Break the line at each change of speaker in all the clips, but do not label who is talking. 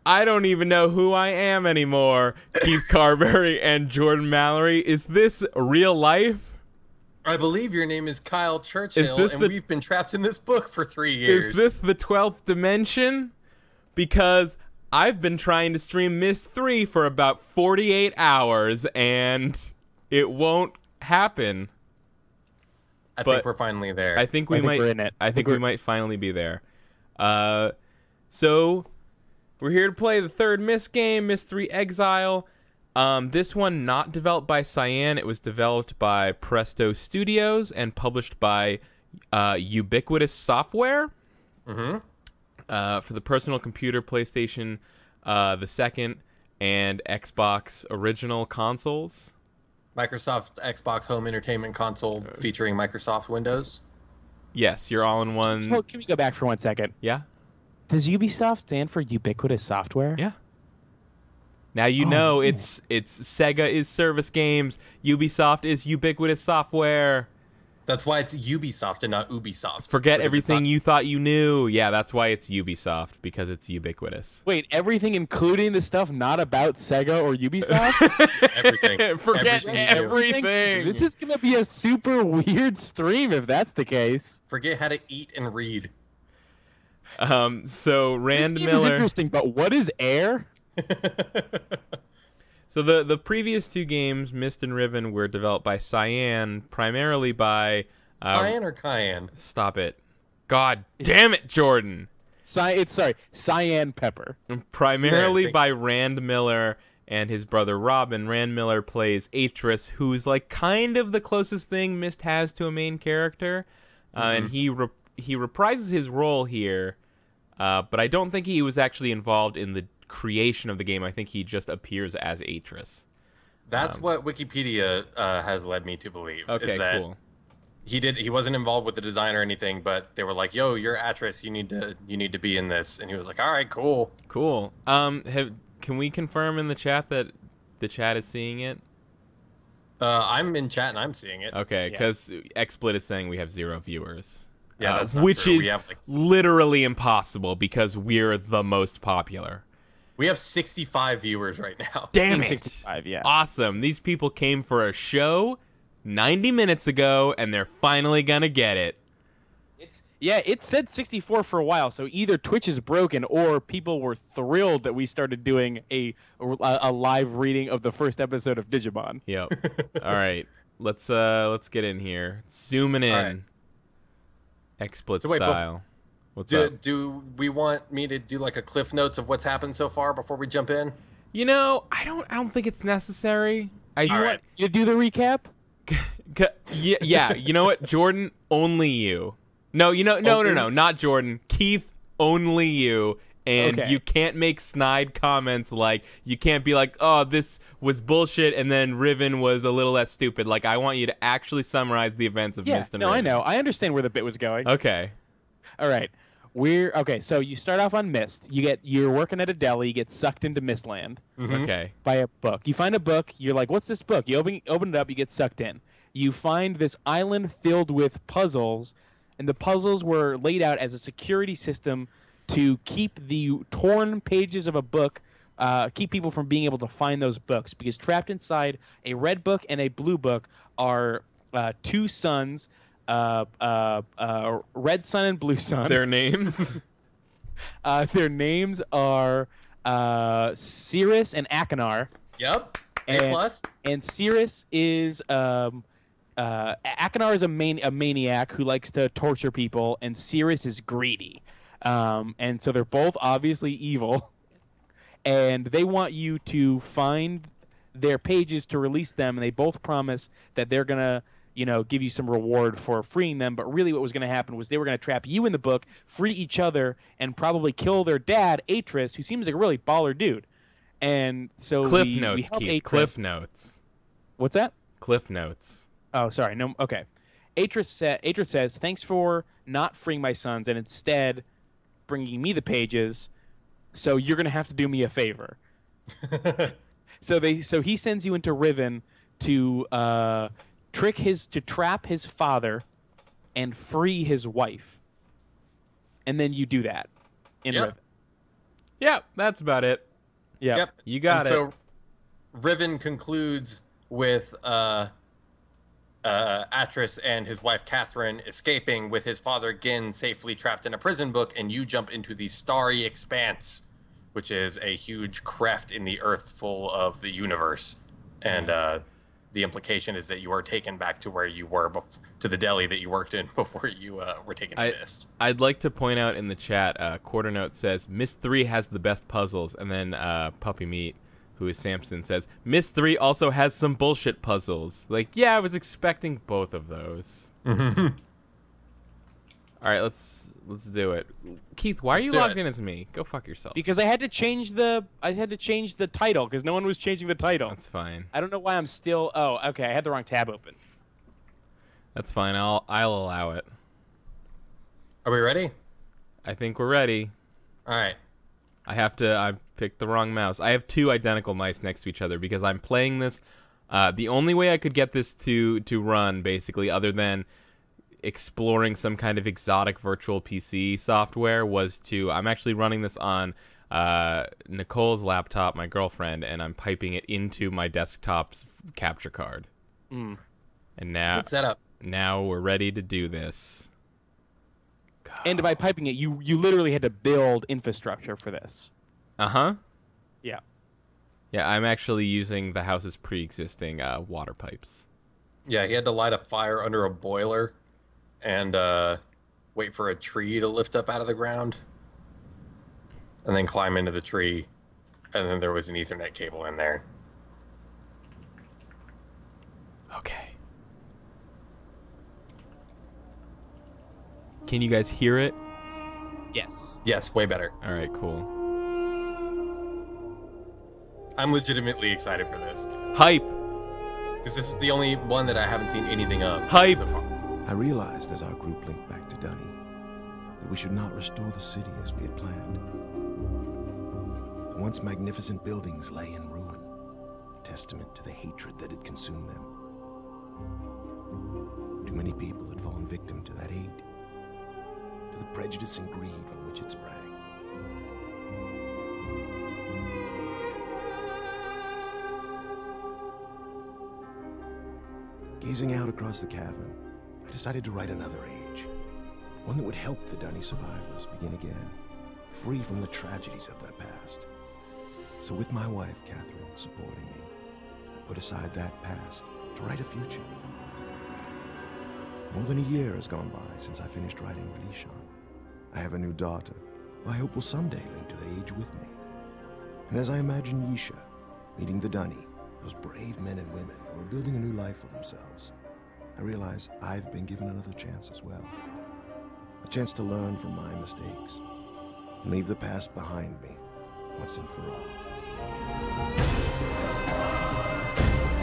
I don't even know who I am anymore. Keith Carberry and Jordan Mallory. Is this real life?
I believe your name is Kyle Churchill, and we've been trapped in this book for 3 years.
Is this the 12th dimension? Because I've been trying to stream Myst 3 for about 48 hours, and it won't happen.
I think we're finally there.
I think we might.
We're in it.
I think we might finally be there. So we're here to play the third Myst game, Myst 3 Exile. This one not developed by Cyan. It was developed by Presto Studios and published by Ubiquitous Software.
Mm-hmm.
For the personal computer, PlayStation, the second, and Xbox original consoles.
Microsoft Xbox Home Entertainment Console featuring Microsoft Windows.
Yes, you're all in one.
Oh, can we go back for 1 second?
Yeah?
Does Ubisoft stand for Ubiquitous Software?
Yeah. Now you know it's Sega is Service Games, Ubisoft is Ubiquitous Software.
That's why it's Ubisoft and not Ubisoft.
Forget everything you thought you knew. Yeah, that's why it's Ubisoft, because it's ubiquitous.
Wait, everything including the stuff not about Sega or Ubisoft?
Everything.
Forget everything.
This is going to be a super weird stream if that's the case.
Forget how to eat and read.
So Rand
this game
Miller
is interesting, but what is air?
So the previous two games, Myst and Riven, were developed by Cyan, primarily by
Cyan or Cayenne?
Stop it. God damn it, Jordan.
Cyan Pepper.
Primarily by Rand Miller and his brother Robin. Rand Miller plays Atris, who's like kind of the closest thing Myst has to a main character. And he reprises his role here, but I don't think he was actually involved in the creation of the game. I think he just appears as Atris.
That's what Wikipedia has led me to believe.
Okay,
is that
cool.
He wasn't involved with the design or anything, but they were like, "Yo, you're Atris. You need to be in this." And he was like, "All right, cool."
Cool. Can we confirm in the chat that the chat is seeing it?
I'm in chat and I'm seeing it.
Okay, because XSplit is saying we have 0 viewers.
Yeah, that's not
which
true.
is
We have, like,
literally impossible because we're the most popular.
We have 65 viewers right now.
Damn it!
65, yeah.
Awesome. These people came for a show 90 minutes ago, and they're finally gonna get it.
It said 64 for a while, so either Twitch is broken or people were thrilled that we started doing a live reading of the first episode of Digimon.
Yep. All right. Let's get in here. Zooming in.
Right.
XSplit
So wait,
style. What's up?
Do we want me to do like a cliff notes of what's happened so far before we jump in?
You know, I don't think it's necessary.
All right.
You do the recap?
Yeah, you know what, Jordan? Only you. No, no, not Jordan. Keith, only you. And
Okay.
you can't make snide comments like, you can't be like, oh, this was bullshit, and then Riven was a little less stupid. Like, I want you to actually summarize the events of Myst and Riven.
I know. I understand where the bit was going.
Okay.
All right. So you start off on Myst. You're working at a deli. You get sucked into Mistland
Okay.
by a book. You find a book. You're like, what's this book? You open it up. You get sucked in. You find this island filled with puzzles, and the puzzles were laid out as a security system to keep the torn pages of a book, keep people from being able to find those books. Because trapped inside a red book and a blue book are two suns, red sun and blue sun.
Their names?
Their names are Cirrus and Akinar.
Yep. A+.
And Cirrus is Akinar is a maniac who likes to torture people, and Cirrus is greedy. And so they're both obviously evil, and they want you to find their pages to release them, and they both promise that they're gonna, give you some reward for freeing them. But really what was gonna happen was they were gonna trap you in the book, free each other, and probably kill their dad, Atris, who seems like a really baller dude. And so
Cliff
we
notes,
help
Keith.
Atris.
Cliff notes.
What's that?
Cliff notes.
Oh, sorry. No. Okay. Atris says, "Thanks for not freeing my sons and instead bringing me the pages. So you're gonna have to do me a favor." So he sends you into Riven to trap his father and free his wife, and then you do that in Riven.
Yeah, that's about it.
Yep.
You got it.
So Riven concludes with Atris and his wife Catherine escaping with his father Gin safely trapped in a prison book, and you jump into the Starry Expanse, which is a huge cleft in the earth full of the universe. And the implication is that you are taken back to where you were, to the deli that you worked in before you were taken to Myst.
I'd like to point out in the chat, Quarter Note says, Myst 3 has the best puzzles. And then Puppy Meat, who is Samson, says, Myst 3 also has some bullshit puzzles. Like, yeah, I was expecting both of those.
Mm-hmm.
All right, let's do it. Keith, why are you logged in as me? Go fuck yourself.
Because I had to change the title because no one was changing the title.
That's fine.
I don't know why I'm still. Oh, okay. I had the wrong tab open.
That's fine. I'll allow it.
Are we ready?
I think we're ready.
All right.
I picked the wrong mouse. I have two identical mice next to each other because I'm playing this. The only way I could get this to run, basically, other than exploring some kind of exotic virtual PC software, was I'm actually running this on Nicole's laptop, my girlfriend, and I'm piping it into my desktop's capture card.
Mm.
And now,
good setup.
Now we're ready to do this. Go.
And by piping it, you literally had to build infrastructure for this.
Uh-huh.
Yeah.
Yeah, I'm actually using the house's pre-existing water pipes.
Yeah, he had to light a fire under a boiler and wait for a tree to lift up out of the ground and then climb into the tree, and then there was an Ethernet cable in there.
Okay. Can you guys hear it?
Yes.
Yes, way better.
All right, cool.
I'm legitimately excited for this.
Hype!
Because this is the only one that I haven't seen anything of
Hype!
so far.
I realized as our group linked back to Dunny that we should not restore the city as we had planned. The once magnificent buildings lay in ruin, testament to the hatred that had consumed them. Too many people had fallen victim to that hate, to the prejudice and greed from which it sprang. Gazing out across the cavern, I decided to write another age, one that would help the Dunny survivors begin again, free from the tragedies of their past. So with my wife, Catherine, supporting me, I put aside that past to write a future. More than a year has gone by since I finished writing Relishon. I have a new daughter, who I hope will someday link to that age with me. And as I imagine Yisha meeting the Dunny, those brave men and women who are building a new life for themselves, I realize I've been given another chance as well. A chance to learn from my mistakes and leave the past behind me once and for all.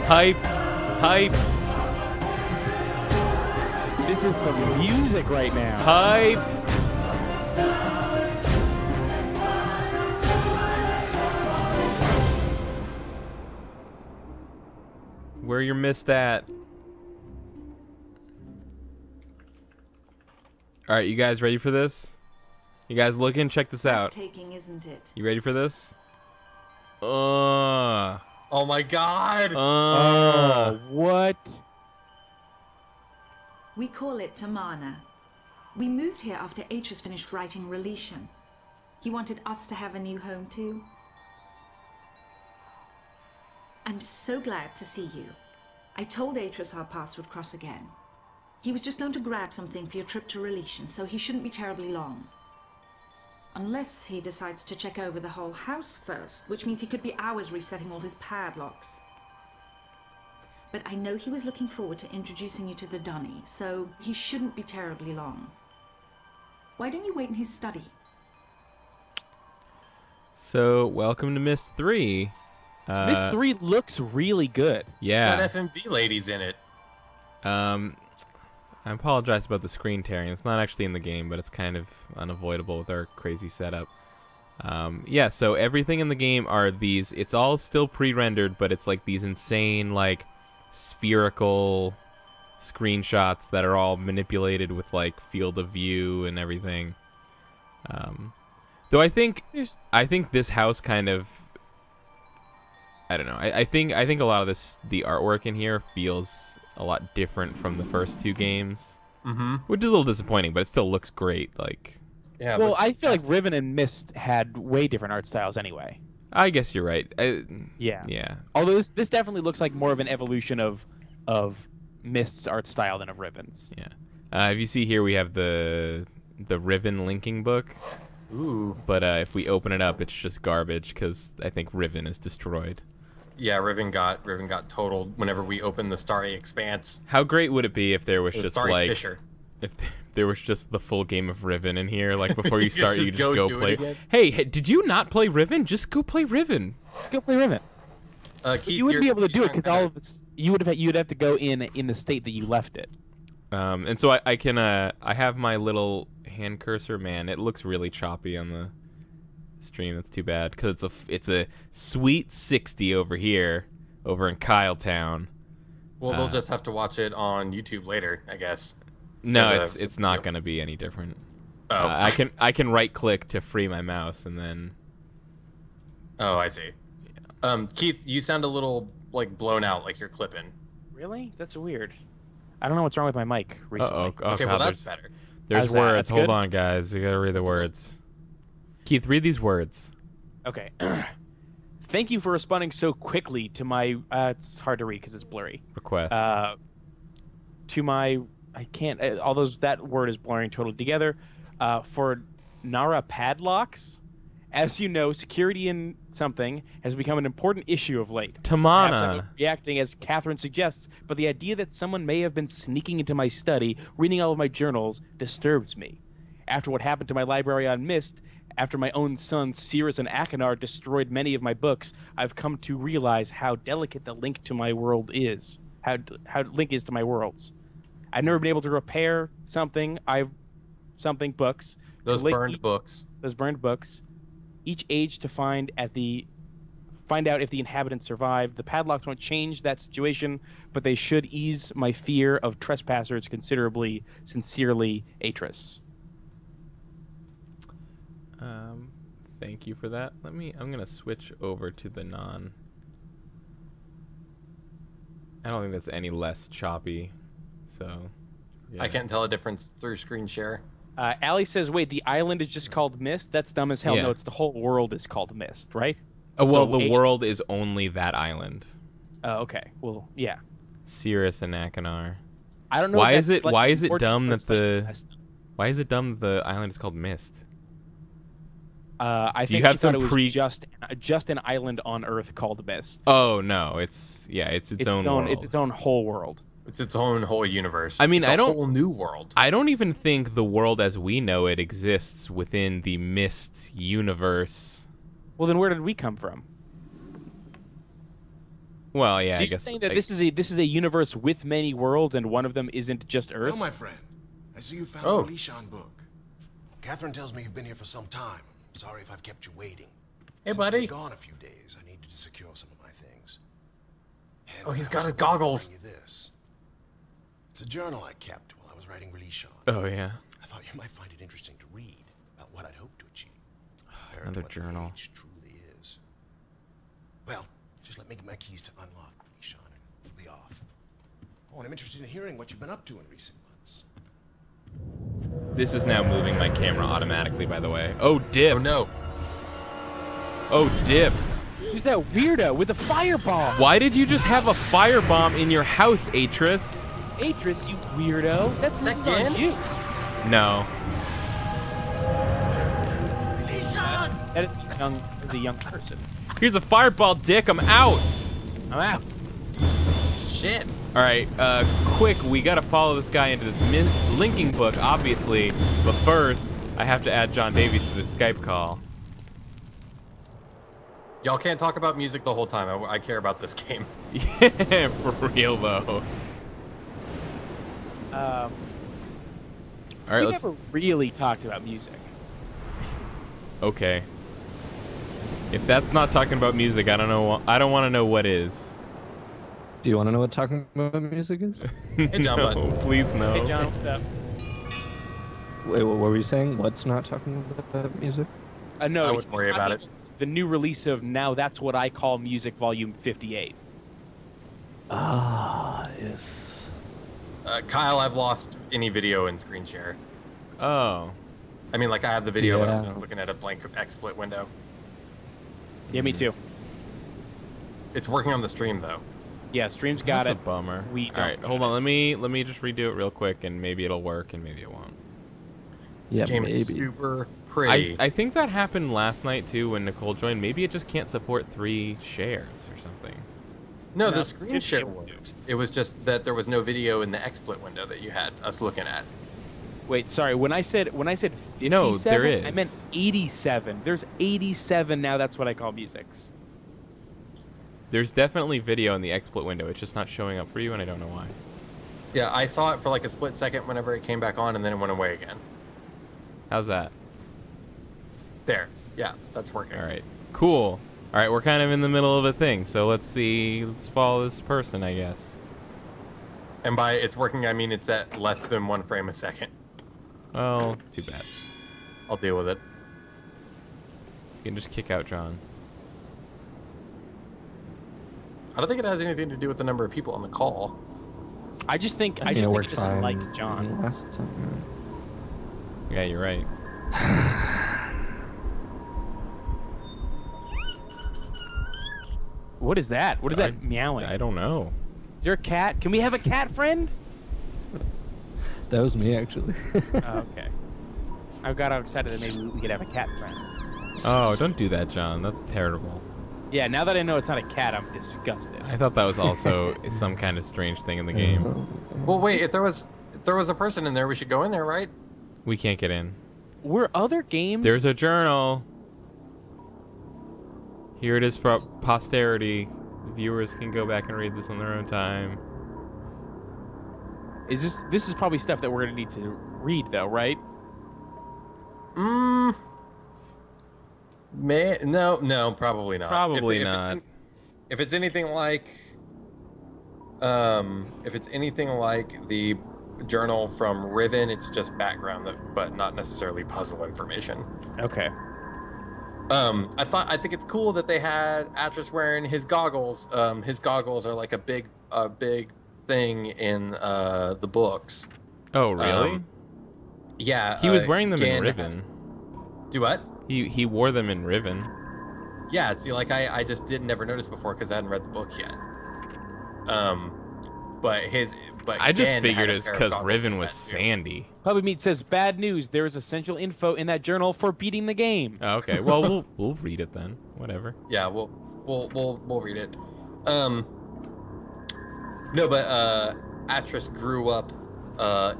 Hype! Hype!
This is some music right now.
Hype! Where your Myst at? All right, you guys ready for this? You guys looking? Check this out.
Taking, isn't it?
You ready for this?
Oh my god!
What?
We call it Tamana. We moved here after Atris finished writing Relishon. He wanted us to have a new home too. I'm so glad to see you. I told Atris our paths would cross again. He was just going to grab something for your trip to Relishon, so he shouldn't be terribly long. Unless he decides to check over the whole house first, which means he could be hours resetting all his padlocks. But I know he was looking forward to introducing you to the Dunny, so he shouldn't be terribly long. Why don't you wait in his study?
So, welcome to Myst 3.
Myst 3 looks really good.
Yeah.
It's got FMV ladies in it.
I apologize about the screen tearing. It's not actually in the game, but it's kind of unavoidable with our crazy setup. Yeah, so everything in the game are these... It's all still pre-rendered, but it's like these insane, like, spherical screenshots that are all manipulated with, like, field of view and everything. Though I think this house kind of, I don't know. I think a lot of the artwork in here feels a lot different from the first two games, which is a little disappointing, but it still looks great. Like,
yeah. Well, I feel like Riven and Myst had way different art styles anyway.
I guess you're right.
Yeah. Although this definitely looks like more of an evolution of Myst's art style than of Riven's.
Yeah. If you see here, we have the Riven linking book.
Ooh.
But if we open it up, it's just garbage because I think Riven is destroyed.
Yeah, Riven got totaled whenever we opened the Starry Expanse.
How great would it be if there was just
Starry
like
Fisher.
If there was just the full game of Riven in here, like before you start, you just go play. Hey, did you not play Riven? Just go play Riven.
Just go play Riven.
Keith,
you wouldn't be able to do it because all of this, you'd have to go in the state that you left it.
And so I can I have my little hand cursor. Man, it looks really choppy on the stream. That's too bad because it's a sweet 60 over here, over in Kyletown.
Well, they'll just have to watch it on YouTube later, I guess.
No, it's not going to be any different.
Oh,
I can right click to free my mouse and then.
Oh, I see. Yeah. Keith, you sound a little like blown out, like you're clipping.
Really? That's weird. I don't know what's wrong with my mic recently.
Okay, well that's better.
There's words. Hold on, guys. You gotta read the words. Keith, read these words.
Okay. Thank you for responding so quickly to my. It's hard to read because it's blurry.
Request.
To my. I can't. Although that word is blurring totally together. For Nara padlocks. As you know, security in something has become an important issue of late.
Tamana.
Reacting as Catherine suggests, but the idea that someone may have been sneaking into my study, reading all of my journals, disturbs me. After what happened to my library on Myst, after my own sons Cirrus and Akinar destroyed many of my books, I've come to realize how delicate the link to my world is. How link is to my worlds. I've never been able to repair books.
Those burned books.
Those burned books. Each age to find out if the inhabitants survived. The padlocks won't change that situation, but they should ease my fear of trespassers considerably. Sincerely, Atris.
Thank you for that. I'm gonna switch over to the non. I don't think that's any less choppy. So. Yeah.
I can't tell a difference through screen share.
Allie says, wait, the island is just called Myst? That's dumb as hell.
Yeah.
No, it's the whole world is called Myst, right?
Oh, well, the world is only that island.
Oh, okay. Well, yeah.
Cirrus and Akinar.
I don't know.
Why is it dumb that the island is called Myst?
I think she thought it was just an island on Earth called Myst.
Oh no, it's its own world.
It's its own whole world.
It's its own whole universe.
I mean,
it's a whole new world.
I don't even think the world as we know it exists within the Myst universe.
Well, then where did we come from?
Well, yeah,
so
I
you're
guess.
Saying that this is a universe with many worlds, and one of them isn't just Earth.
Well, my friend, I see you found a Lishan book. Catherine tells me you've been here for some time. I'm sorry if I've kept you waiting.
Hey,
Since
buddy.
I've been gone a few days. I needed to secure some of my things.
Oh, he's got his goggles.
This. It's a journal I kept while I was writing Lishan.
Oh yeah.
I thought you might find it interesting to read about what I'd hoped to achieve.
Another journal.
Age truly is. Well, just let me get my keys to unlock Lishan and we'll be off. Oh, and I'm interested in hearing what you've been up to in recent months.
This is now moving my camera automatically, by the way. Oh, dip.
Oh no.
Oh, dip.
Who's that weirdo with a fireball?
Why did you just have a firebomb in your house, Atris?
Atris, you weirdo. That's
again?
on you.
No.
That is a young person.
Here's a fireball, dick. I'm out.
I'm out.
Shit.
All right, quick. We gotta follow this guy into this linking book, obviously. But first, I have to add John Davies to this Skype call.
Y'all can't talk about music the whole time. I care about this game.
Yeah, for real though. All right,
we
let's.
never really talked about music.
Okay. If that's not talking about music, I don't know. I don't want to know what is.
Do you want to know what talking about music is?
Hey, John,
no, please no.
Hey, John, what's up?
Wait, what were you saying? What's not talking about music?
No,
I wouldn't worry about it.
The new release of Now That's What I Call Music Volume 58.
Ah, yes.
Kyle, I've lost any video in screen share.
Oh.
I mean, like, I have the video, but I'm
Yeah.
just looking at a blank XSplit window.
Yeah, me too.
It's working on the stream, though.
Yeah, stream's got
That's
it.
a bummer.
We
All right,
don't.
hold on. Let me just redo it real quick, and maybe it'll work, and maybe it won't.
This
Yeah,
game
maybe.
is super pretty.
I think that happened last night too when Nicole joined. Maybe it just can't support 3 shares or something.
No,
No,
the screen share worked. It was just that there was no video in the XSplit window that you had us looking at.
Wait, sorry. When I said 57,
No, there is.
I meant 87. There's 87 Now That's What I Call Musics.
There's definitely video in the XSplit window. It's just not showing up for you, and I don't know why.
Yeah, I saw it for like a split second whenever it came back on, and then it went away again.
How's that?
There. Yeah, that's working.
All right, cool. All right, we're kind of in the middle of a thing, so let's see. Let's follow this person, I guess.
And by it's working, I mean it's at less than 1 frame a second.
Well, too bad.
I'll deal with it.
You can just kick out John.
I don't think it has anything to do with the number of people on the call.
I just think
I
I
mean,
just
it
think
worked
it doesn't
fine
like John.
last time.
Yeah, you're right.
What is that? What is that meowing?
I don't know.
Is there a cat? Can we have a cat friend?
That was me, actually.
Oh, okay. I got all excited that maybe we could have a cat friend.
Oh, don't do that, John. That's terrible.
Yeah, now that I know it's not a cat, I'm disgusted.
I thought that was also some kind of strange thing in the game.
Well, wait, if there was a person in there, we should go in there, right?
We can't get in.
Were other games?
There's a journal. Here it is for posterity. Viewers can go back and read this on their own time.
Is this is probably stuff that we're gonna need to read, though, right?
No, probably not.
Probably
if
not.
If it's anything like, the journal from Riven, it's just background, but not necessarily puzzle information.
Okay.
I think it's cool that they had Atris wearing his goggles. His goggles are like a big thing in the books.
Oh, really?
Yeah.
He was wearing them in
Gin
Riven.
Do what?
He wore them in Riven.
Yeah, see, like I just never noticed before because I hadn't read the book yet. But
I just
Gen
figured
had a
it's
pair of
because
goggles
Riven
like
was
that, too.
sandy.
Puppy Meat says bad news. There is essential info in that journal for beating the game.
Oh, okay, well we'll read it then. Whatever.
Yeah, we'll read it. No, but Atris grew up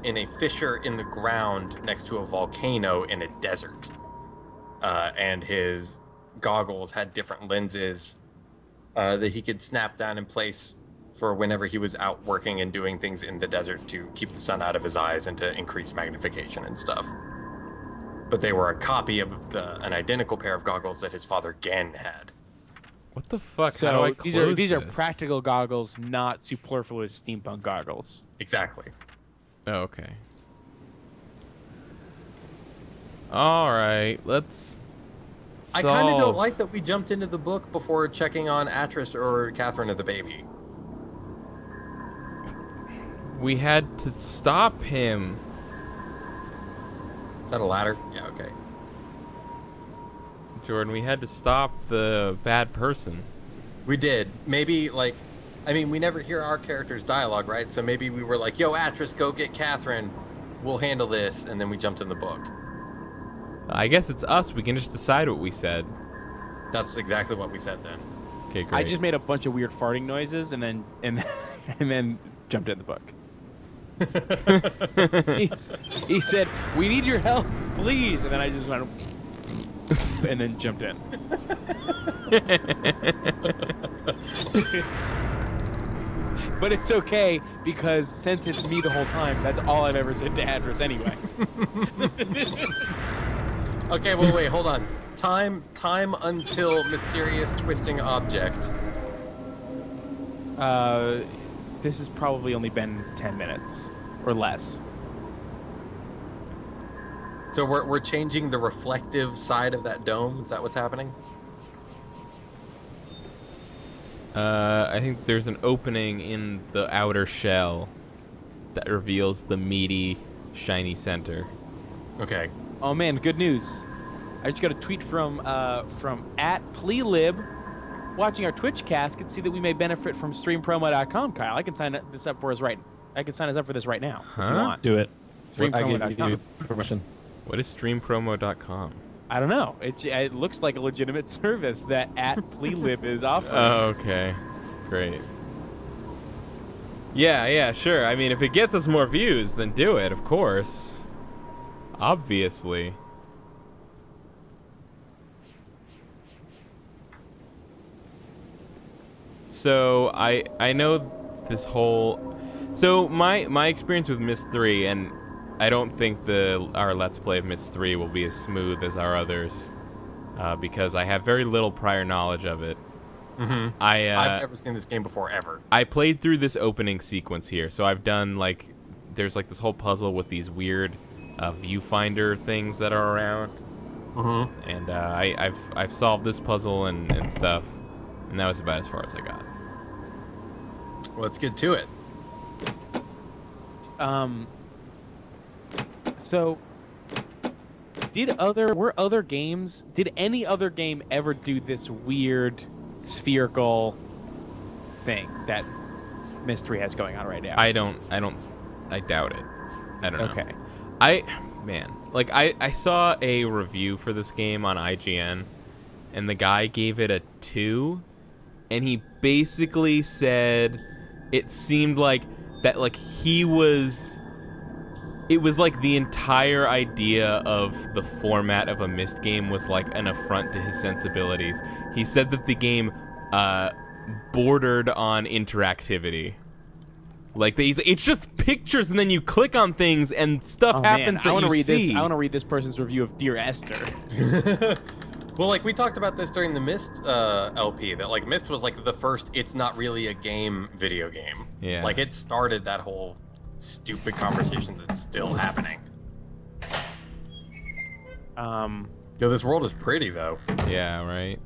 in a fissure in the ground next to a volcano in a desert, and his goggles had different lenses that he could snap down in place for whenever he was out working and doing things in the desert to keep the sun out of his eyes and to increase magnification and stuff. But they were a copy of an identical pair of goggles that his father Gen had.
What the fuck? How do I
So these are
close this?
practical goggles, not superfluous steampunk goggles.
Exactly.
Oh, okay. All right, let's.
I kind of don't
solve-
like that we jumped into the book before checking on Atris or Catherine or the baby.
We had to stop him.
Is that a ladder? Yeah, okay.
Jordan, we had to stop the bad person.
We did. Maybe, we never hear our character's dialogue, right? So maybe we were like, yo, Atris, go get Catherine. We'll handle this. And then we jumped in the book.
I guess it's us. We can just decide what we said.
That's exactly what we said then.
Okay, great.
I just made a bunch of weird farting noises and then jumped in the book. He said, "We need your help, please," and then I just went and then jumped in. But it's okay because since it's me the whole time, that's all I've ever said to Adris anyway.
Okay, well, wait, hold on. Time until mysterious twisting object.
This has probably only been 10 minutes or less.
So we're changing the reflective side of that dome. Is that what's happening?
I think there's an opening in the outer shell that reveals the meaty, shiny center.
Okay.
Oh man, good news! I just got a tweet from @Plealib. Watching our Twitch cast can see that we may benefit from StreamPromo.com. Kyle, I can sign this up for us right. I can sign us up for this right now if you want.
Do it. I give
StreamPromo.com.
you permission.
What is StreamPromo.com?
I don't know. It looks like a legitimate service that @Plealib is offering.
Oh, okay. Great. Yeah, sure. I mean, if it gets us more views, then do it, of course. Obviously. So, I know this whole... So, my experience with Myst 3, and I don't think our Let's Play of Myst 3 will be as smooth as our others, because I have very little prior knowledge of it.
Mm-hmm. I've never seen this game before, ever.
I played through this opening sequence here, so I've done, like, there's, like, this whole puzzle with these weird viewfinder things that are around.
Mm-hmm.
And I've solved this puzzle and stuff, and that was about as far as I got.
Well, let's get to it.
So did any other game ever do this weird spherical thing that Myst 3 has going on right now?
I doubt it. I don't know.
Okay.
I saw a review for this game on IGN, and the guy gave it a 2, and he basically said it seemed like that, like, it was like the entire idea of the format of a Myst game was like an affront to his sensibilities. He said that the game bordered on interactivity. Like, it's just pictures, and then you click on things, and stuff happens that
I want
you
to read
see.
this. I want to read this person's review of Dear Esther.
Well, like, we talked about this during the Myst LP, that, like, Myst was, like, the first it's not really a game video game.
Yeah.
Like, it started that whole stupid conversation that's still happening. Yo, this world is pretty, though.
Yeah, right.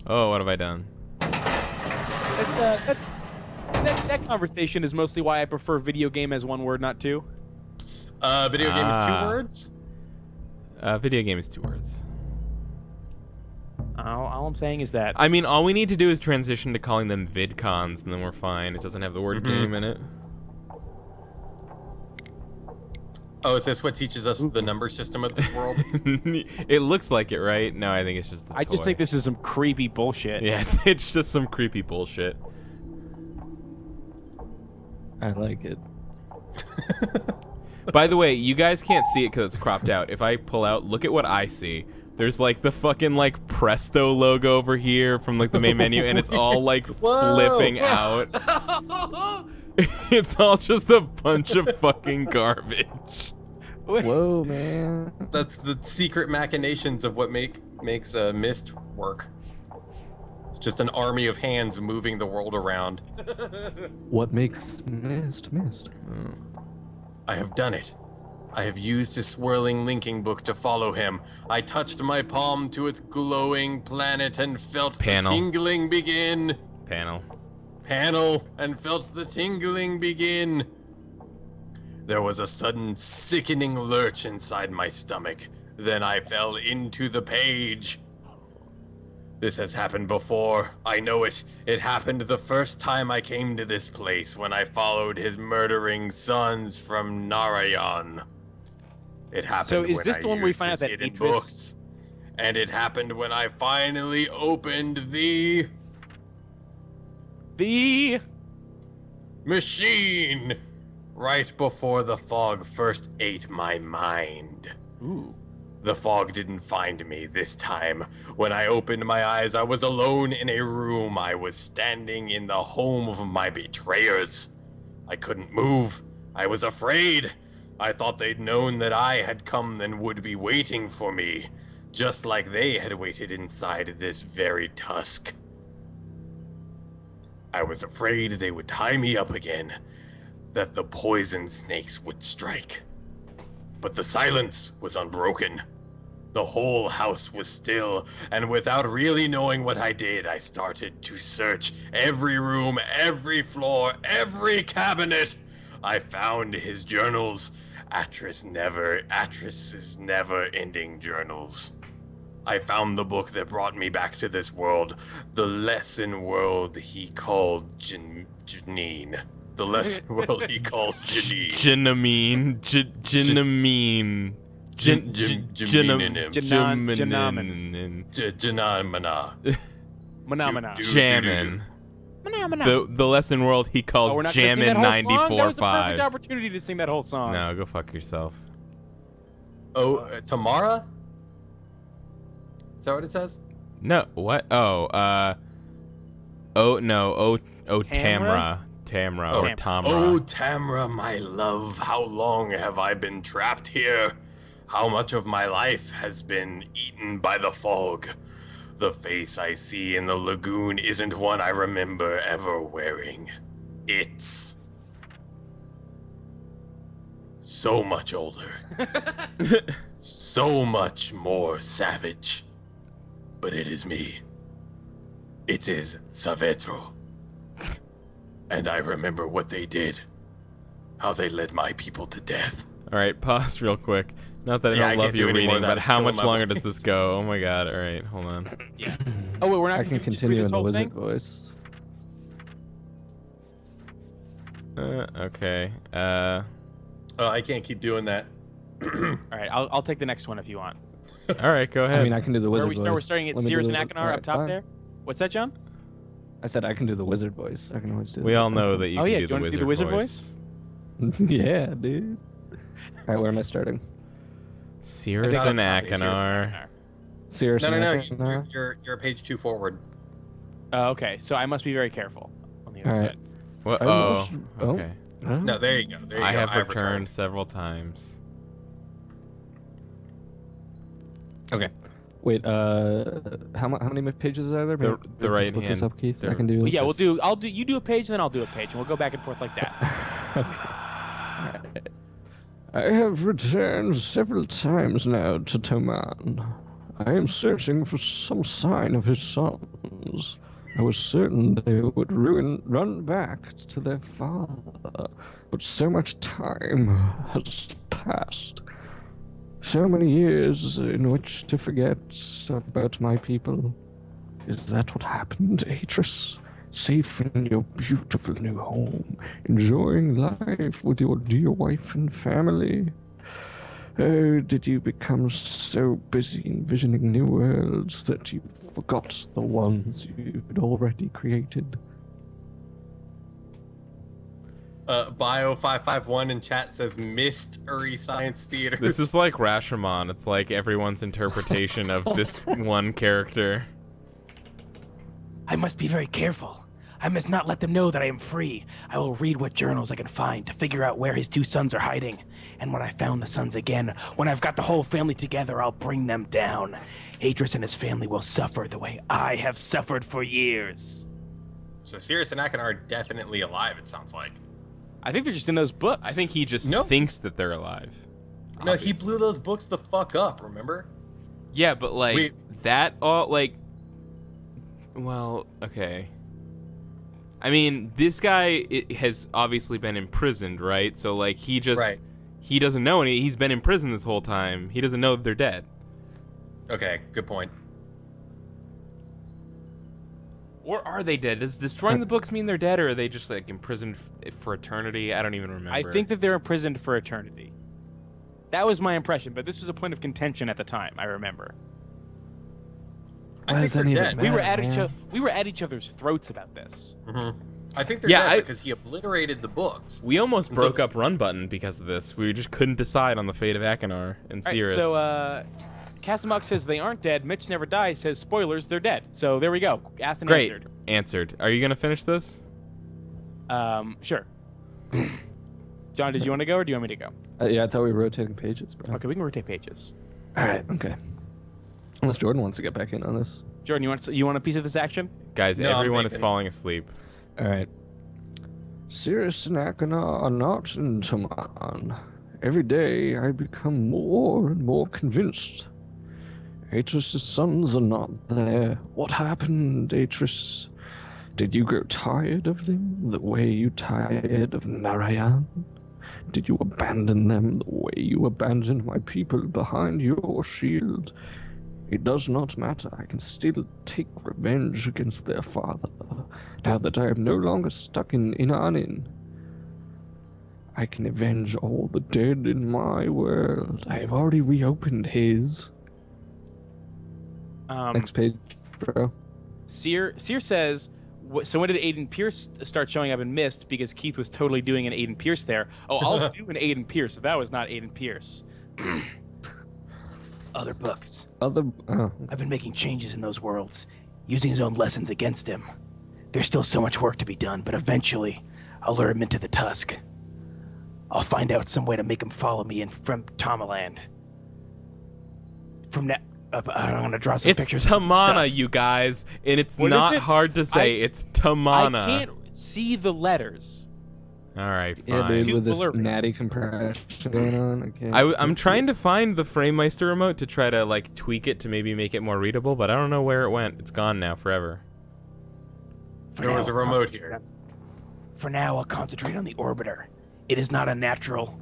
Oh, what have I done?
That conversation is mostly why I prefer video game as one word, not two.
Video game is 2 words?
Video game is 2 words.
All I'm saying is that...
I mean, all we need to do is transition to calling them VidCons, and then we're fine. It doesn't have the word game in it.
Oh, is this what teaches us the number system of this world?
It looks like it, right? No, I think it's just the
I just
toy.
think this is some creepy bullshit.
Yeah, it's just some creepy bullshit.
I like it.
By the way, you guys can't see it because it's cropped out. If I pull out, look at what I see. There's, like, the fucking, like, Presto logo over here from, like, the main menu, and it's all, like, flipping out. It's all just a bunch of fucking garbage.
Whoa, man.
That's the secret machinations of what makes Myst work. It's just an army of hands moving the world around.
What makes Myst?
I have done it. I have used a swirling linking book to follow him. I touched my palm to its glowing planet and felt the tingling begin. Panel, and felt the tingling begin. There was a sudden sickening lurch inside my stomach. Then I fell into the page. This has happened before. I know it. It happened the first time I came to this place when I followed his murdering sons from Narayan. It happened
So is
when
this
I
the one where we
used
find
his
out that
hidden
Atris-
books. And it happened when I finally opened the machine right before the fog first ate my mind.
Ooh.
The fog didn't find me this time. When I opened my eyes, I was alone in a room. I was standing in the home of my betrayers. I couldn't move. I was afraid. I thought they'd known that I had come and would be waiting for me, just like they had waited inside this very tusk. I was afraid they would tie me up again, that the poison snakes would strike. But the silence was unbroken. The whole house was still, and without really knowing what I did, I started to search every room, every floor, every cabinet. I found his journals, Atris's never-ending journals. I found the book that brought me back to this world, the lesson world he called Janine. The lesson world he calls Janine.
Janamine. Janamine. Jammin. The lesson world he calls Jammin 94.5.
That was a perfect opportunity to sing that whole song.
No, go fuck yourself.
Oh, Tamara? Is that what it says?
No, what? Oh, no, Tamra. Tamra or Tamra.
Oh, Tamra, my love, how long have I been trapped here? How much of my life has been eaten by the fog? The face I see in the lagoon isn't one I remember ever wearing. It's so much older. So much more savage. But it is me. It is Savetro. And I remember what they did. How they led my people to death.
Alright, pause real quick. Not that I don't love you reading, but how much longer does this go? Oh my god, alright, hold on.
Yeah. Oh wait, we're not
I can continue in the wizard voice.
Okay.
Oh, I can't keep doing that.
Alright, I'll take the next one if you want.
Alright, go ahead.
I mean, I can do the wizard voice.
We're starting at Cirrus and Achenar up top there. What's that, John?
I said I can do the wizard voice. I can always do.
We all know that you can do the wizard voice.
Yeah, dude. Alright, where am I starting?
Cirrus and Achenar.
Cirrus and
Achenar.
No.
You're page 2 forward.
Okay, so I must be very careful on the other side.
What? Oh, okay.
No, there you go. There you
I
go.
have returned several times.
Okay. Wait, how many pages are there?
The right hand.
This up, Keith? I can do.
Yeah, you do a page, and then I'll do a page, and we'll go back and forth like that.
Okay. I have returned several times now to Toman. I am searching for some sign of his sons. I was certain they would run back to their father, but so much time has passed. So many years in which to forget about my people. Is that what happened, Atris? Safe in your beautiful new home, enjoying life with your dear wife and family? Oh, did you become so busy envisioning new worlds that you forgot the ones you'd already created?
Bio551 in chat says Myst Uri Science Theater.
This is like Rashomon. It's like everyone's interpretation of this one character.
I must be very careful. I must not let them know that I am free. I will read what journals I can find to figure out where his two sons are hiding. And when I found the sons again, when I've got the whole family together, I'll bring them down. Atris and his family will suffer the way I have suffered for years.
So Cirrus and Achenar are definitely alive, it sounds like.
I think they're just in those books.
I think he just thinks that they're alive.
No, he blew those books the fuck up, remember?
Yeah, but like that all like well, okay. I mean, this guy has obviously been imprisoned, right? So like he just he doesn't know any. He's been in prison this whole time. He doesn't know that they're dead.
Okay, good point.
Or are they dead? Does destroying the books mean they're dead, or are they just like imprisoned for eternity? I don't even remember.
I think that they're imprisoned for eternity. That was my impression, but this was a point of contention at the time. I remember.
I think they're dead.
We were at each other's throats about this.
Mm-hmm. I think they're dead because he obliterated the books.
We almost broke up Run Button because of this. We just couldn't decide on the fate of Achenar and Cirrus.
Right, so Casamok says they aren't dead. Mitch Never Dies says, spoilers, they're dead. So there we go. Asked and
Great.
answered.
Answered. Are you going to finish this?
Sure. John, did you want to go or do you want me to go?
Yeah, I thought we were rotating pages, bro.
Okay, we can rotate pages.
All right, okay. Unless Jordan wants to get back in on this.
Jordan, you want a piece of this action?
Guys, everyone is falling asleep.
All right. Cirrus and Achenar are not in Toman. Every day I become more and more convinced. Atris's sons are not there. What happened, Atris? Did you grow tired of them the way you tired of Narayan? Did you abandon them the way you abandoned my people behind your shield? It does not matter. I can still take revenge against their father, now that I am no longer stuck in Inanin. I can avenge all the dead in my world. I have already reopened his. Next page, bro.
Seer says, so when did Aiden Pierce start showing up in Myst? Because Keith was totally doing an Aiden Pierce there. Oh, I'll do an Aiden Pierce. So that was not Aiden Pierce. Other books. I've been making changes in those worlds, using his own lessons against him. There's still so much work to be done, but eventually I'll lure him into the Tusk. I'll find out some way to make him follow me in from Tomaland. From now, I'm gonna draw some pictures.
It's Tamana, you guys, and it's not hard to say. It's Tamana.
I can't see the letters.
All right, fine.
Yeah, dude, with this natty compression going on.
I'm trying to find the FrameMeister remote to try to like tweak it to maybe make it more readable, but I don't know where it went. It's gone now forever.
There was a remote here.
For now, I'll concentrate on the orbiter. It is not a natural.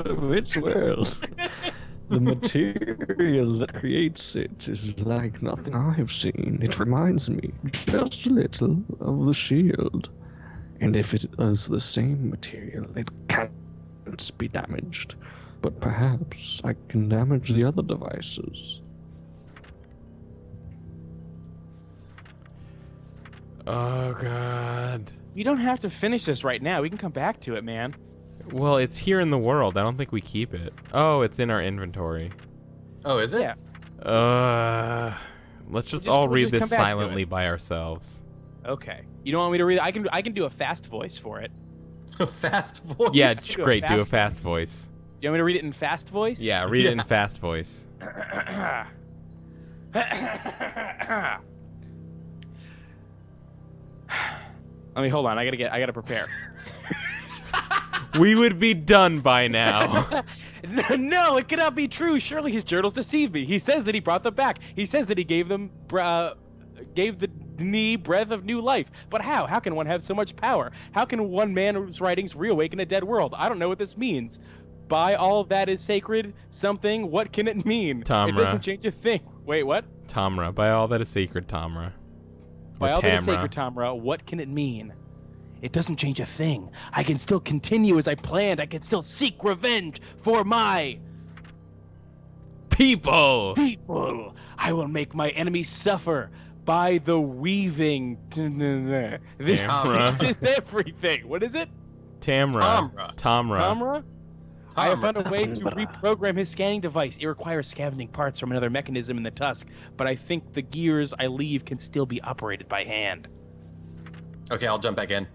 Which world? The material that creates it is like nothing I have seen. It reminds me just a little of the shield. And if it is the same material, it can't be damaged. But perhaps I can damage the other devices.
Oh, God.
You don't have to finish this right now. We can come back to it, man.
Well, it's here in the world. I don't think we keep it. Oh, it's in our inventory.
Oh, is it?
Yeah.
Let's just all read this silently by ourselves.
Okay. You don't want me to read it? I can do a fast voice for it.
A fast voice?
Yeah, great. Do a fast voice.
You want me to read it in fast voice?
Yeah, read it in fast voice.
Let me hold on. I gotta prepare.
We would be done by now.
No, it cannot be true. Surely his journals deceive me. He says that he brought them back. He says that he gave them gave the knee breath of new life. But how? How can one have so much power? How can one man's writings reawaken a dead world? I don't know what this means. By all that is sacred, something, what can it mean?
Tamra.
It doesn't change a thing. Wait, what?
Tamra. By all that is sacred, Tamra.
By all that is sacred, Tamra, what can it mean? It doesn't change a thing. I can still continue as I planned. I can still seek revenge for my
people.
I will make my enemies suffer by the weaving. This is everything. What is it?
Tamra.
I have found a way to reprogram his scanning device. It requires scavenging parts from another mechanism in the Tusk, but I think the gears I leave can still be operated by hand.
Okay, I'll jump back in.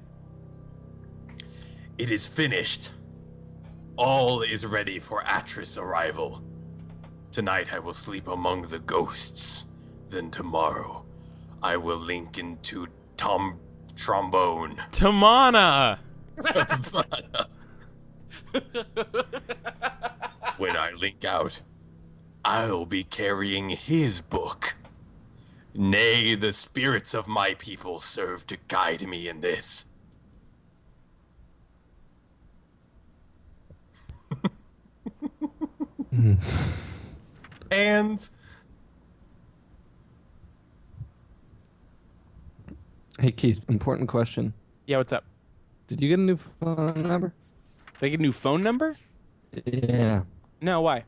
It is finished. All is ready for Atris' arrival. Tonight I will sleep among the ghosts. Then tomorrow I will link into Trombone.
Tamana!
When I link out, I'll be carrying his book. Nay, the spirits of my people serve to guide me in this. And
hey Keith, important question.
Yeah, what's up?
Did you get a new phone number?
They get a new phone number?
Yeah.
No, why?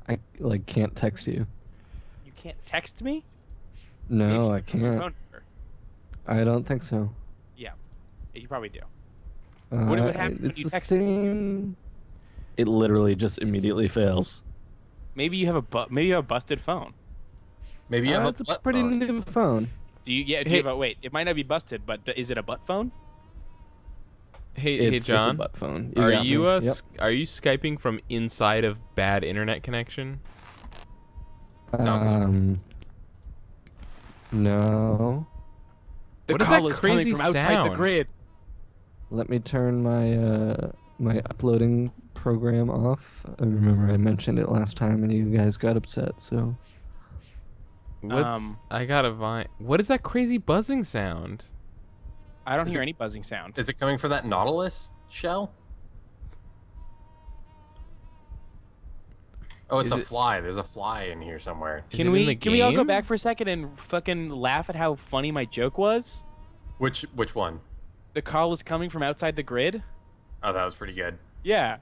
I can't text you.
You can't text me?
No, I
Your
can't.
phone number.
I don't think so.
Yeah, you probably do. What happens when
it's
you
the
text?
same. It literally just immediately fails.
Maybe you have a busted phone.
maybe you have
It's a pretty new phone.
Do you? Yeah. Do you have a, wait, it might not be busted, but is it a butt phone?
Hey, John.
It's a butt phone.
Are you Skyping from inside of bad internet connection?
Sounds like
No.
The
What is
call
that
is coming
crazy
from outside the
sound?
grid.
Let me turn my my uploading program off. I remember I mentioned it last time and you guys got upset, so.
I gotta find. What is that crazy buzzing sound?
I don't hear any buzzing sound.
Is it coming from that Nautilus shell? Oh, it's a fly. There's a fly in here somewhere.
Can we all go back for a second and fucking laugh at how funny my joke was?
Which one?
The call is coming from outside the grid.
Oh, that was pretty good.
Yeah.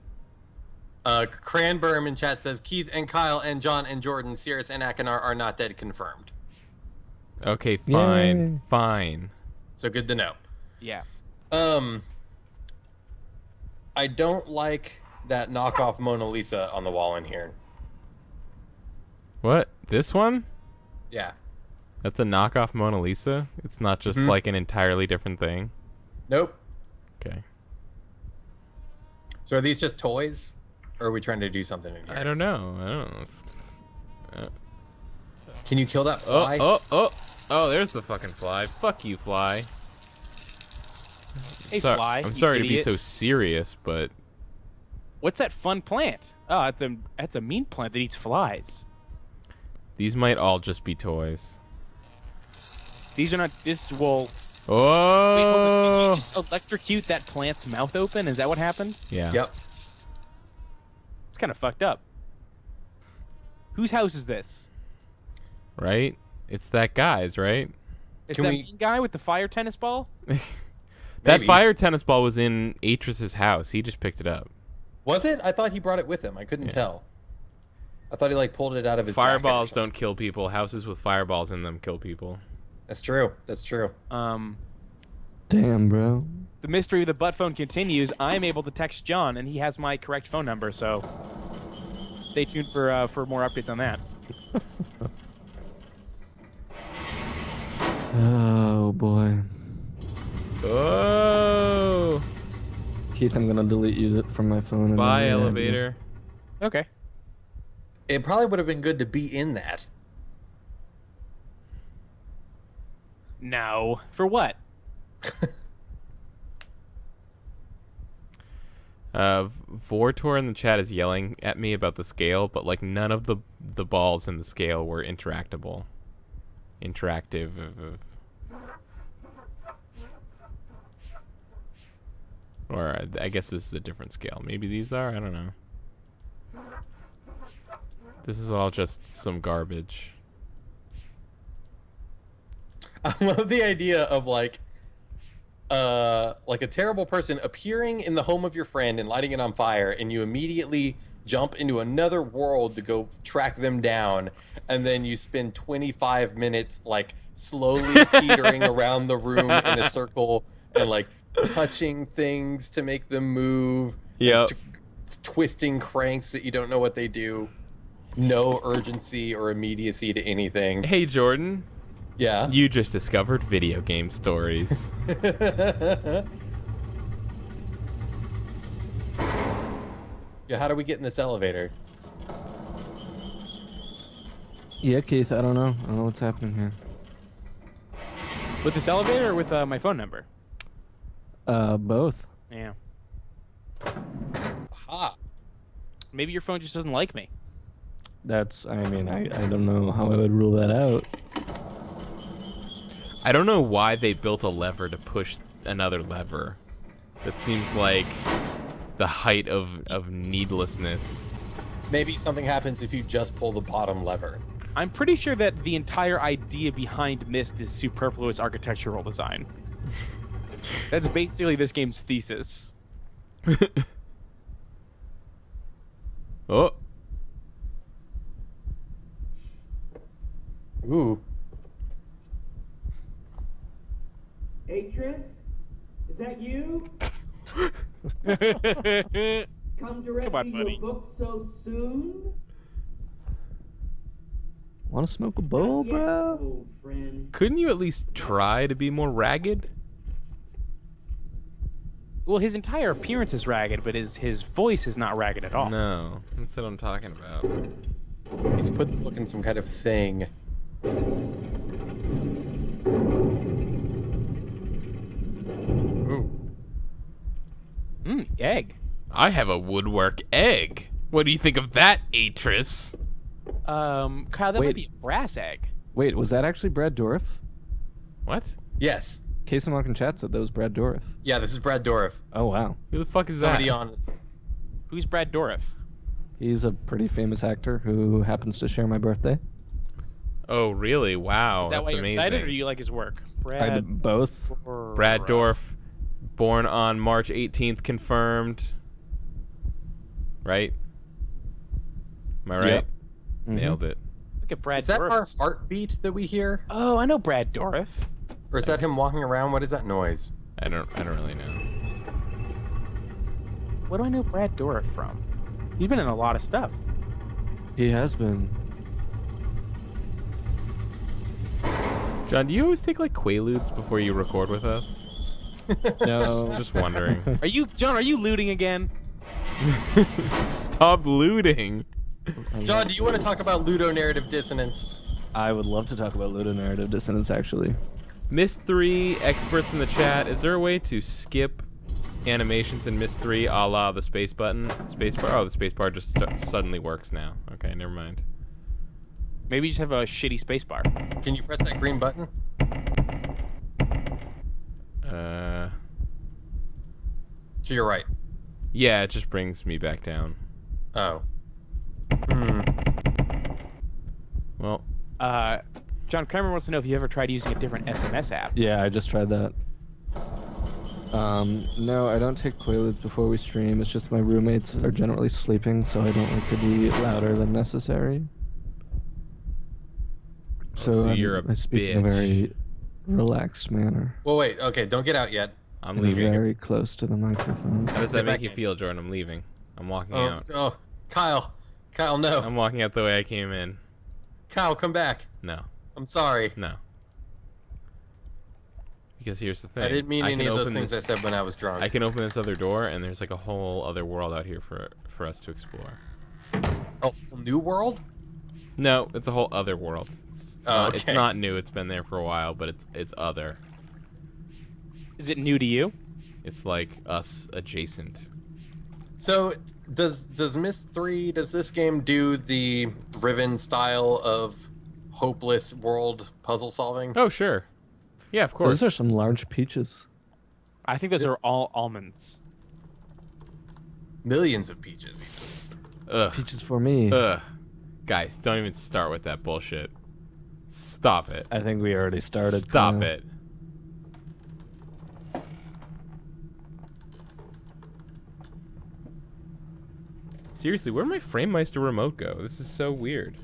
Cranberm in chat says Keith and Kyle and John and Jordan, Sirius and Akinar are not dead, confirmed.
Okay, fine,
Yay.
fine.
So good to know.
Yeah.
I don't like that knockoff Mona Lisa on the wall in here.
What? This one?
Yeah.
That's a knockoff Mona Lisa? It's not just like an entirely different thing?
Nope.
Okay.
So are these just toys? Or are we trying to do something in here?
I don't know.
Can you kill that fly?
Oh, there's the fucking fly. Fuck you, fly.
Hey, fly.
I'm
you
sorry to be
idiot.
so serious, but
What's that fun plant? Oh, that's a mean plant that eats flies.
these might all just be toys.
These are not. This will.
Oh!
Wait, hold on. Did you just electrocute that plant's mouth open? Is that what happened?
Yeah.
Yep.
It's kind of fucked up. Whose house is this?
Right? It's that guy's, right?
It's
Can
that
we-
mean guy with the fire tennis ball?
That
Maybe.
fire tennis ball was in Atris's house. He just picked it up.
Was it? I thought he brought it with him. I couldn't tell. I thought he like pulled it out of his jacket or
Fireballs
something.
don't kill people. Houses with fireballs in them kill people.
That's true. That's true.
Damn, bro.
The mystery of the butt phone continues. I am able to text John, and he has my correct phone number. So, stay tuned for more updates on that.
Oh, boy.
Oh!
Keith, I'm gonna delete you from my phone. and
Bye,
then,
elevator.
Okay.
It probably would have been good to be in that.
No. For what?
Vortor in the chat is yelling at me about the scale, but like none of the balls in the scale were interactable. Interactive. Or I guess this is a different scale. Maybe these are? I don't know. This is all just some garbage.
I love the idea of like a terrible person appearing in the home of your friend and lighting it on fire, and you immediately jump into another world to go track them down, and then you spend 25 minutes like slowly teetering around the room in a circle and like touching things to make them move.
Yep.
Twisting cranks that you don't know what they do. No urgency or immediacy to anything.
Hey, Jordan.
Yeah.
You just discovered video game stories.
Yeah, how do we get in this elevator?
Yeah, Keith, I don't know. I don't know what's happening here.
With this elevator or with my phone number?
Both.
Yeah.
Ah.
Maybe your phone just doesn't like me.
That's, I mean, I don't know how I would rule that out.
I don't know why they built a lever to push another lever. That seems like the height of needlessness.
Maybe something happens if you just pull the bottom lever.
I'm pretty sure that the entire idea behind Myst is superfluous architectural design. That's basically this game's thesis.
Oh.
Ooh.
Atris? Is that you? Come directly
Come on, buddy.
to a book so soon?
Want to smoke a bowl,
Yes,
bro?
old friend.
Couldn't you at least try to be more ragged?
Well, his entire appearance is ragged, but his voice is not ragged at all.
No, that's what I'm talking about.
He's put the book in some kind of thing. Ooh.
Egg.
I have a woodwork egg. What do you think of that, Atris?
Kyle, that
Wait.
might be a brass egg.
Wait, was that actually Brad Dourif?
What?
Yes.
Case and Walk in chat said that was Brad Dourif.
Yeah, this is Brad Dourif.
Oh, wow.
Who the fuck is
Somebody
that?
on.
Who's Brad Dourif?
He's a pretty famous actor who happens to share my birthday.
Oh, really? Wow,
Is that
that's
why you're
amazing.
excited, or do you like his work?
Both.
Brad Dorff, born on March 18th, confirmed. Right? Am I right?
Yep.
Nailed it.
Look at Brad
Is that
Dourif.
our heartbeat that we hear?
Oh, I know Brad Dourif.
Or is that him walking around? What is that noise?
I don't really know.
What do I know Brad Dourif from? He's been in a lot of stuff.
He has been.
John, do you always take like Quaaludes before you record with us?
No.
Just wondering.
Are you, John? Are you looting again?
Stop looting.
John, do you want to talk about ludonarrative dissonance?
I would love to talk about ludonarrative dissonance, actually.
Myst 3 experts in the chat. Is there a way to skip animations in Myst 3 a la the space button? Space bar. Oh, the space bar just suddenly works now. Okay, never mind.
Maybe you just have a shitty space bar.
Can you press that green button? To your right.
Yeah, it just brings me back down.
Oh.
Well,
John Kramer wants to know if you ever tried using a different SMS app.
Yeah, I just tried that. No, I don't take Quaaludes before we stream. It's just my roommates are generally sleeping, so I don't like to be louder than necessary.
so you're a
I speak in a
bitch.
very relaxed manner.
Well, wait. Okay, don't get out yet.
I'm
And
leaving.
very close to the microphone.
How does
Get
that make
back
you
in.
feel, Jordan? I'm leaving. I'm walking
Oh,
out.
oh, Kyle. Kyle, no.
I'm walking out the way I came in.
Kyle, come back.
No.
I'm sorry.
No. Because here's the thing.
I didn't mean any
can
of those
open
things
this-
I said when I was drunk.
I can open this other door, and there's like a whole other world out here for us to explore.
A whole new world?
No, it's a whole other world. It's
okay.
not new. It's been there for a while, but it's other.
Is it new to you?
It's like us adjacent.
So, does Myst 3, does this game do the Riven style of hopeless world puzzle solving?
Oh, sure. Yeah, of course.
Those are some large peaches.
I think those are all almonds.
Millions of peaches.
Ugh.
Peaches for me.
Ugh. Guys, don't even start with that bullshit. Stop it.
I think we already started.
Stop
Kyle.
it. Seriously, where'd my FrameMeister remote go? This is so weird.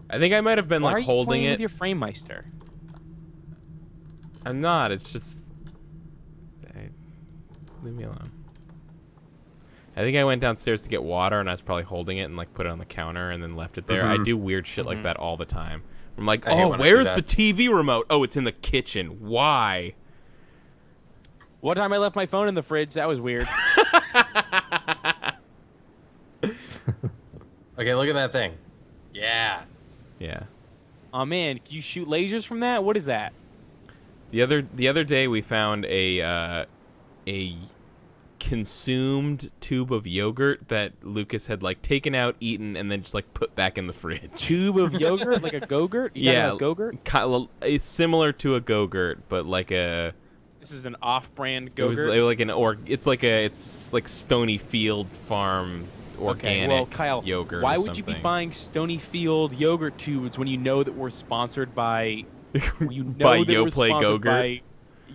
I think I might have been
Why are
like
you
holding
playing
it.
with your FrameMeister?
I'm not. It's just. Leave me alone. I think I went downstairs to get water, and I was probably holding it and like put it on the counter and then left it there. I do weird shit like that all the time. I'm like,
I hate
oh,
when I do
where's
that.
the TV remote? Oh, it's in the kitchen. Why?
One time I left my phone in the fridge. That was weird.
Okay, look at that thing. Yeah.
Yeah.
Oh man, can you shoot lasers from that? What is that?
The other day we found a consumed tube of yogurt that Lucas had like taken out, eaten, and then just like put back in the fridge.
Tube of yogurt, like a Go-Gurt? You
Yeah,
got a Go-Gurt?
It's similar to a Go-Gurt, but like a.
This is an off-brand
It was
Go-Gurt.
like it's like Stony Field Farm organic
Okay, well, Kyle,
yogurt.
why
or
would you be
something.
buying Stony Field yogurt tubes when you know that we're sponsored by you know
By
that we're
Yoplait
sponsored
Go-Gurt?
by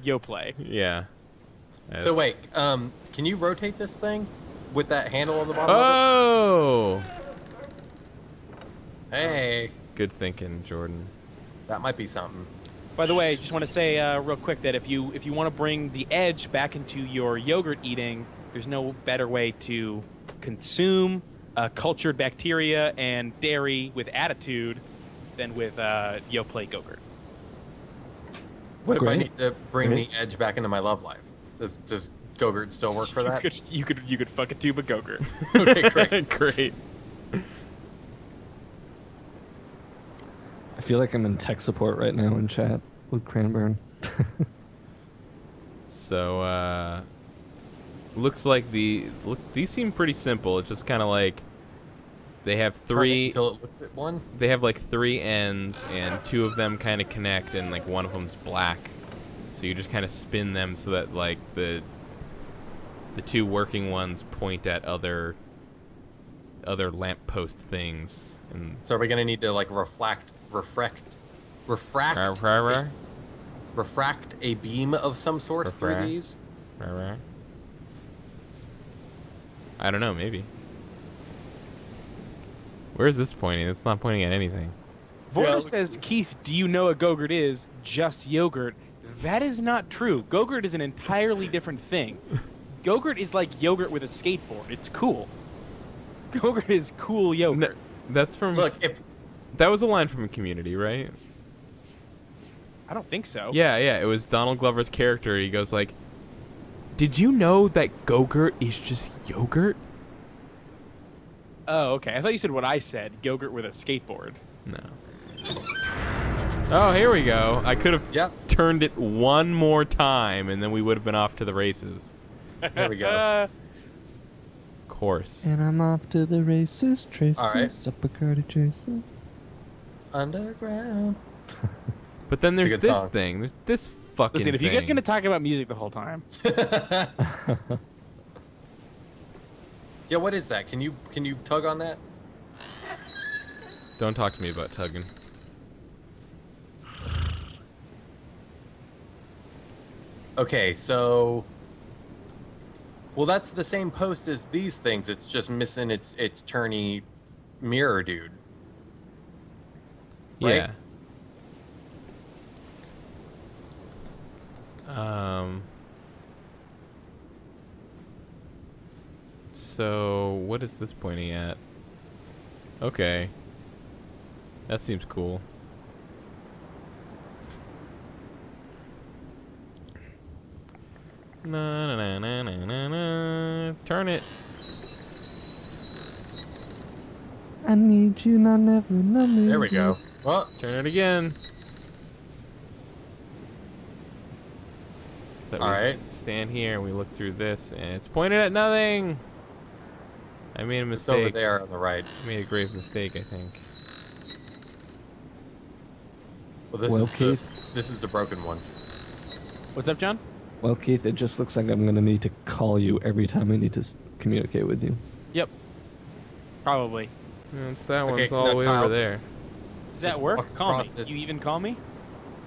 Yoplait?
Yeah.
So
That's-
wait, can you rotate this thing with that handle on the bottom
Oh,
of it? Hey,
good thinking, Jordan.
that might be something.
By the way, I just want to say real quick that if you want to bring the edge back into your yogurt eating, there's no better way to consume cultured bacteria and dairy with attitude than with Yoplait Go-Gurt.
What if I
Great.
need to bring
Great.
the edge back into my love life? Does Go-Gurt still work for that?
You could fuck a tube of Go-Gurt.
Okay, great.
Great.
I feel like I'm in tech support right now in chat with Cranburn.
So, looks like these seem pretty simple. It's just kind of like they have three.
Until it looks at one.
They have like 3 ends, and 2 of them kind of connect, and like one of them's black. So you just kind of spin them so that like the 2 working ones point at other lamppost things. And
So are we gonna need to like refract a beam of some sort through
Refract.
these?
I don't know, maybe. Where is this pointing? It's not pointing at anything.
Vorder says, Keith, do you know what Gogurt is? Just yogurt. That is not true. Gogurt is an entirely different thing. Gogurt is like yogurt with a skateboard. It's cool. Gogurt is cool yogurt.
That's from...
Look,
that was a line from Community, right?
I don't think so.
Yeah, it was Donald Glover's character. He goes like, did you know that Gogurt is just yogurt?
Oh, okay. I thought you said what I said. Gogurt with a skateboard.
No. Oh, here we go. I could have turned it one more time, and then we would have been off to the races.
There we go.
Of course.
And I'm off to the races, traces,
All right.
Suppercarty chases.
Underground.
But then there's
good
this
song.
thing. There's this fucking
Listen, if you
thing.
guys are going to talk about music the whole time.
Yeah, what is that? Can you tug on that?
Don't talk to me about tugging.
Okay, so well, that's the same post as these things. It's just missing its turny mirror dude. Right?
Yeah. So what is this pointing at? Okay. That seems cool. Na na na na na na. Turn it.
I need you, not never, not me.
There we go. Well,
Turn it again. So that
All
we
right.
stand here and we look through this, and it's pointed at nothing. I made a
it's over
mistake.
there on the right.
I made a grave mistake, I think.
Well, this
Well,
is
Keith.
this is the broken one.
What's up, John?
Well, Keith, it just looks like I'm going to need to call you every time I need to communicate with you.
Yep. Probably.
It's that
Okay,
one's all
now
the way
Kyle,
over
just-
there.
Does that
Just
work?
walk
Call me.
across this-
Can you even call me?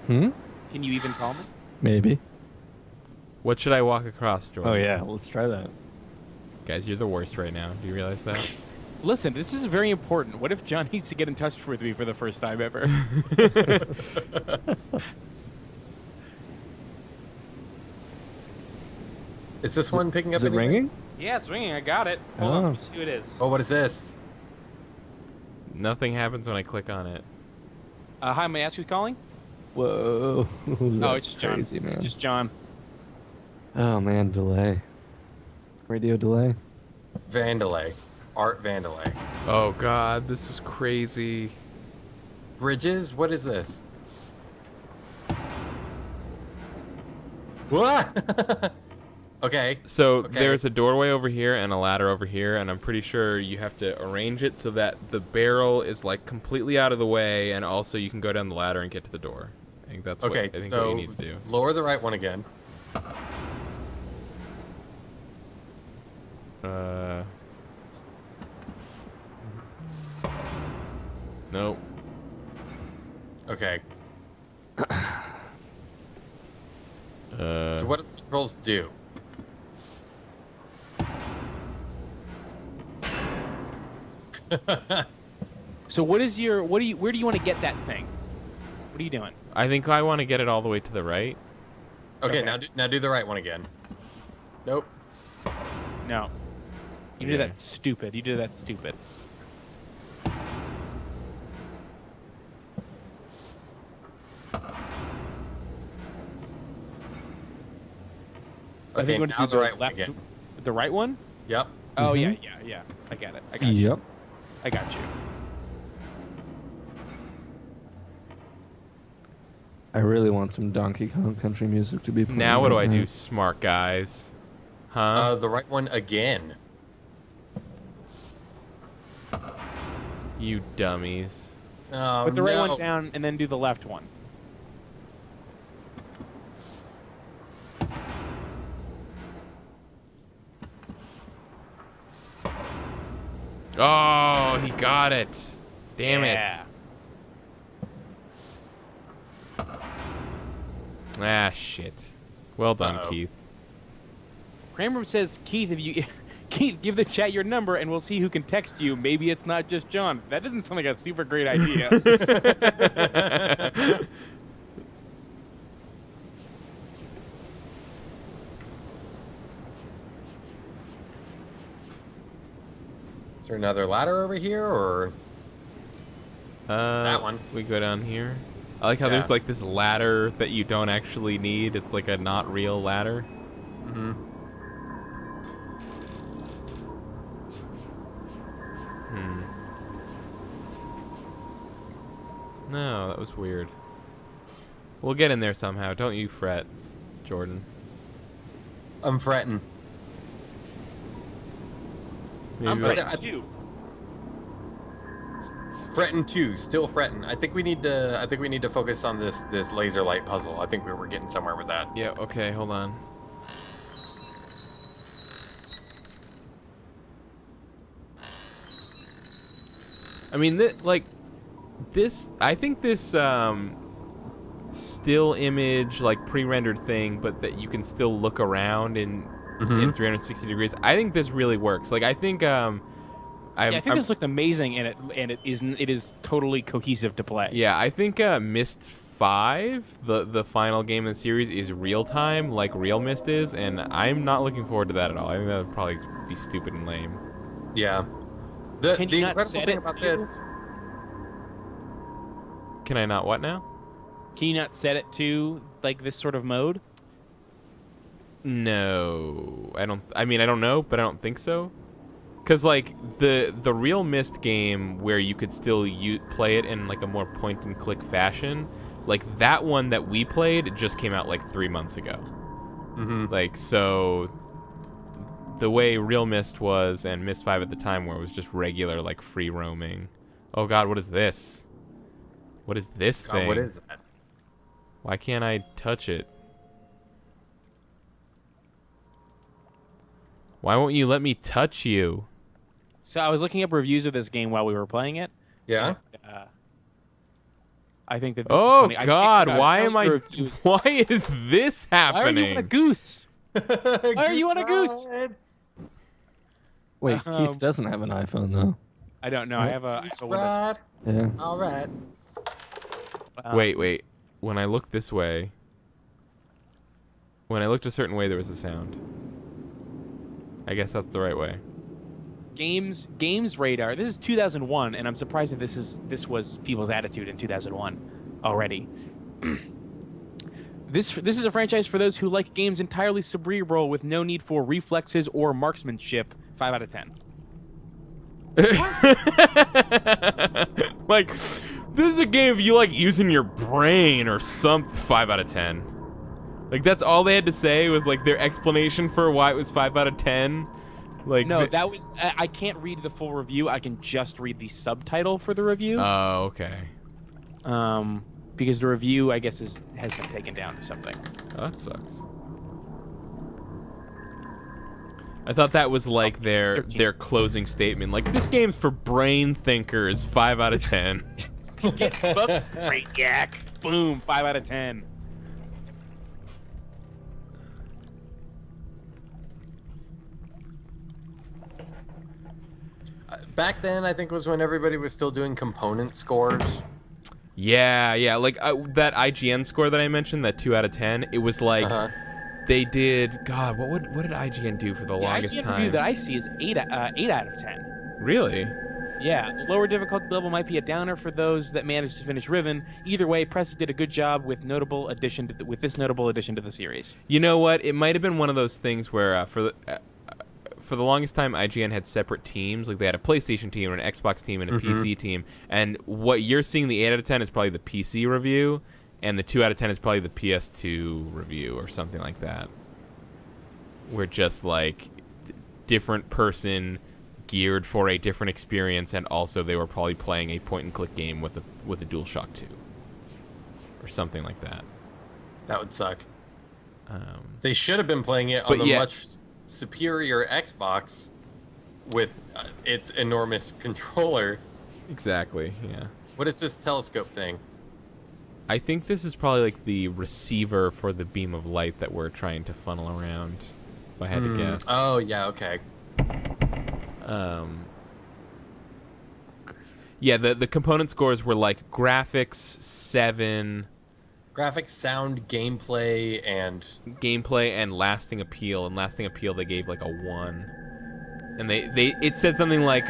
Hmm?
Can you even call me?
Maybe.
What should I walk across, Jordan?
Oh, yeah, let's try that.
Guys, you're the worst right now. Do you realize that?
Listen, this is very important. What if John needs to get in touch with me for the first time ever?
Is this one picking up
Is it
anything?
ringing?
Yeah, it's ringing. I got it. Hold on.
Oh.
Let me see who it is.
Oh, what is this?
Nothing happens when I click on it.
Hi, may I ask who's calling?
Whoa.
Oh, it's just John.
Crazy, man.
It's just John.
Oh, man, delay. Radio delay.
Vandalay. Art Vandalay.
Oh god, this is crazy.
Bridges? What is this? What? Okay.
So
Okay.
there's a doorway over here and a ladder over here, and I'm pretty sure you have to arrange it so that the barrel is like completely out of the way, and also you can go down the ladder and get to the door. I think that's
Okay,
what, I think
so
what you need to do.
lower the right one again.
Nope.
Okay.
Uh,
So what do the controls do?
So what is your where do you want to get that thing? What are you doing?
I think I want to get it all the way to the right.
Okay,
Okay.
now do the right one again. Nope.
No. You
Okay.
did that stupid. You did that stupid. I
Okay,
think we're
now
gonna do
the right one
left,
again.
the right one.
Yep.
Oh
Mhm.
yeah. I got it. I got you.
Yep.
I got you.
I really want some Donkey Kong Country music to be playing.
Now what do I
right
do,
now.
smart guys? Huh?
The right one again.
You dummies.
Oh,
Put the right
no.
one down and then do the left one.
Oh, he got it. Damn
Yeah.
it. Ah, shit. Well done,
Uh-oh.
Keith.
Kramer says, Keith, if you Keith, give the chat your number and we'll see who can text you. Maybe it's not just John. That doesn't sound like a super great idea.
Is there another ladder over here, or that one?
We go down here. I like how there's like this ladder that you don't actually need. It's like a not real ladder.
Mm-hmm.
No, that was weird. We'll get in there somehow. Don't you fret, Jordan.
I'm fretting.
I'm
Maybe
fretting too.
Fretting too, still fretting. I think we need to focus on this laser light puzzle. I think we were getting somewhere with that.
Yeah, okay, hold on. I mean, I think this still image, like, pre-rendered thing, but that you can still look around in 360 degrees. I think this really works. Like, I think,
I think this looks amazing, and it is totally cohesive to play.
Yeah, I think Myst 5, the final game in the series, is real time, like real Myst is, and I'm not looking forward to that at all. I think that would probably be stupid and lame.
Yeah.
Can
The
you not
incredible
set
thing
it
about
to-
this.
Can I not what now?
Can you not set it to like this sort of mode?
No, I don't. I mean, I don't know, but I don't think so. Cause like the real Myst game where you could still play it in like a more point and click fashion, like that one that we played just came out like 3 months ago. Like so, the way real Myst was and Myst 5 at the time, where it was just regular like free roaming. Oh God, what is this? What is this thing?
What is that?
Why can't I touch it? Why won't you let me touch you?
So I was looking up reviews of this game while we were playing it.
Yeah.
I think that this is
Oh
funny. I
God,
think
why
about
am I?
reviews.
Why is this
Why are
happening?
you on a goose? Why are you on a goose?
Wait, Keith doesn't have an iPhone though.
I don't know. I have a limit.
Rod.
Yeah.
All right.
Wait. When I looked this way, when I looked a certain way, there was a sound. I guess that's the right way.
Games Radar. This is 2001, and I'm surprised that this was people's attitude in 2001 already. This is a franchise for those who like games entirely cerebral with no need for reflexes or marksmanship. 5 out of 10.
Like, this is a game if you like using your brain or something. 5 out of 10. Like, that's all they had to say was like their explanation for why it was 5 out of 10. Like,
No, that was I can't read the full review. I can just read the subtitle for the review.
Oh, okay.
Because the review, I guess, has been taken down or something.
Oh, that sucks. I thought that was like their closing statement. Like, this game's for brain thinkers. 5 out of 10.
Get fucked, great yak. Boom, 5 out of 10.
Back then, I think was when everybody was still doing component scores.
Yeah. Like that IGN score that I mentioned, that 2 out of 10. It was like they did. God, what did IGN do for the longest
IGN
time?
review that I see is 8 out of 10.
Really?
Yeah, the lower difficulty level might be a downer for those that managed to finish Riven. Either way, Press did a good job with this notable addition to the series.
You know what? It might have been one of those things where for the longest time, IGN had separate teams. Like, they had a PlayStation team and an Xbox team and a PC team. And what you're seeing, the 8 out of 10 is probably the PC review, and the 2 out of 10 is probably the PS2 review or something like that. were just like different person geared for a different experience, and also they were probably playing a point-and-click game with a DualShock 2 or something like that.
That would suck. They should have been playing it on a much superior Xbox with its enormous controller.
Exactly, yeah.
What is this telescope thing?
I think this is probably like the receiver for the beam of light that we're trying to funnel around, if I had to guess.
Oh, yeah, okay.
Yeah, the component scores were like graphics 7,
Graphics, sound, gameplay, and
lasting appeal. And lasting appeal they gave like a 1. And it said something like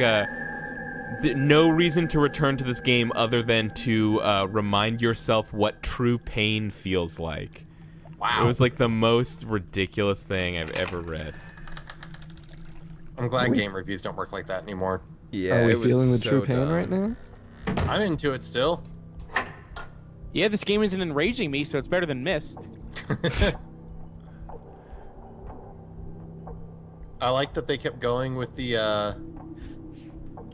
no reason to return to this game other than to remind yourself what true pain feels like.
Wow.
It was like the most ridiculous thing I've ever read.
I'm glad game reviews don't work like that anymore.
Yeah,
Are we
it was
feeling the
so
true pain
dumb.
right now?
I'm into it still.
Yeah, this game isn't enraging me, so it's better than Myst.
I like that they kept going with the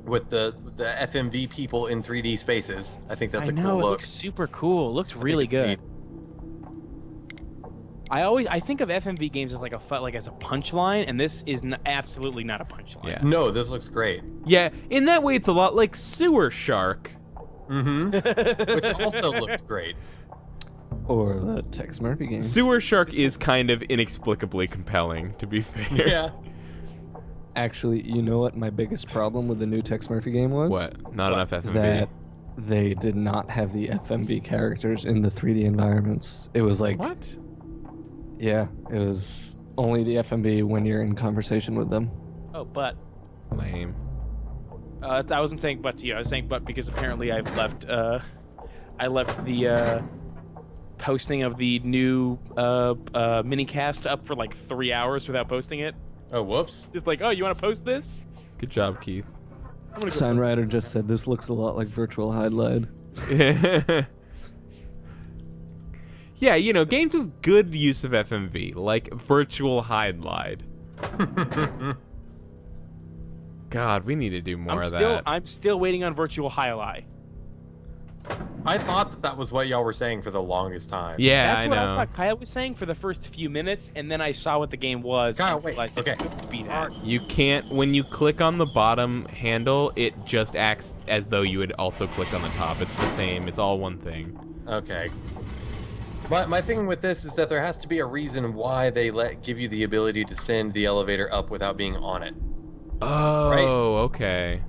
FMV people in 3D spaces. I think that's a cool
It
look.
looks super cool. It looks really
it's
good.
neat.
I think of FMV games as like as a punchline, and this is absolutely not a punchline.
Yeah.
No, this looks great.
Yeah, in that way it's a lot like Sewer Shark.
Mm-hmm. Which also looked great.
Or the Tex Murphy game.
Sewer Shark is kind of inexplicably compelling, to be fair.
Yeah.
Actually, you know what my biggest problem with the new Tex Murphy game was?
What? Not enough FMV.
That they did not have the FMV characters in the 3D environments. It was like...
What?
Yeah, it was only the FMV when you're in conversation with them.
Oh, but
Lame.
I wasn't saying but to you. I was saying but because apparently I've left. I left the posting of the new minicast up for like 3 hours without posting it.
Oh, whoops.
It's like, oh, you want to post this?
Good job, Keith.
I'm gonna go
Signwriter just said this looks a lot like virtual highlight.
Yeah, you know, games with good use of FMV, like Virtual Hide-Lide. God, we need to do more of that.
I'm still waiting on Virtual Highlight.
I thought that was what y'all were saying for the longest time.
Yeah,
That's
I
what
know.
I thought Kyle was saying for the first few minutes, and then I saw what the game was.
Kyle,
and
wait,
realized it
okay.
couldn't be that.
You can't, when you click on the bottom handle, it just acts as though you had also clicked on the top. It's the same. It's all one thing.
Okay. My thing with this is that there has to be a reason why they give you the ability to send the elevator up without being on it.
Oh, okay.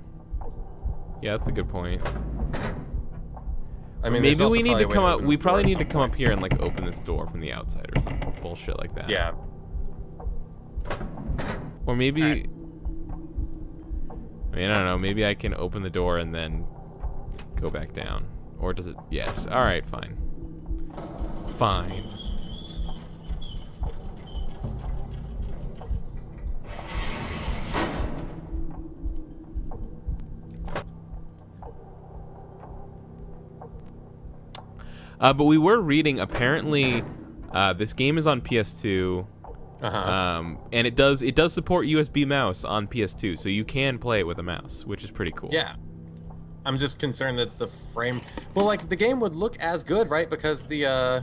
Yeah, that's a good point.
I mean,
Maybe
there's also
we need
probably
to
a way
come up.
open
We
this door
probably
at
need to
some
come up
point.
here and like open this door from the outside or some bullshit like that.
Yeah.
Or maybe.
Alright.
I mean, I don't know. Maybe I can open the door and then go back down. Or does it? Yeah. All right. Fine. Fine. But we were reading, apparently, this game is on PS2, and it does support USB mouse on PS2, so you can play it with a mouse, which is pretty cool.
Yeah. I'm just concerned that the frame... Well, like, the game would look as good, right? Because the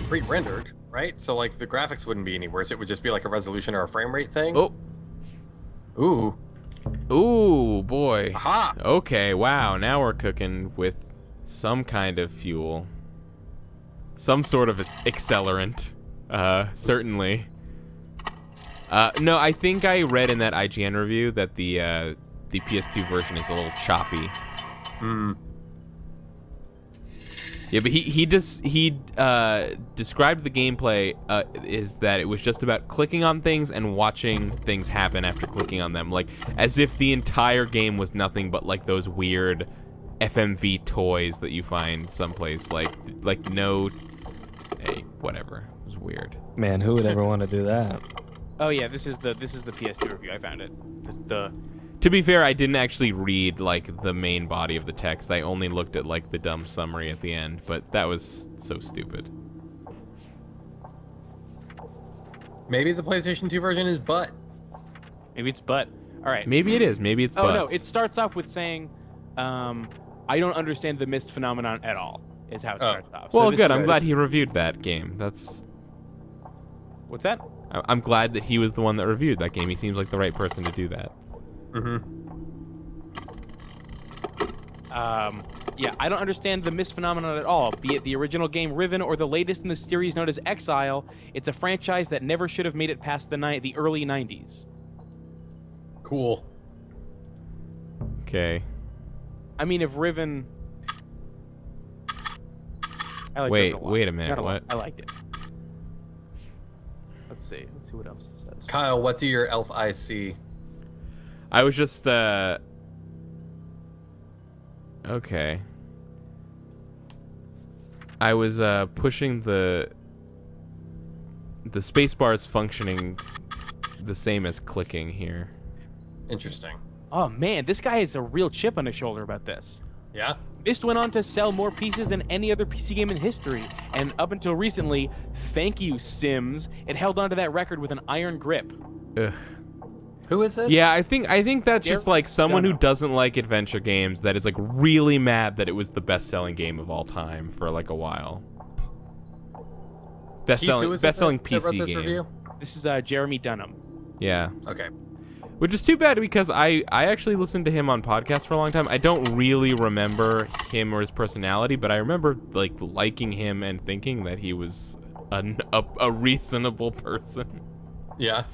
pre-rendered, right? So, like, the graphics wouldn't be any worse. It would just be, like, a resolution or a frame rate thing.
Oh.
Ooh.
Ooh, boy.
Aha!
Okay, wow, now we're cooking with some kind of fuel. Some sort of accelerant. Certainly. No, I think I read in that IGN review that the PS2 version is a little choppy.
Hmm.
Yeah, but he described the gameplay is that it was just about clicking on things and watching things happen after clicking on them, like as if the entire game was nothing but like those weird FMV toys that you find someplace, like no, hey, whatever. It was weird.
Man, who would ever want to do that?
Oh yeah, this is the PS2 review. I found it.
To be fair, I didn't actually read like the main body of the text. I only looked at like the dumb summary at the end, but that was so stupid.
Maybe the PlayStation 2 version is butt.
Maybe it's butt. All right.
Maybe it is. Maybe it's
Oh
butts.
no! It starts off with saying, "I don't understand the Myst phenomenon at all." Is how it starts off.
Well,
So this
good.
is-
I'm glad he reviewed that game. That's.
What's that?
I'm glad that he was the one that reviewed that game. He seems like the right person to do that.
Yeah, I don't understand the Myst phenomenon at all. Be it the original game Riven or the latest in the series known as Exile, it's a franchise that never should have made it past the early 90s.
Cool.
I
Okay.
mean, if Riven. I liked
Wait,
Riven a lot.
wait a minute,
Not lot.
what?
I liked it. Let's see what else it says.
Kyle, what do your elf eyes see?
I was just okay. I was pushing the space bar is functioning the same as clicking here.
Interesting.
Oh man, this guy has a real chip on his shoulder about this.
Yeah?
Myst went on to sell more pieces than any other PC game in history, and up until recently, thank you, Sims, it held onto that record with an iron grip.
Ugh.
Who is this?
Yeah, I think that's just like someone who
Dunno.
doesn't like adventure games that is like really mad that it was the best-selling game of all time for like a while.
Keith, who is it
Best-selling
that wrote
PC
this
game.
review?
This is Jeremy Dunham.
Yeah.
Okay.
Which is too bad because I actually listened to him on podcasts for a long time. I don't really remember him or his personality, but I remember like liking him and thinking that he was a reasonable person.
Yeah.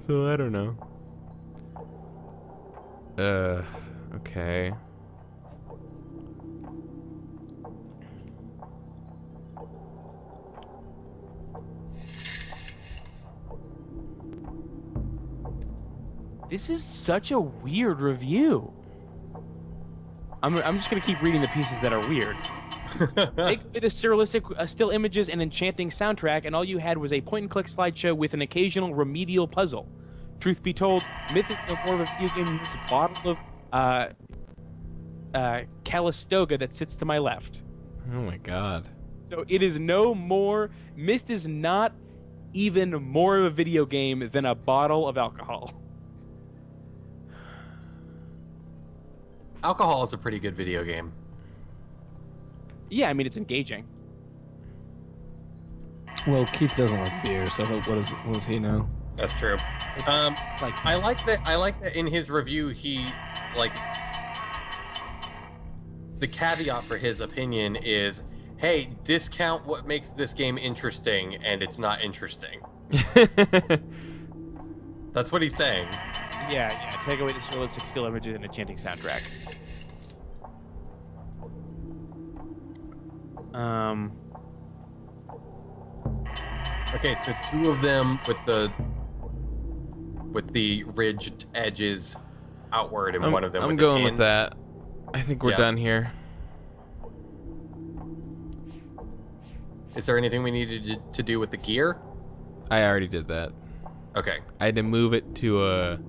So I don't know. Okay.
This is such a weird review. I'm just gonna keep reading the pieces that are weird. Take away the surrealistic still images and enchanting soundtrack, and all you had was a point-and-click slideshow with an occasional remedial puzzle. Truth be told, Myth is no more of a video game than this bottle of Calistoga that sits to my left.
Oh my god.
So it is no more. Myst is not even more of a video game than a bottle of alcohol.
Alcohol is a pretty good video game.
Yeah, I mean it's engaging.
Well, Keith doesn't like beer, so what does he know?
That's true.
Like
I like that in his review he like the caveat for his opinion is, hey, discount what makes this game interesting, and it's not interesting. That's what he's saying.
yeah. Take away the surrealistic still images and enchanting soundtrack.
Okay, so two of them with the ridged edges outward, and one of them
I'm
with
going
an
with
in.
that. I think we're
Yeah.
done here.
Is there anything we needed to do with the gear?
I already did that.
Okay.
I had to move it to a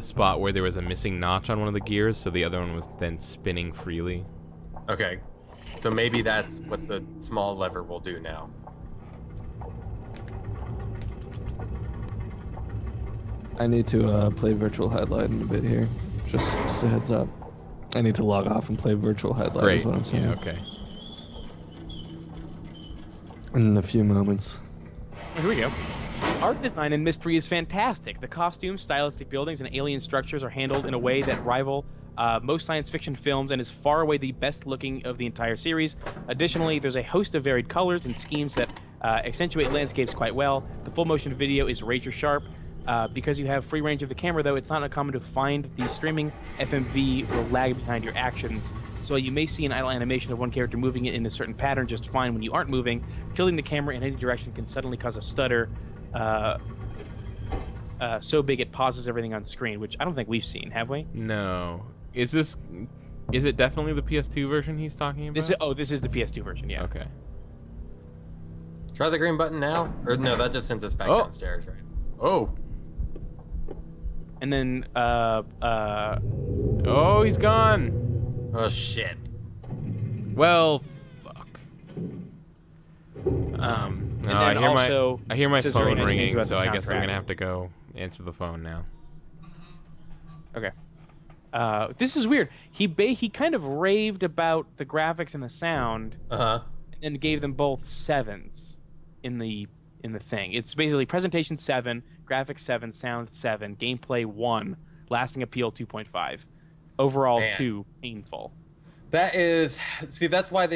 spot where there was a missing notch on one of the gears, so the other one was then spinning freely.
Okay. So maybe that's what the small lever will do now.
I need to play Virtual Headlight in a bit here. Just a heads up. I need to log off and play Virtual Headlight.
Great.
Is what I'm saying.
Yeah, okay.
In a few moments.
Here we go. Art design in Mystery is fantastic. The costumes, stylistic buildings, and alien structures are handled in a way that rival most science fiction films and is far away the best looking of the entire series. Additionally, there's a host of varied colors and schemes that accentuate landscapes quite well. The full motion video is razor sharp. Because you have free range of the camera, though, it's not uncommon to find the streaming FMV will lag behind your actions. So you may see an idle animation of one character moving it in a certain pattern just fine when you aren't moving. Tilting the camera in any direction can suddenly cause a stutter so big it pauses everything on screen, which I don't think we've seen, have we?
No. Is it definitely the PS2 version he's talking about?
This is the PS2 version, yeah.
Okay.
Try the green button now? Or no, that just sends us back
Oh.
downstairs, right? Oh.
And then
Oh, he's gone.
Oh shit.
Well, fuck.
and
No,
then
I hear my
says very
phone
nice things
ringing,
about
so
the
I guess I'm
soundtrack.
gonna have to go answer the phone now.
Okay. This is weird. He kind of raved about the graphics and the sound,
Uh-huh.
and gave them both 7s in the thing. It's basically presentation 7, graphics 7, sound 7, gameplay 1, lasting appeal 2.5, overall
Man.
2, painful.
That's why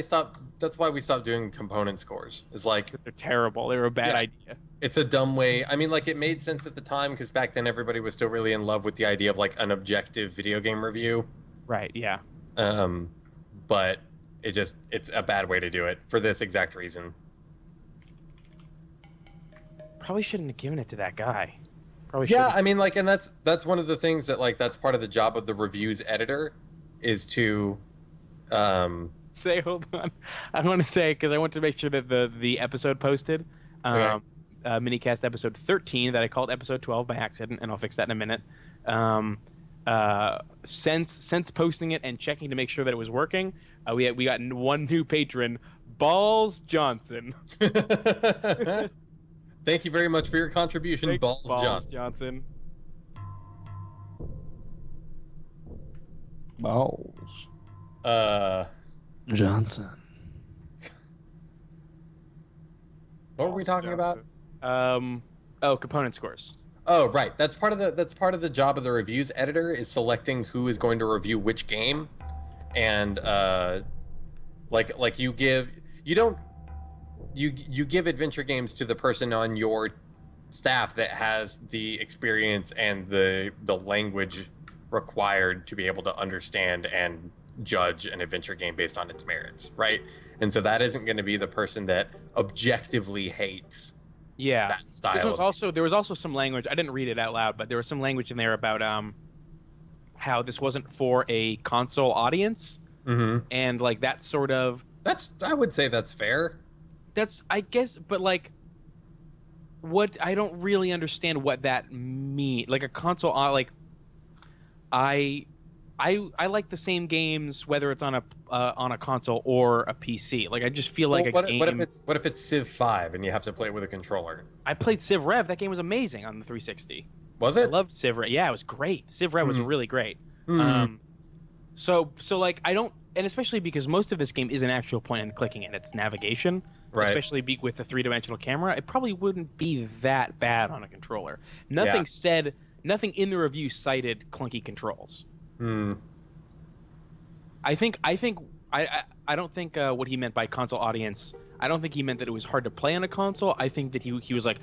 we stopped doing component scores. It's like
They're terrible. They were a bad
Yeah.
idea.
it's a dumb way. I mean, like, it made sense at the time because back then everybody was still really in love with the idea of like an objective video game review.
Right? Yeah.
But it's a bad way to do it for this exact reason.
Probably shouldn't have given it to that guy. Probably
Yeah,
shouldn't.
I mean, like, and that's one of the things that, like, that's part of the job of the reviews editor is to
Say, hold on. I want to say, because I want to make sure that the episode posted,
Okay.
minicast episode 13 that I called episode 12 by accident, and I'll fix that in a minute. Since posting it and checking to make sure that it was working, we got one new patron, Balls Johnson.
Thank you very much for your contribution,
Thanks,
Balls Johnson.
Johnson.
Balls. Johnson.
What were we talking about?
Component scores.
Oh, right. That's part of the job of the reviews editor is selecting who is going to review which game, and you give adventure games to the person on your staff that has the experience and the language required to be able to understand and judge an adventure game based on its merits, right? And so that isn't going to be the person that objectively hates
Yeah.
that style.
There was also some language. I didn't read it out loud, but there was some language in there about how this wasn't for a console audience, and like that sort of.
I would say that's fair.
That's, I guess, but like, what, I don't really understand what that means. Like a console, like, I like the same games whether it's on a console or a PC. Like I just feel like
What
game.
if it's Civ 5 and you have to play it with a controller?
I played Civ Rev. That game was amazing on the 360.
Was
I
it?
loved Civ Rev. Yeah, it was great. Civ Rev was really great. So like I don't, and especially because most of this game isn't actual point and clicking and it's navigation.
Right.
Especially with the 3-dimensional camera, it probably wouldn't be that bad on a controller. Nothing in the review cited clunky controls. I don't think what he meant by console audience. I don't think he meant that it was hard to play on a console. I think that he was like,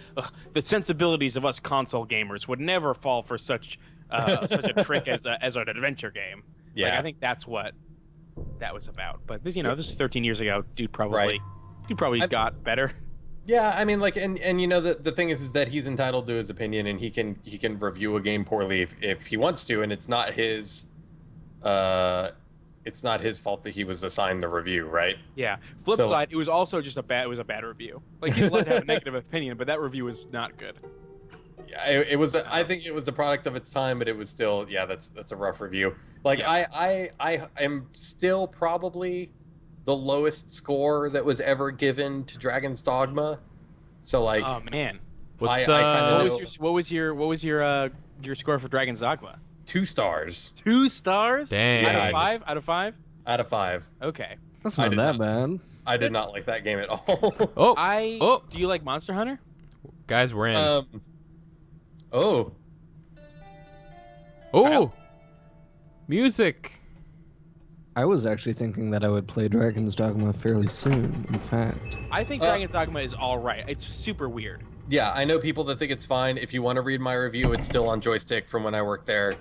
the sensibilities of us console gamers would never fall for such a trick as an adventure game.
Yeah.
Like, I think that's what that was about. But this is 13 years ago. Dude probably got better.
Yeah, I mean, like, and the thing is that he's entitled to his opinion, and he can review a game poorly if he wants to, and it's not his fault that he was assigned the review, right?
Yeah. Flip side, it was also just a bad review. Like, he's allowed to have a negative opinion, but that review was not good.
Yeah, it was. I think it was a product of its time, but it was still. Yeah, that's a rough review. Like, yeah. I am still probably the lowest score that was ever given to Dragon's Dogma. So like,
oh man,
what
was your score for Dragon's Dogma?
2 stars.
2 stars?
Dang.
Out of 5?
Out of 5.
Okay.
That's not that bad.
I did not like that game at all.
Do you like Monster Hunter?
Guys, we're in.
Oh.
Music.
I was actually thinking that I would play Dragon's Dogma fairly soon, in fact.
I think Dragon's Dogma is alright. It's super weird.
Yeah, I know people that think it's fine. If you want to read my review, it's still on Joystick from when I worked there.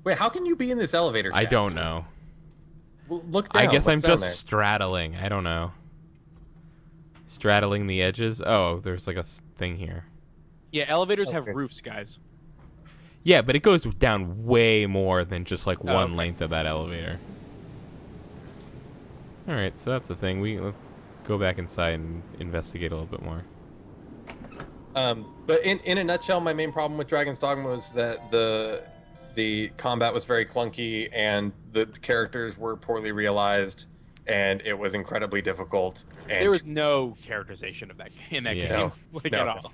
Wait, how can you be in this elevator shaft?
I don't know.
Well, look down.
I guess
What's
I'm
down
just
there?
straddling. I don't know. Straddling the edges. Oh, there's like a thing here.
Yeah, elevators have roofs, guys.
Yeah, but it goes down way more than just like one length of that elevator. All right, so that's the thing. Let's go back inside and investigate a little bit more.
But in a nutshell, my main problem with Dragon's Dogma was that the combat was very clunky and the characters were poorly realized, and it was incredibly difficult. And
There was no characterization of that in that
Yeah.
game,
No,
like
no.
at all.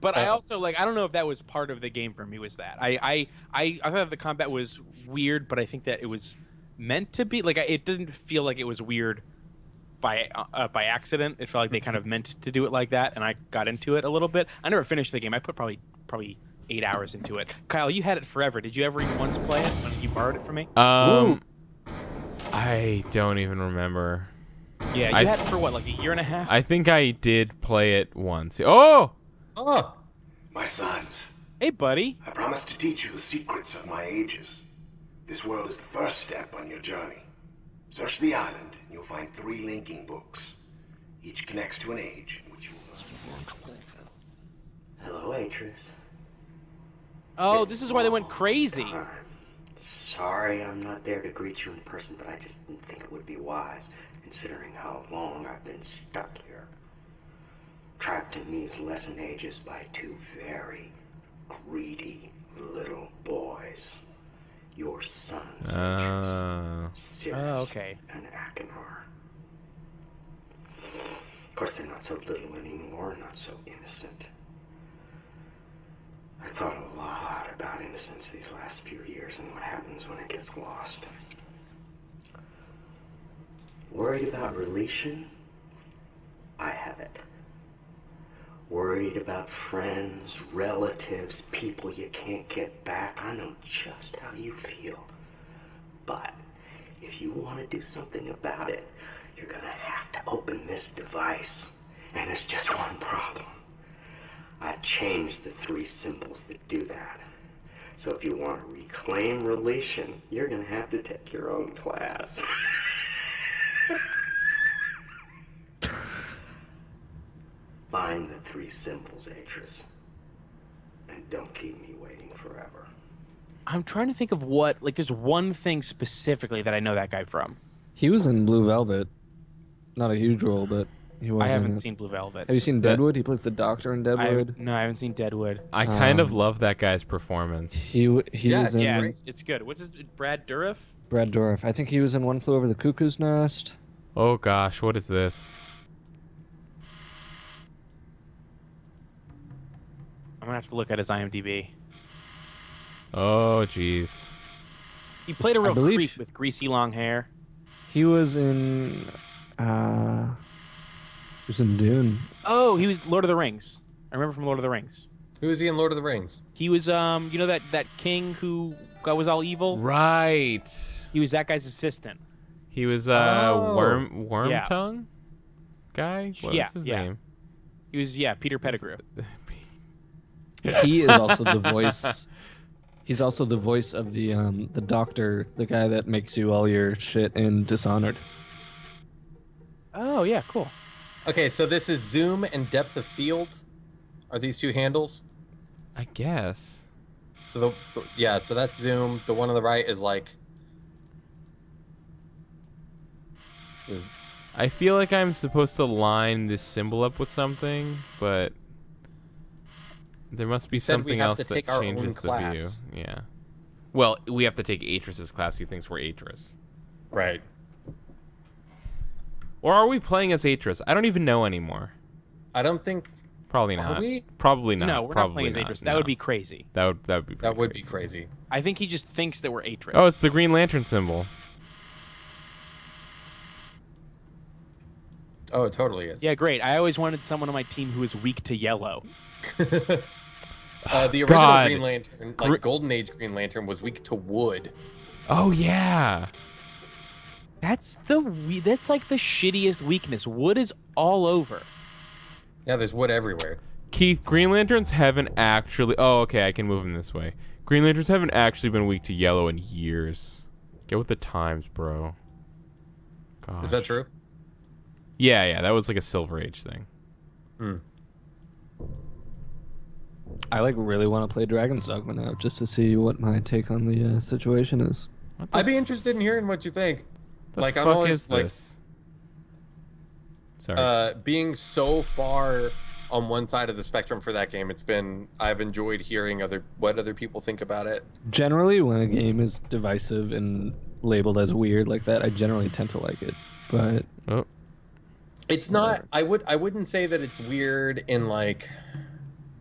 But I also I don't know if that was part of the game for me. Was that I thought the combat was weird, but I think that it was meant to be. Like it didn't feel like it was weird by accident. It felt like they kind of meant to do it like that, and I got into it a little bit. I never finished the game. I put probably 8 hours into it. Kyle, you had it forever. Did you ever even once play it when you borrowed it from me?
I don't even remember.
Yeah, you had it for what, like a year and a half?
I think I did play it once. Oh!
My sons,
Hey, buddy.
I promise to teach you the secrets of my ages. This world is the first step on your journey. Search the island, and you'll find 3 linking books. Each connects to an age in which you must fulfill.
Hello, Atris.
Oh, this is why they went crazy.
Sorry I'm not there to greet you in person, but I just didn't think it would be wise, considering how long I've been stuck here. Trapped in these lesson ages by 2 very greedy little boys. Your sons, Atris. Cirrus
okay.
and Achenar. Of course, they're not so little anymore, not so innocent. I thought a lot about innocence these last few years and what happens when it gets lost. Worried about relation? I have it. Worried about friends, relatives, people you can't get back. I know just how you feel. But if you want to do something about it, you're gonna have to open this device. And there's just one problem. I've changed the 3 symbols that do that. So if you want to reclaim relation, you're gonna have to take your own class. Find the 3 symbols, Atris. And don't keep me waiting forever.
I'm trying to think of what, like, there's one thing specifically that I know that guy from.
He was in Blue Velvet. Not a huge role, but he was.
I haven't
in it.
seen Blue Velvet.
Have you seen Deadwood? He plays the doctor in Deadwood.
No, I haven't seen Deadwood.
I kind of love that guy's performance.
He was in
Yeah, it's good. What's his, Brad Dourif?
Brad Dourif. I think he was in One Flew Over the Cuckoo's Nest.
Oh gosh, what is this?
I'm gonna have to look at his IMDb.
Oh jeez.
He played a real
believe-
creep with greasy long hair.
He was in. He was in Dune.
Oh, he was Lord of the Rings. I remember from Lord of the Rings.
Who is he in Lord of the Rings?
He was you know that king who was all evil?
Right.
He was that guy's assistant.
He was Worm
Yeah.
Tongue guy? What
Yeah,
was his
yeah.
name?
He was Peter Pettigrew.
He is also the voice. He's also the voice of the doctor, the guy that makes you all your shit in Dishonored.
Oh yeah, cool.
Okay, so this is zoom and depth of field. Are these 2 handles?
I guess.
So so that's zoom. The one on the right is like.
I feel like I'm supposed to line this symbol up with something, but there must be
You said we
something
have
else
to
that
take our own
changes the
class.
view. Yeah. Well, we have to take Atris's class. He thinks we're Atris.
Right.
Or are we playing as Atris? I don't even know anymore.
I don't think
Probably
Are
not.
we?
Probably not.
No, we're
Probably
not playing as Atris. That
no.
would be crazy.
That would be
that
pretty
would be
crazy.
crazy.
I think he just thinks that we're Atris.
Oh, it's the Green Lantern symbol.
Oh, it totally is.
Yeah, great. I always wanted someone on my team who was weak to yellow.
The original
God.
Green Lantern, like Golden Age Green Lantern, was weak to wood.
Oh yeah.
That's like the shittiest weakness. Wood is all over.
Yeah, there's wood everywhere.
Keith, Green Lanterns haven't actually... Oh, okay, I can move them this way. Green Lanterns haven't actually been weak to yellow in years. Get with the times, bro. Gosh.
Is that true?
Yeah, that was like a Silver Age thing.
I really want to play Dragon's Dogma now, just to see what my take on the situation is.
I'd be interested in hearing what you think.
The
Like,
fuck
I'm always
is
like,
this? Sorry.
being so far on one side of the spectrum for that game. I've enjoyed hearing what other people think about it.
Generally, when a game is divisive and labeled as weird like that, I generally tend to like it. But
it's not. I wouldn't say that it's weird in like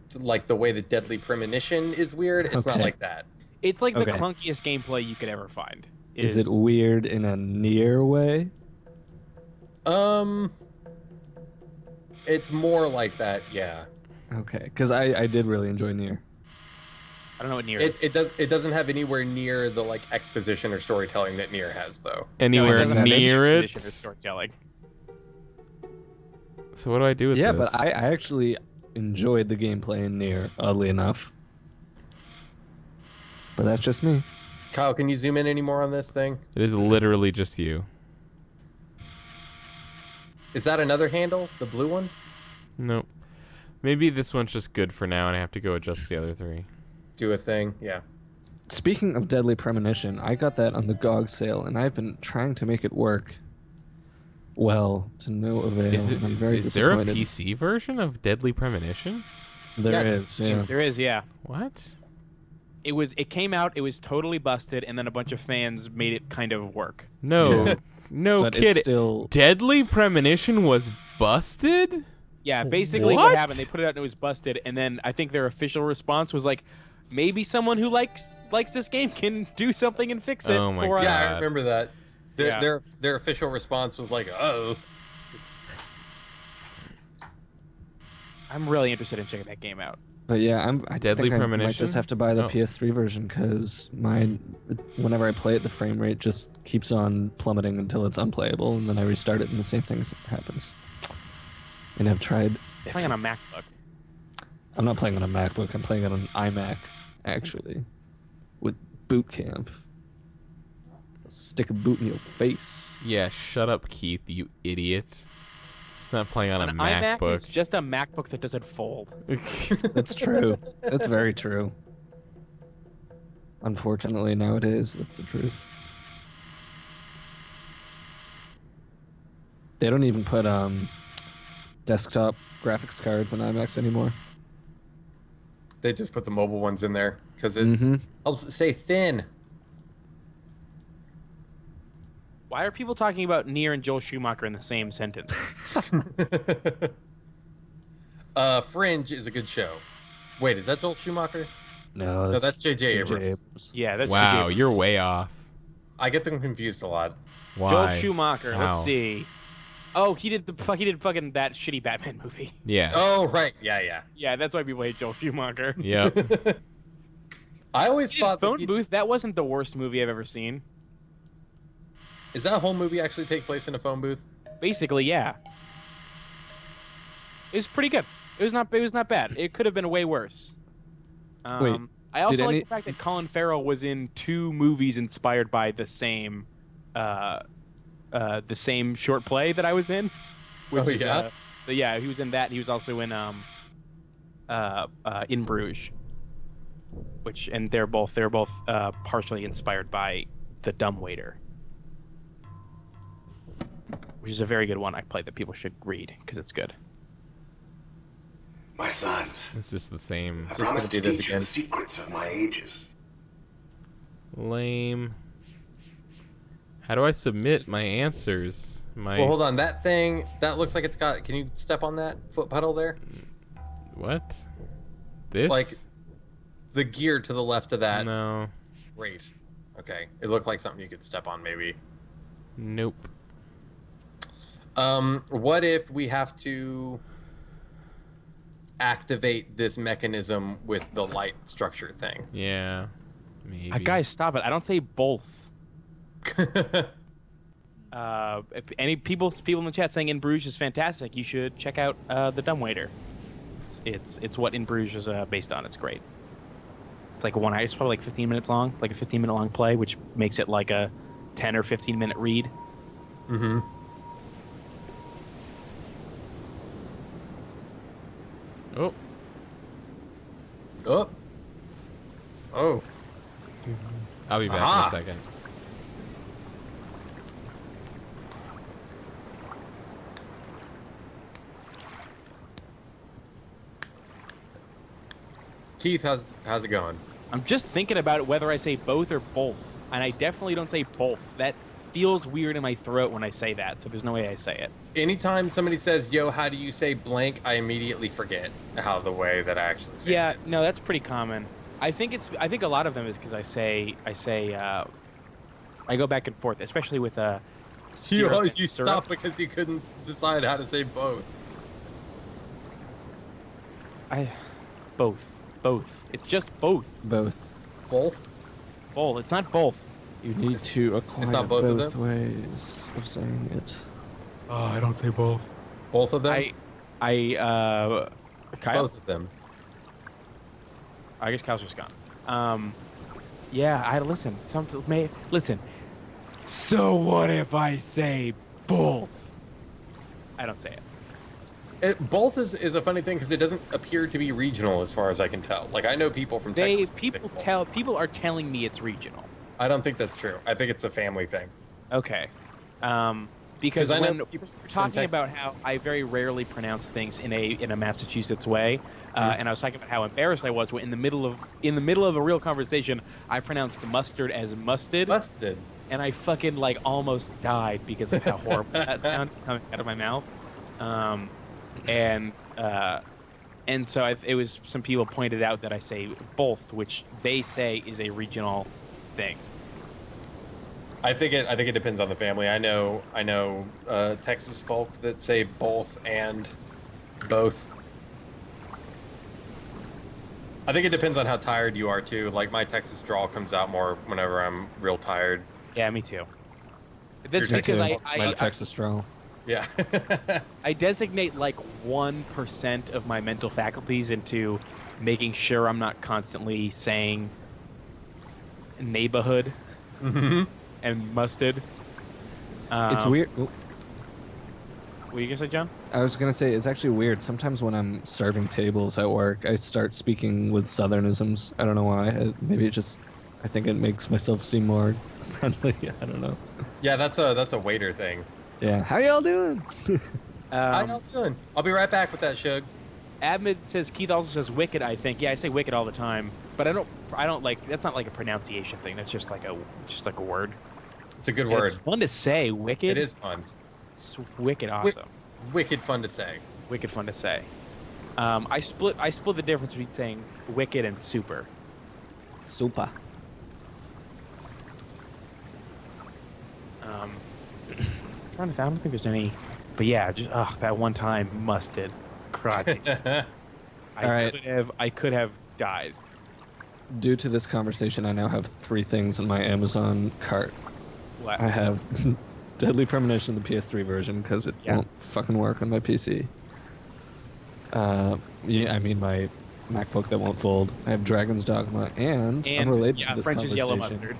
the way that Deadly Premonition is weird. It's not like that.
It's like the clunkiest gameplay you could ever find.
Is it weird in a near way?
It's more like that, yeah.
Okay, because I did really enjoy Nier.
I don't know what Nier is.
It doesn't have anywhere near the like exposition or storytelling that Nier has, though.
Anywhere near it.
Exposition or storytelling.
So what do I do with this?
Yeah, but I actually enjoyed the gameplay in Nier, oddly enough. But that's just me.
Kyle, can you zoom in any more on this thing?
It is literally just you.
Is that another handle? The blue one?
Nope. Maybe this one's just good for now and I have to go adjust the other 3.
Do a thing, yeah.
Speaking of Deadly Premonition, I got that on the GOG sale, and I've been trying to make it work. Well, to no avail. I'm very
is there a
disappointed.
PC version of Deadly Premonition?
There is, yeah.
There is, yeah.
What?
It came out, it was totally busted, and then a bunch of fans made it kind of work.
No. No
But
kid.
it's still...
Deadly Premonition was busted?
Yeah, basically what happened, they put it out and it was busted, and then I think their official response was like, maybe someone who likes this game can do something and fix it.
Oh my
for us.
God.
Yeah, I remember that. Their official response was like, "Oh."
I'm really interested in checking that game out.
But yeah, I
Deadly
think I might
Premonition?
just have to buy the
Oh.
PS3 version because whenever I play it, the frame rate just keeps on plummeting until it's unplayable, and then I restart it, and the same thing happens. And I've tried.
I'm playing on a MacBook.
I'm not playing on a MacBook. I'm playing on an iMac, actually, with Boot Camp. I'll stick a boot in your face.
Yeah, shut up, Keith, you idiot. It's not playing on a
An iMac
MacBook.
is just a MacBook that doesn't fold.
That's true. That's very true. Unfortunately, nowadays, that's the truth. They don't even put desktop graphics cards on iMacs anymore.
They just put the mobile ones in there because it helps it stay thin.
Why are people talking about Nier and Joel Schumacher in the same sentence?
Fringe is a good show. Wait, is that Joel Schumacher?
No,
that's J.J. Abrams.
Yeah, that's
Wow,
J.J.
you're way off.
I get them confused a lot.
Why?
Joel Schumacher.
How?
Let's see. Oh, he did fucking that shitty Batman movie.
Yeah.
Oh, right. Yeah.
Yeah, that's why people hate Joel Schumacher.
Yep.
I always
He did
thought
Phone Booth. That wasn't the worst movie I've ever seen.
Is that whole movie actually take place in a phone booth?
Basically, yeah. It was pretty good. It was not bad. It could have been way worse.
Wait,
I also like
any-
the fact that Colin Farrell was in 2 movies inspired by the same short play that I was in.
Oh, yeah?
Yeah, he was in that. He was also in Bruges, and they're both partially inspired by The Dumbwaiter, which is a very good one I played that people should read because it's good.
My sons,
It's just the same.
I promise to
do this
teach you
again.
the secrets of my ages.
Lame. How do I submit my answers?
Well, hold on. That thing, that looks like it's got... Can you step on that foot pedal there?
What? This?
Like, the gear to the left of that.
No.
Great. Okay. It looked like something you could step on, maybe.
Nope.
What if we have to activate this mechanism with the light structure thing?
Yeah. Maybe.
Guys, stop it! I don't say both. If any people in the chat saying In Bruges is fantastic, you should check out The Dumbwaiter. It's what In Bruges is based on. It's great. It's like it's probably like 15 minutes long, like a 15-minute long play, which makes it like a 10 or 15-minute read.
Mm-hmm.
Oh.
Oh. Oh.
I'll be back
Aha.
in a second.
Keith, how's it going?
I'm just thinking about whether I say both or both, and I definitely don't say both. That feels weird in my throat when I say that, so there's no way I say it.
Anytime somebody says, "Yo, how do you say blank?" I immediately forget how the way that I actually say it is.
No, that's pretty common. I think a lot of them is because I go back and forth, especially with
You stopped because you couldn't decide how to say both.
Both. It's just both.
Both.
Both?
Both. It's not both.
You need to acquire
not both of
both
them?
ways of saying it.
Oh, I don't say both.
Both of them?
Kyle?
Both of them.
I guess Kyle's just gone. Yeah, listen. Listen. So what if I say both? I don't say it.
Both is a funny thing because it doesn't appear to be regional as far as I can tell. Like, I know people from Texas.
People are telling me it's regional.
I don't think that's true. I think it's a family thing.
Okay. Because
I know
when
people
we're talking about how I very rarely pronounce things in a Massachusetts way, and I was talking about how embarrassed I was when in the middle of a real conversation, I pronounced mustard as musted.
Mustard.
And I fucking almost died because of how horrible that sounded coming out of my mouth. And so it was some people pointed out that I say both, which they say is a regional thing.
I think it depends on the family. I know Texas folk that say both and both. I think it depends on how tired you are too. Like, my Texas drawl comes out more whenever I'm real tired.
Yeah, me too. That's because
my Texas drawl.
Yeah.
I designate 1% of my mental faculties into making sure I'm not constantly saying neighborhood and mustard.
It's weird.
What were you gonna say, John?
I was gonna say it's actually weird. Sometimes when I'm serving tables at work, I start speaking with Southernisms. I don't know why. I think it makes myself seem more friendly. I don't know.
Yeah, that's a waiter thing.
Yeah. How y'all doing?
How y'all doing? I'll be right back with that, Shug.
Admit says Keith also says wicked. I think. Yeah, I say wicked all the time, but I don't like. That's not like a pronunciation thing. That's just like a word.
It's a good word.
It's fun to say. Wicked.
It is fun.
It's wicked awesome.
Wicked fun to say.
Wicked fun to say. I split the difference between saying wicked and super.
Super.
I don't think there's any, but yeah, just that one time musted, crotch. I could have died.
Due to this conversation, I now have 3 things in my Amazon cart.
What?
I have Deadly Premonition, the PS3 version, because it won't fucking work on my PC. My MacBook that won't fold. I have Dragon's Dogma, and unrelated to this
French's
conversation.
Yellow Mustard.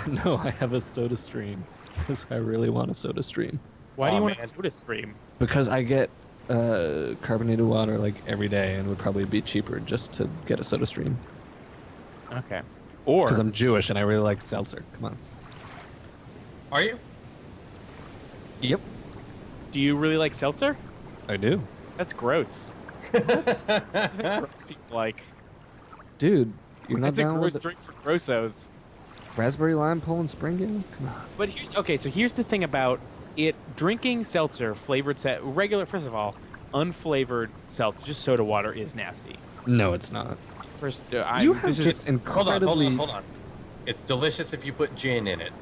No, I have a Soda Stream. Because I really want a Soda Stream.
Why do you want a Soda Stream?
Because I get carbonated water every day, and it would probably be cheaper just to get a Soda Stream.
Okay. Or
because I'm Jewish and I really like seltzer. Come on.
Are you?
Yep.
Do you really like seltzer?
I do.
That's gross. What? Gross people like.
Dude, you're not
That's a
down
gross
with
drink for grossos.
Raspberry lime Poland Spring Ale? Come on.
But here's the thing about it: drinking seltzer, regular. First of all, unflavored seltzer, just soda water, is nasty.
No, it's not.
First,
you have just incredibly.
Hold on. It's delicious if you put gin in it.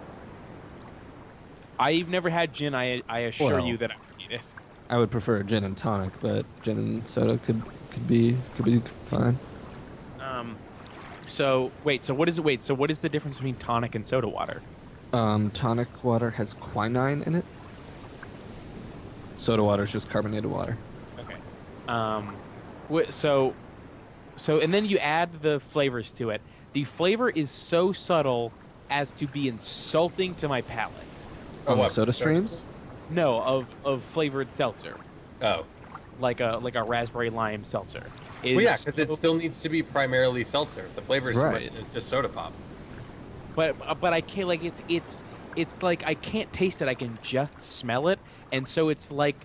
I've never had gin. I assure you that I would eat it.
I would prefer gin and tonic, but gin and soda could be fine.
So what is it? So what is the difference between tonic and soda water?
Tonic water has quinine in it. Soda water is just carbonated water.
Okay. So and then you add the flavors to it. The flavor is so subtle as to be insulting to my palate.
What, Soda Streams?
No, of flavored seltzer.
Oh.
Like a raspberry lime seltzer.
Well, yeah, because it still needs to be primarily seltzer. The flavor is too much. It's just soda pop.
But I can't it's like I can't taste it. I can just smell it, and so it's like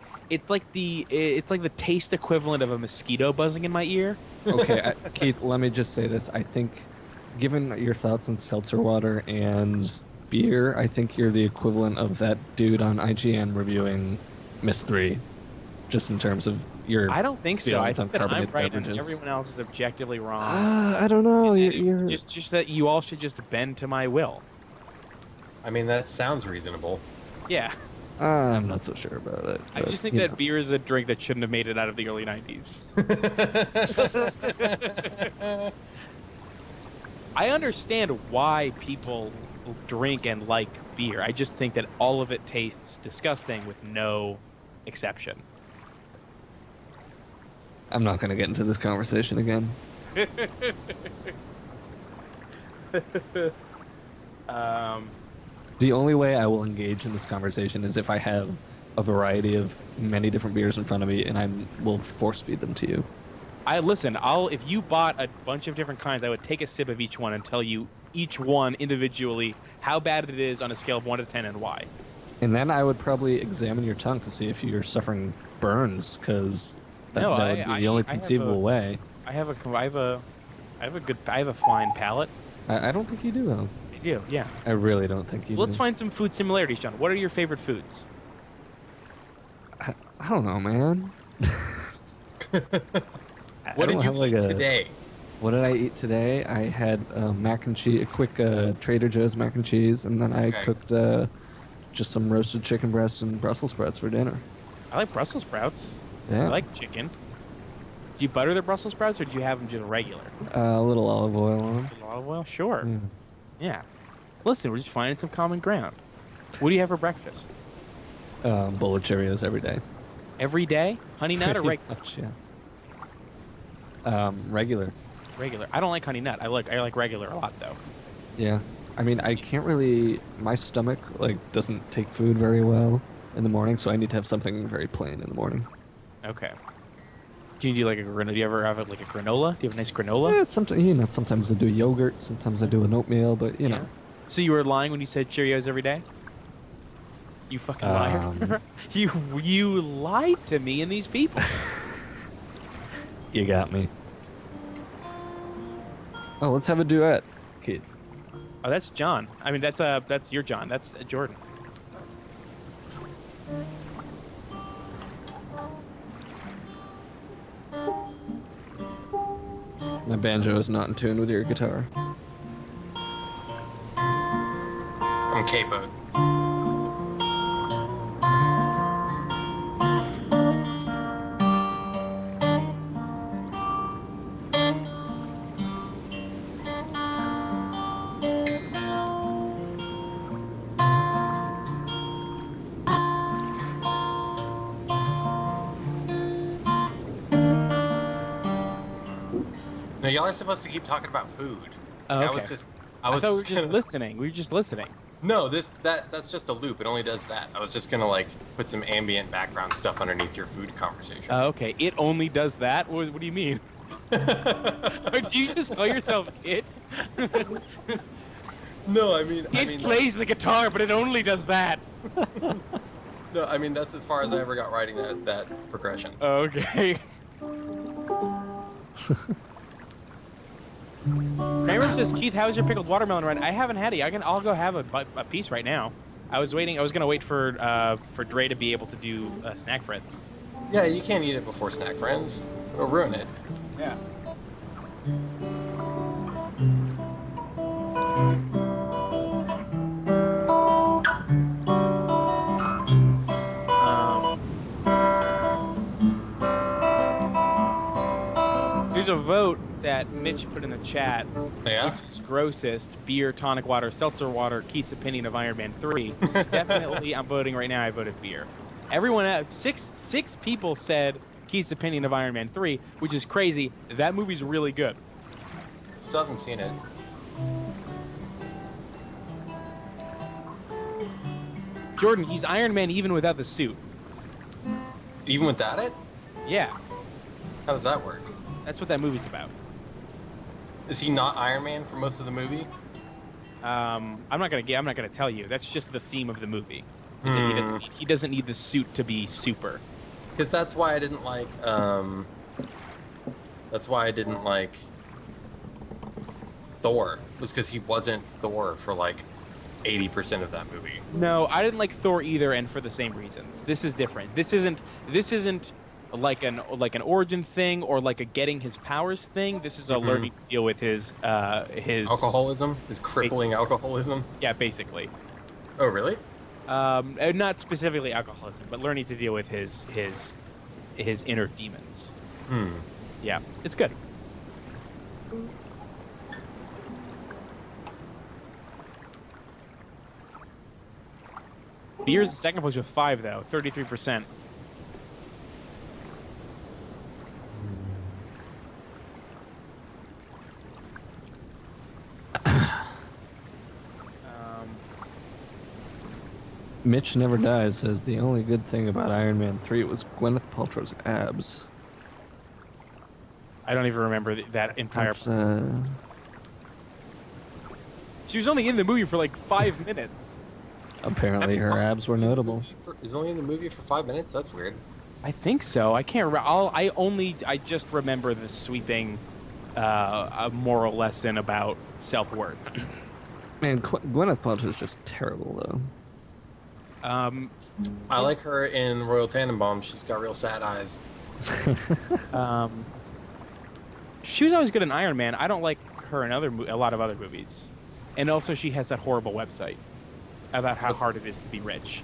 the taste equivalent of a mosquito buzzing in my ear.
Okay, Keith, let me just say this. I think, given your thoughts on seltzer water and beer, I think you're the equivalent of that dude on IGN reviewing Myst 3, just in terms of your
I don't think so. I
feelings on
think that I'm
carbonated
right and
beverages.
everyone else is objectively wrong.
I don't know.
And
You're
just that you all should just bend to my will.
I mean, that sounds reasonable.
Yeah.
I'm not so sure about it.
I
but,
just think
you
that
know.
beer is a drink that shouldn't have made it out of the early 90s. I understand why people drink and like beer. I just think that all of it tastes disgusting with no exception.
I'm not going to get into this conversation again. The only way I will engage in this conversation is if I have a variety of many different beers in front of me, and I will force feed them to you.
If you bought a bunch of different kinds, I would take a sip of each one and tell you each one individually how bad it is on a scale of 1 to 10 and why.
And then I would probably examine your tongue to see if you're suffering burns, because that would be the only conceivable way.
I have a fine palate.
I don't think you do, though.
I do, yeah.
I really don't think you do.
Let's find some food similarities, John. What are your favorite foods?
I don't know, man.
What did you eat today?
What did I eat today? I had mac and cheese, a quick Trader Joe's mac and cheese, and then I cooked just some roasted chicken breasts and Brussels sprouts for dinner.
I like Brussels sprouts.
Yeah.
I like chicken. Do you butter the Brussels sprouts, or do you have them just regular?
A little olive oil on them.
A little olive oil? Sure.
Yeah.
Yeah. Listen, we're just finding some common ground. What do you have for breakfast?
Bowl of Cheerios every day.
Every day? Honey nut or regular?
Much, yeah. Regular.
Regular. I don't like honey nut. I like regular a lot, though.
Yeah. I mean, I can't really. My stomach doesn't take food very well in the morning, so I need to have something very plain in the morning.
Okay. Do you do like a granola? Do you ever have like a granola? Do you have a nice granola?
Yeah, sometimes I do yogurt, sometimes I do an oatmeal, but you know.
So you were lying when you said Cheerios every day? You fucking liar! You lied to me and these people.
You got me. Oh, let's have a duet, Keith.
Oh, that's John. I mean, that's your John. That's Jordan.
My banjo is not in tune with your guitar.
I'm capoed. No, y'all are supposed to keep talking about food.
Oh,
I
okay.
was
I thought we were
just
just listening. We were just listening.
No, that's just a loop. It only does that. I was just gonna put some ambient background stuff underneath your food conversation.
Oh, okay. It only does that? What do you mean? Or do you just call yourself It?
No, I mean
It plays the guitar, but it only does that.
No, I mean that's as far as I ever got writing that progression.
Okay. Kramer says, Keith, how's your pickled watermelon run? I haven't had it. I'll go have a piece right now. I was gonna wait for Dre to be able to do snack friends.
Yeah, you can't eat it before snack friends. It'll ruin it.
Yeah. There's a vote that Mitch put in the chat.
Yeah?
Which is grossest? Beer, tonic water, seltzer water, Keith's opinion of Iron Man 3. Definitely, I'm voting right now. I voted beer. Everyone else, six people said Keith's opinion of Iron Man 3, which is crazy. That movie's really good.
Still haven't seen it.
Jordan, he's Iron Man even without the suit.
Even without it?
Yeah,
How does that work?
that's what that movie's about.
Is he not Iron Man for most of the movie?
I'm not gonna tell you. That's just the theme of the movie. Is that he doesn't need the suit to be super.
Because that's why I didn't like That's why I didn't like Thor. Was because he wasn't Thor for like 80% of that movie.
No, I didn't like Thor either, and for the same reasons. This is different. This isn't like an origin thing or like a getting his powers thing. This is a learning to deal with his
Alcoholism? His crippling alcoholism?
Yeah, basically.
Oh, really?
Not specifically alcoholism, but learning to deal with his inner demons. Yeah, it's good. Beer's in second place with 5, though, 33%.
Mitch Never Dies says the only good thing about Iron Man 3 was Gwyneth Paltrow's abs.
I don't even remember that entire.
That's,
She was only in the movie for like 5 minutes.
apparently her abs were notable.
Is only in the movie for 5 minutes? That's weird.
I think so. I can't remember. I just remember the sweeping a moral lesson about self-worth.
Man, Gwyneth Paltrow's just terrible, though.
I like her in Royal Tannenbaum. She's got real sad eyes.
She was always good in Iron Man. I don't like her in a lot of other movies. And also, she has that horrible website about how hard it is to be rich.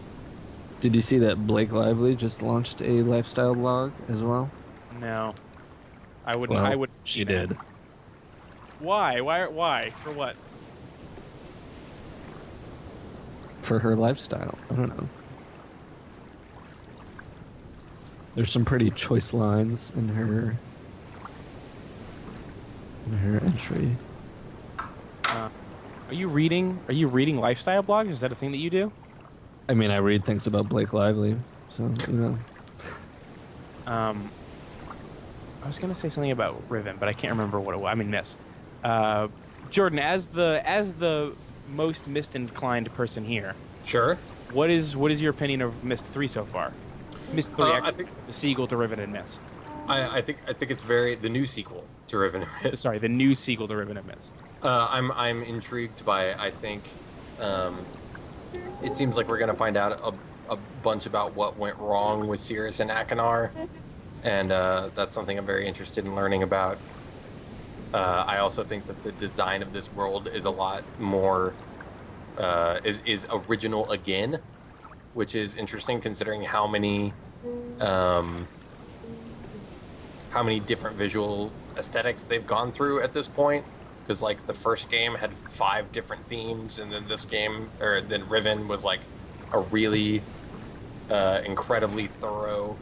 Did you see that Blake Lively just launched a lifestyle blog as well?
No, I wouldn't.
Well,
I would.
She did.
Why? Why? For what?
For her lifestyle. I don't know. There's some pretty choice lines in her entry.
Are you reading lifestyle blogs? Is that a thing that you do?
I mean, I read things about Blake Lively, so you know.
I was gonna say something about Riven, but I can't remember what it was. I mean, Myst. Jordan, as the most Myst inclined person here.
Sure.
What is your opinion of Myst 3 so far? Myst 3,
I think
the sequel to Riven and Myst.
I think it's the new sequel to Riven and Myst.
Sorry, the new sequel to Riven and Myst.
I'm intrigued by it. I think it seems like we're gonna find out a bunch about what went wrong with Sirius and Akanar, and that's something I'm very interested in learning about. I also think that the design of this world is a lot more is original again, which is interesting considering how many different visual aesthetics they've gone through at this point. Because like the first game had 5 different themes, and then then Riven was like a really incredibly thorough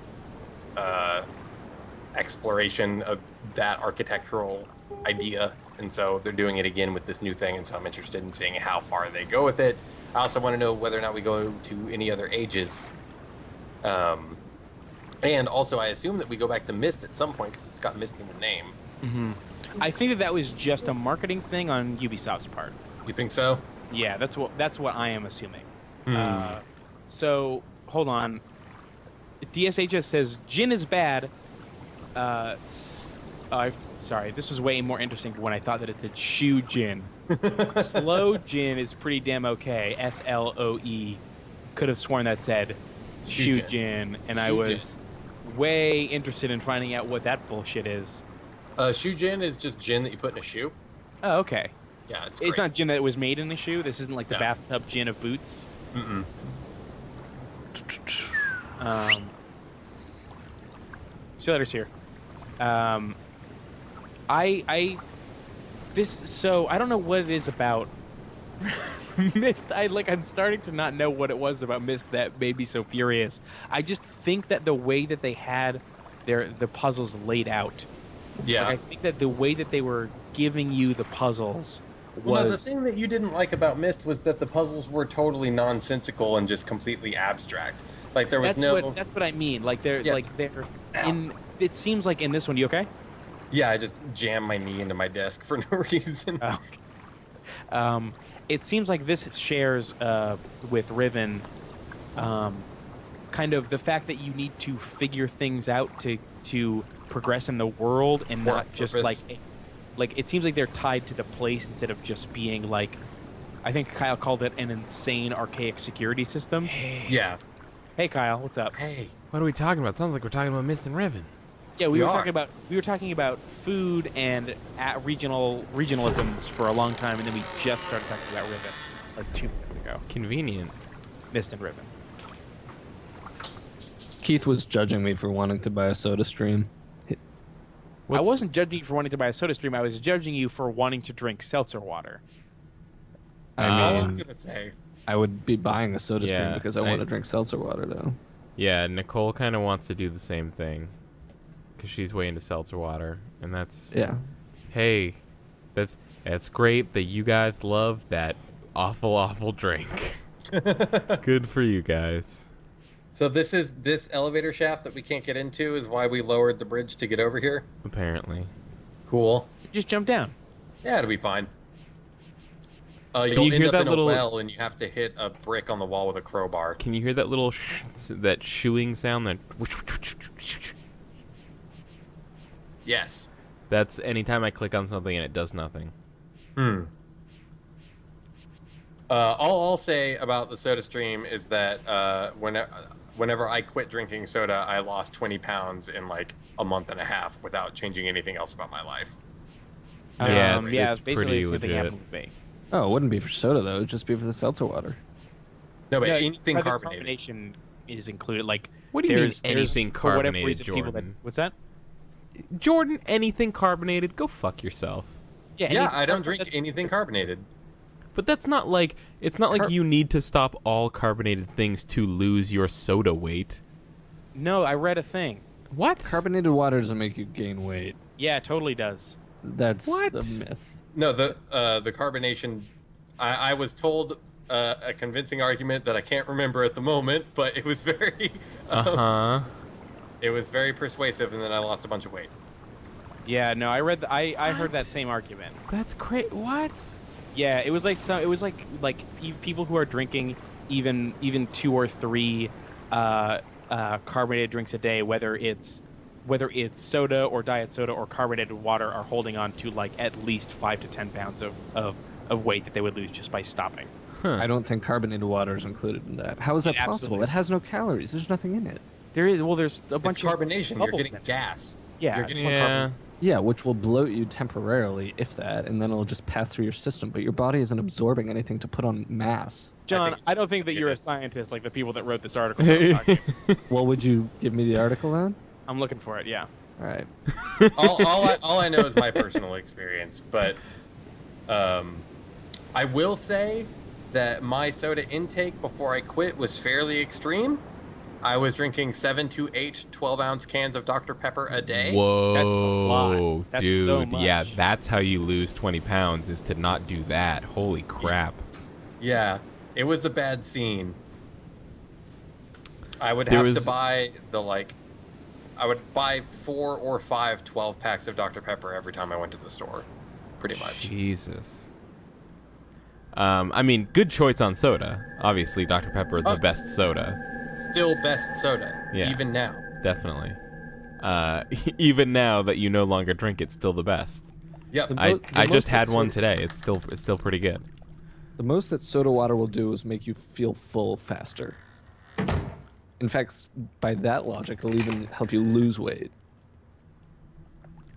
exploration of that architectural idea. And so they're doing it again with this new thing, and so I'm interested in seeing how far they go with it. I also want to know whether or not we go to any other ages. And also, I assume that we go back to Myst at some point, because it's got Myst in the name.
Mm-hmm. I think that was just a marketing thing on Ubisoft's part.
You think so?
Yeah, that's what I am assuming. So, hold on. DSHS says, Jin is bad. Sorry, this was way more interesting when I thought that it said Shu Jin. Slow Jin is pretty damn okay. SLOE. Could have sworn that said Shu Jin, and I was way interested in finding out what that bullshit is.
Shoe gin is just gin that you put in a shoe.
Oh, okay.
Yeah, it's great.
It's not gin that was made in a shoe. This isn't like the bathtub gin of boots.
Mm-mm.
See letters here. So I don't know what it is about Myst. I'm starting to not know what it was about Myst that made me so furious. I just think that the way that they had the puzzles laid out.
Yeah.
I think that the way that they were giving you the puzzles was...
Well, the thing that you didn't like about Myst was that the puzzles were totally nonsensical and just completely abstract. Like there was
that's what I mean. Like they're in. It seems like in this one. You okay?
Yeah, I just jammed my knee into my desk for no reason.
It seems like this shares with Riven, kind of the fact that you need to figure things out to progress in the world and not just like it seems like they're tied to the place instead of just being like, I think Kyle called it an insane archaic security system.
Yeah.
Hey Kyle, what's up?
Hey.
What are we talking about? Sounds like we're talking about Myst and Riven.
Yeah, we were talking about food and regionalisms for a long time, and then we just started talking about Riven like 2 minutes ago.
Convenient.
Myst and Riven.
Keith was judging me for wanting to buy a soda stream.
I wasn't judging you for wanting to buy a soda stream. I was judging you for wanting to drink seltzer water.
All I'm gonna say,
I would be buying a soda stream
Yeah,
because I want to drink seltzer water, though.
Yeah, Nicole kind of wants to do the same thing because she's way into seltzer water, and that's Hey, that's great that you guys love that awful drink. Good for you guys.
so this elevator shaft that we can't get into is why we lowered the bridge to get over here.
Apparently.
Cool.
Just jump down.
Yeah, it'll be fine. You'll
you
end
hear
up
that
in
little-
a well, and you have to hit a brick on the wall with a crowbar.
Can you hear that little that shooing sound? That
Yes.
that's anytime I click on something and it does nothing.
All I'll say about the soda stream is that whenever I quit drinking soda, I lost 20 pounds in like a month and a half without changing anything else about my life.
Yeah,
it's
pretty
basically the same thing
legit.
happened with me.
Oh, it wouldn't be for soda, though. It'd just be for the seltzer water.
No, but
No, it's
anything
private
carbonated.
carbonation is included. Like,
What do you mean
there's
anything
for whatever
carbonated,
reason, people that,
Jordan?
what's that?
Jordan, anything carbonated, go fuck yourself.
Yeah,
anything
I don't drink
that's-
anything carbonated.
But that's not like it's not like you need to stop all carbonated things to lose your soda weight.
No, I read a thing.
What?
Carbonated water doesn't make you gain weight.
Yeah, it totally does.
That's
What?
the myth.
No, the carbonation. I was told a convincing argument that I can't remember at the moment, but it was very. It was very persuasive, and then I lost a bunch of weight.
Yeah, no, I read. I heard that same argument.
That's crazy. What?
Yeah, it was like people who are drinking even 2 or 3 carbonated drinks a day, whether it's soda or diet soda or carbonated water, are holding on to like at least 5 to 10 pounds of weight that they would lose just by stopping.
I don't think carbonated water is included in that. How is that possible?
absolutely-
It has no calories. There's nothing in it.
There's a
It's
bunch of
carbonation. You're
bubbles
getting
in it.
gas.
Yeah,
You're
it's
getting
more
Yeah.
Yeah, which will bloat you temporarily, if that, and then it'll just pass through your system. But your body isn't absorbing anything to put on mass.
John,
think
I don't think that
it
you're a
is.
scientist like the people that wrote this article. that I'm talking about.
Well, would you give me the article then?
I'm looking for it. Yeah.
All right.
all I know is my personal experience, but I will say that my soda intake before I quit was fairly extreme. I was drinking 7 to 8 12-ounce cans of Dr. Pepper a day.
Whoa,
That's a lot. That's
dude.
so much.
Yeah, that's how you lose 20 pounds is to not do that. Holy crap.
Yeah, it was a bad scene. I would
There
have
was-
to buy I would buy 4 or 5 12-packs of Dr. Pepper every time I went to the store, pretty much.
Jesus. I mean, good choice on soda. Obviously, Dr. Pepper is the best soda.
Still best soda,
Yeah.
even now.
Definitely. Even now that you no longer drink it, still the best.
Yep.
The
I
most
just
that
had one
soda-
today. It's still pretty good.
The most that soda water will do is make you feel full faster. In fact, by that logic, it'll even help you lose weight.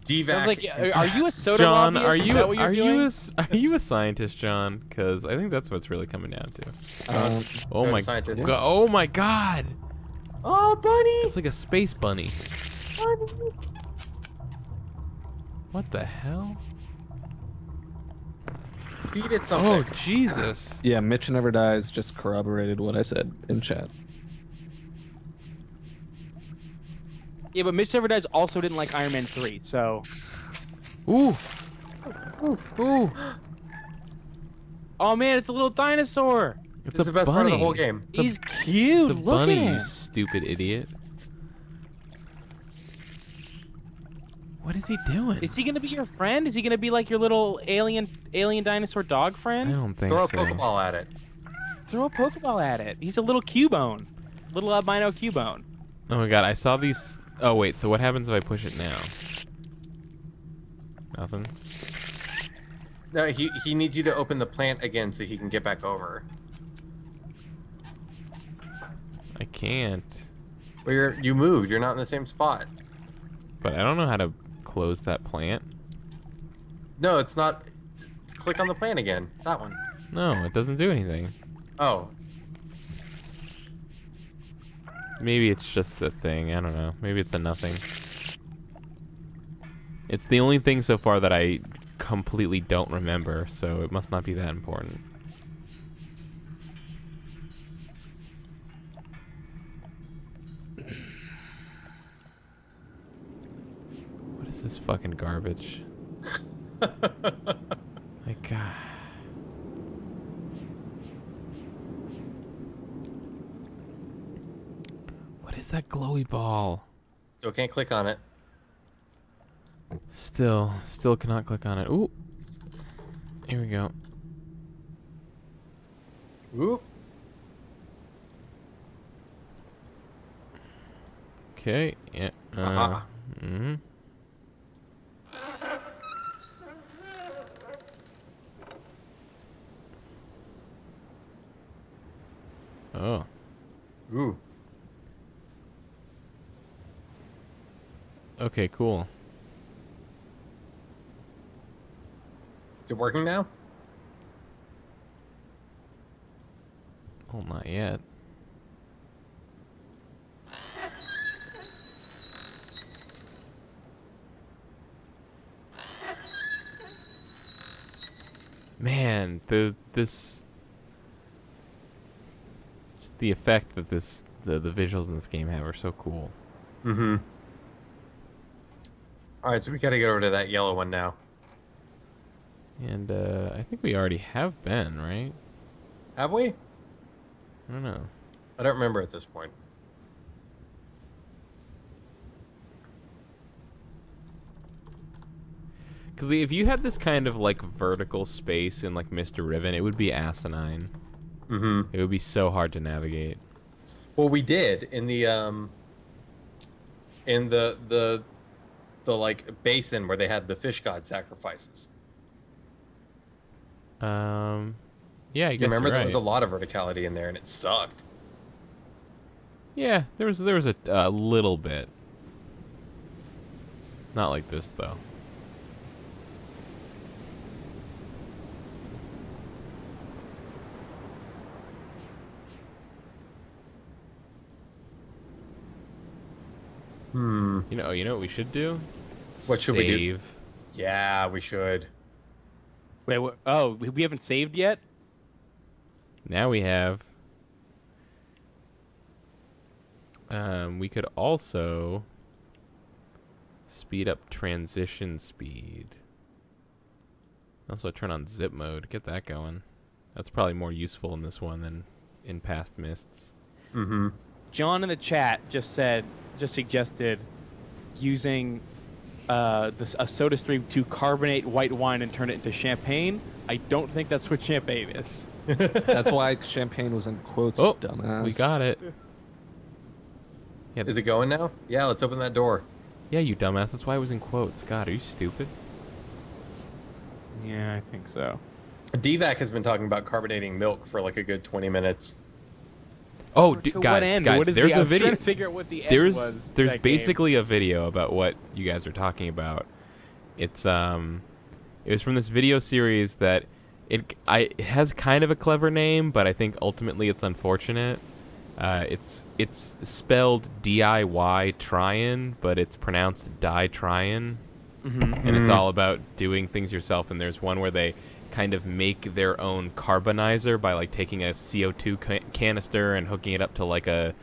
DVAC.
Sounds like, are you a soda
John,
lobbyist?
are
Is
you
that what you're doing?
are you a scientist, John? Because I think that's what's really coming down to. Oh
Good
my
scientist.
god! Oh my god!
Oh, bunny!
It's like a space bunny. What the hell?
Feed it
Oh
something.
Jesus!
Yeah, Mitch Never Dies just corroborated what I said in chat.
Yeah, but Mitch Never Dies also didn't like Iron Man 3, so...
Ooh! Ooh! Ooh!
Oh man, it's a little dinosaur!
It's
This is
a
the best part of the
bunny.
whole game.
It's a-
He's cute!
It's a
Look
bunny,
at
you
him!
stupid idiot. What is he doing?
Is he gonna be your friend? Is he gonna be like your little alien dinosaur dog
I
friend?
don't think
Throw a
so.
Pokeball at it.
Throw a Pokeball at it. He's a little Cubone. little albino Cubone.
Oh my god, I saw these. Oh wait, so what happens if I push it now? Nothing.
No, he needs you to open the plant again so he can get back over.
I can't.
Well, you moved. You're not in the same spot.
But I don't know how to close that plant.
No, it's not. Click on the plant again. That one.
No, it doesn't do anything.
Oh.
Maybe it's just a thing. I don't know. Maybe it's a nothing. It's the only thing so far that I completely don't remember, so it must not be that important. What is this fucking garbage? My god. What is that glowy ball?
Still can't click on it.
Still cannot click on it. Ooh. Here we go.
Ooh.
Okay. Yeah.
Aha.
Mm-hmm. Oh.
Ooh.
Okay, cool.
Is it working now?
Well, not yet. Man, the effect that the visuals in this game have are so cool.
Mm-hmm. Alright, so we gotta get over to that yellow one now.
And I think we already have been, right?
Have we?
I don't know.
I don't remember at this point.
Because if you had this kind of like vertical space in like Mr. Riven, it would be asinine.
Mm-hmm.
It would be so hard to navigate.
Well, we did in the like basin where they had the fish god sacrifices.
Yeah, I guess
You remember
you're
there was a
right.
lot of verticality in there and it sucked.
Yeah, there was a little bit. Not like this though. You know what we should do?
What should we do?
Save.
Yeah, we should.
Wait, what? Oh, we haven't saved yet?
Now we have. We could also speed up transition speed. Also turn on zip mode. Get that going. That's probably more useful in this one than in past Mysts.
Mm-hmm.
John in the chat just suggested using a soda stream to carbonate white wine and turn it into champagne. I don't think that's what champagne is.
That's why champagne was in quotes,
Oh,
dumbass.
we got it. Yeah,
Is it going now? Yeah, let's open that door.
yeah, you dumbass. That's why it was in quotes. God, are you stupid?
Yeah, I think so.
DVAC has been talking about carbonating milk for like a good 20 minutes.
Oh,
To what
guys,
end?
guys,
What is
there's
I
a
was
video.
trying to figure out what the end
There's
was.
there's
that game.
basically a video about what you guys are talking about. It's it was from this video series that it has kind of a clever name, but I think ultimately it's unfortunate. It's spelled DIY Tryin, but it's pronounced Die Tryin, and it's all about doing things yourself. And there's one where they kind of make their own carbonizer by like taking a CO2 canister and hooking it up to like a,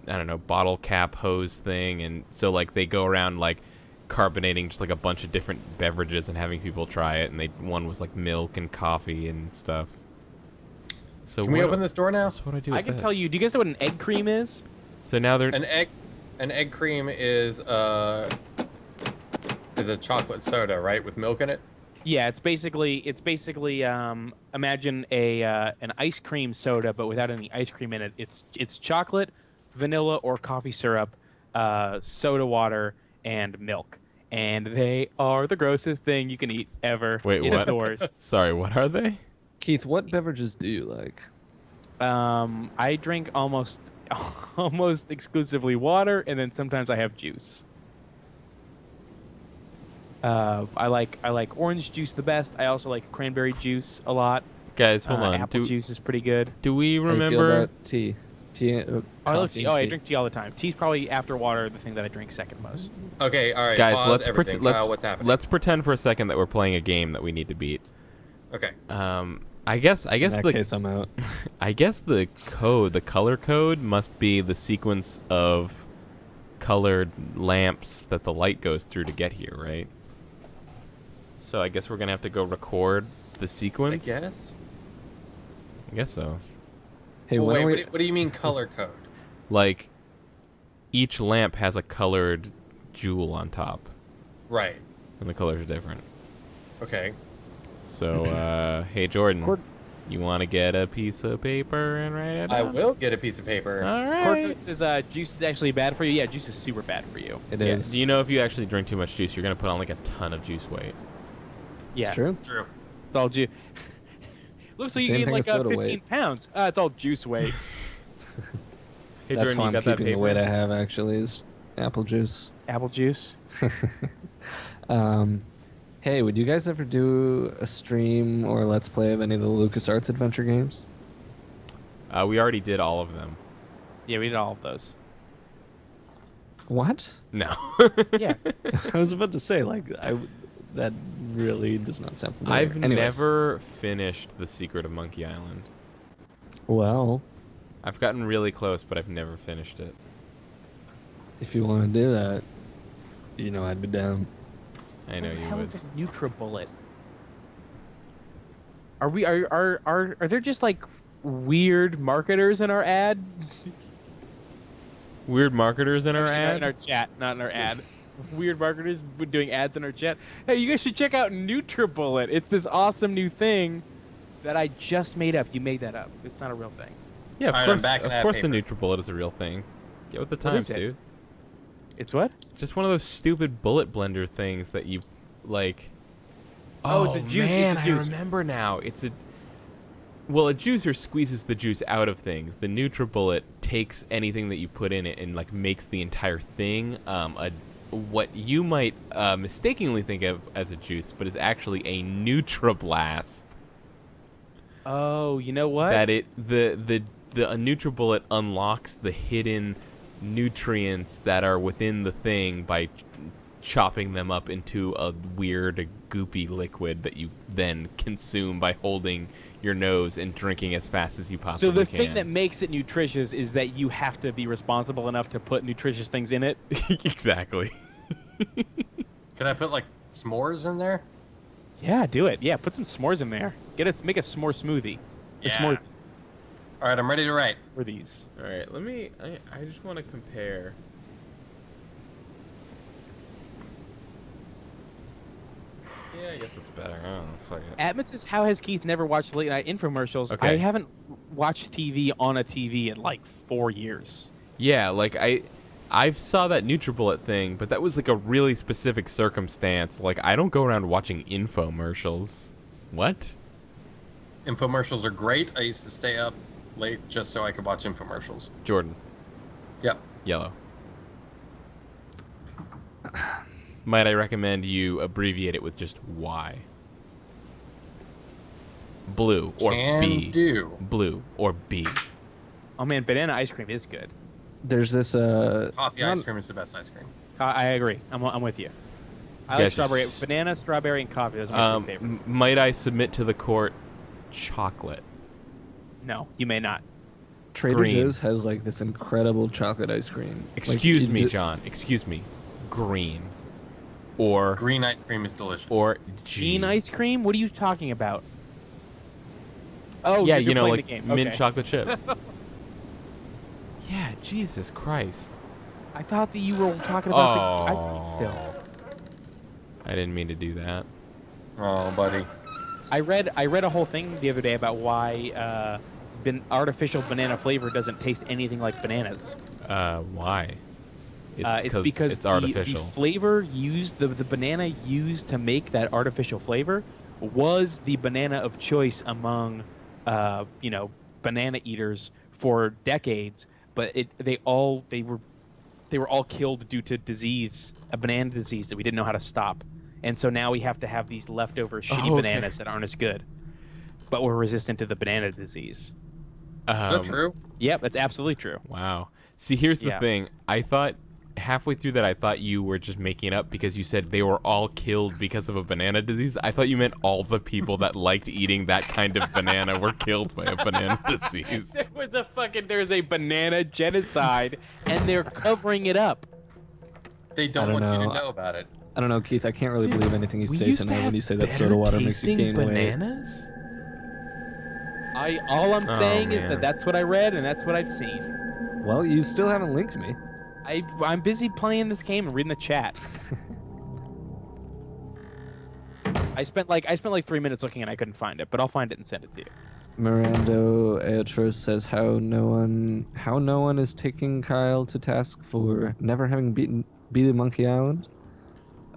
I don't know, bottle cap hose thing, and so like they go around like carbonating just like a bunch of different beverages and having people try it, and one was like milk and coffee and stuff. So
Can we open this door now?
So what do I do?
I
with
can
this?
tell you. Do you guys know what an egg cream is?
So now they're
An egg cream is a chocolate soda, right, with milk in it?
Yeah, it's basically imagine a an ice cream soda, but without any ice cream in it. It's chocolate, vanilla, or coffee syrup, soda water, and milk, and they are the grossest thing you can eat ever.
Wait,
It's
what?
the worst.
Sorry, what are they?
Keith, what beverages do you like?
I drink almost exclusively water, and then sometimes I have juice. I like orange juice the best. I also like cranberry juice a lot.
Guys, hold on.
Apple juice is pretty good.
Do we
How do you feel
remember?
about tea? Tea.
I love
coffee
tea.
and
Oh, I drink tea all the time. Tea's probably after water the thing that I drink second most.
Okay, all right.
Guys,
pause
let's
everything. Kyle, what's happening?
let's pretend for a second that we're playing a game that we need to beat.
Okay.
I guess
In that case, I'm out.
I guess the color code must be the sequence of colored lamps that the light goes through to get here, right? So I guess we're gonna have to go record the sequence.
I guess.
I guess so.
Hey,
Well,
why don't
wait,
we?
what do you mean color code?
Like, each lamp has a colored jewel on top,
Right.
and the colors are different.
Okay.
So, hey Jordan,
Cord-
you want to get a piece of paper and write it
I
down?
will get a piece of paper.
All
Cord
right.
notes says juice is actually bad for you. Yeah, juice is super bad for you.
It
Yeah.
is.
Do you know if you actually drink too much juice, you're gonna put on like a ton of juice weight?
Yeah,
It's true.
It's true.
it's all juice. Looks like you
Same
gained
thing
like
as soda
15
weight.
pounds. It's all juice weight.
Hey
That's
Jordan,
why
you
I'm
got that
keeping the
paper?
weight I have. Actually, is apple juice.
Apple juice.
Hey, would you guys ever do a stream or let's play of any of the LucasArts adventure games?
We already did all of them.
Yeah, we did all of those.
What?
No.
Yeah.
I was about to say, that really does not sound familiar.
I've
Anyways.
never finished The Secret of Monkey Island.
Well,
I've gotten really close, but I've never finished it.
if you want to do that, you know I'd be down.
I know
What the
you
hell
would.
is a NutriBullet? Are there just like weird marketers in our ad?
Weird marketers in our
Not
ad?
in our chat, not in our ad. Weird marketers doing ads in our chat. Hey, you guys should check out NutriBullet. It's this awesome new thing that I just made up. You made that up. It's not a real thing.
Yeah, of
All right, I'm
course,
back in
of
that
course the
paper.
NutriBullet is a real thing. Get with the
What
times,
is it?
dude.
It's what?
Just one of those stupid bullet blender things that you, like...
Oh, it's a juice, it's a
man, I
juice.
remember now. It's a... Well, a juicer squeezes the juice out of things. The NutriBullet takes anything that you put in it and, like, makes the entire thing what you might mistakenly think of as a juice, but is actually a NutriBlast.
Oh, you know what?
That a NutriBullet unlocks the hidden nutrients that are within the thing by chopping them up into a weird goopy liquid that you then consume by holding your nose and drinking as fast as you possibly
So the
can.
thing that makes it nutritious is that you have to be responsible enough to put nutritious things in it.
Exactly.
Can I put like s'mores in there?
Yeah, do it. Yeah, put some s'mores in there. Make a s'more smoothie. A s'more
All right, I'm ready to write.
smoothies.
All right, let me. I just want to compare. Yeah, I guess it's better. I don't know. Fuck it.
Atmos says, how has Keith never watched late night infomercials?
Okay.
I haven't watched TV on a TV in like 4 years.
Yeah, like I saw that NutriBullet thing, but that was like a really specific circumstance. Like I don't go around watching infomercials. What?
Infomercials are great. I used to stay up late just so I could watch infomercials.
Jordan,
Yep.
yellow. Might I recommend you abbreviate it with just Y? Blue or
Can
B.
do.
Blue or B.
Oh man, banana ice cream is good.
There's this
Coffee ice cream is the best ice cream.
I agree. I'm with you. I
You
like
guys
strawberry,
just-
banana, strawberry, and coffee. Those are my two favorites.
Might I submit to the court chocolate?
No, you may not.
Trader
green.
Joe's has like this incredible chocolate ice cream.
Excuse
Like,
me,
it-
John. Excuse me. Green. Or
Green ice cream is delicious.
or G.
Bean ice cream? What are you talking about? Oh,
yeah,
you're
you know,
playing
like
the game.
mint
Okay.
chocolate chip. Yeah, Jesus Christ.
I thought that you were talking about the ice cream
Oh.
still.
I didn't mean to do that.
Oh, buddy.
I read a whole thing the other day about why artificial banana flavor doesn't taste anything like bananas.
Why?
It's because
it's artificial.
The flavor used, the banana used to make that artificial flavor was the banana of choice among, banana eaters for decades. But they were all killed due to disease, a banana disease that we didn't know how to stop. And so now we have to have these leftover shitty bananas that aren't as good, but we're resistant to the banana disease.
Is that true?
Yep, that's absolutely true.
Wow. See, here's the thing. I thought halfway through that, I thought you were just making it up because you said they were all killed because of a banana disease. I thought you meant all the people that liked eating that kind of banana were killed by a banana disease.
There's a banana genocide, and they're covering it up.
They don't want you to know about it.
I don't know, Keith. I can't really believe anything you say tonight when you say that soda water makes you gain
bananas?
weight.
All I'm saying is that's what I read and that's what I've seen.
Well, you still haven't linked me.
I'm busy playing this game and reading the chat. I spent like 3 minutes looking and I couldn't find it, but I'll find it and send it to you.
Mirando Eotros says how no one is taking Kyle to task for never having beaten Monkey Island.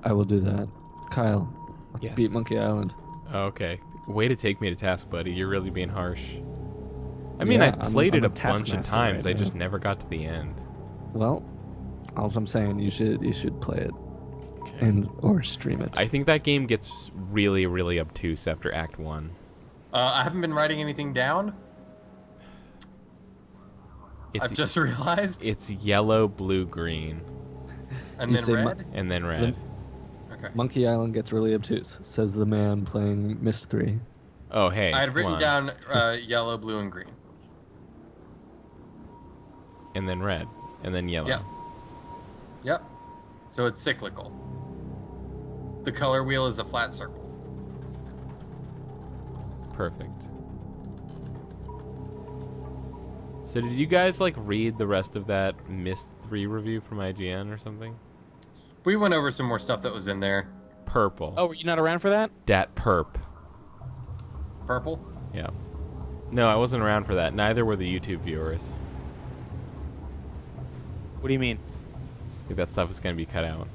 I will do that. Kyle, let's beat Monkey Island.
Okay. Way to take me to task, buddy. You're really being harsh. I mean, I've played it a bunch of times. I just never got to the end.
Well, all I'm saying, you should play it.
Okay.
Or stream it.
I think that game gets really, really obtuse after Act 1.
I haven't been writing anything down. I've just realized.
It's yellow, blue, green.
And then red?
And then red.
Okay.
Monkey Island gets really obtuse, says the man playing Myst 3.
Oh, hey.
I had written down yellow, blue, and green.
And then red. And then yellow.
Yep. So it's cyclical. The color wheel is a flat circle.
Perfect. So did you guys read the rest of that Myst 3 review from IGN or something?
We went over some more stuff that was in there.
Purple.
Oh, were you not around for that?
Dat perp.
Purple?
Yeah. No, I wasn't around for that. Neither were the YouTube viewers.
What do you mean?
I think that stuff is going to be cut out.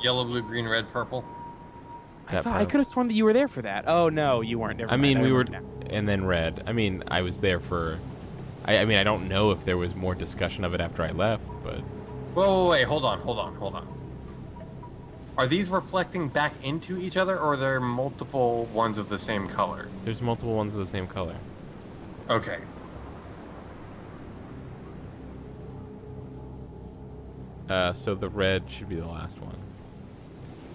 Yellow, blue, green, red, purple.
I could have sworn that you were there for that. Oh no, you weren't. Never
I
mind.
mean, we were, and then red. I mean, I was there for. I mean, I don't know if there was more discussion of it after I left, but.
Whoa, wait, hold on. Are these reflecting back into each other, or are there multiple ones of the same color?
There's multiple ones of the same color.
Okay.
So the red should be the last one.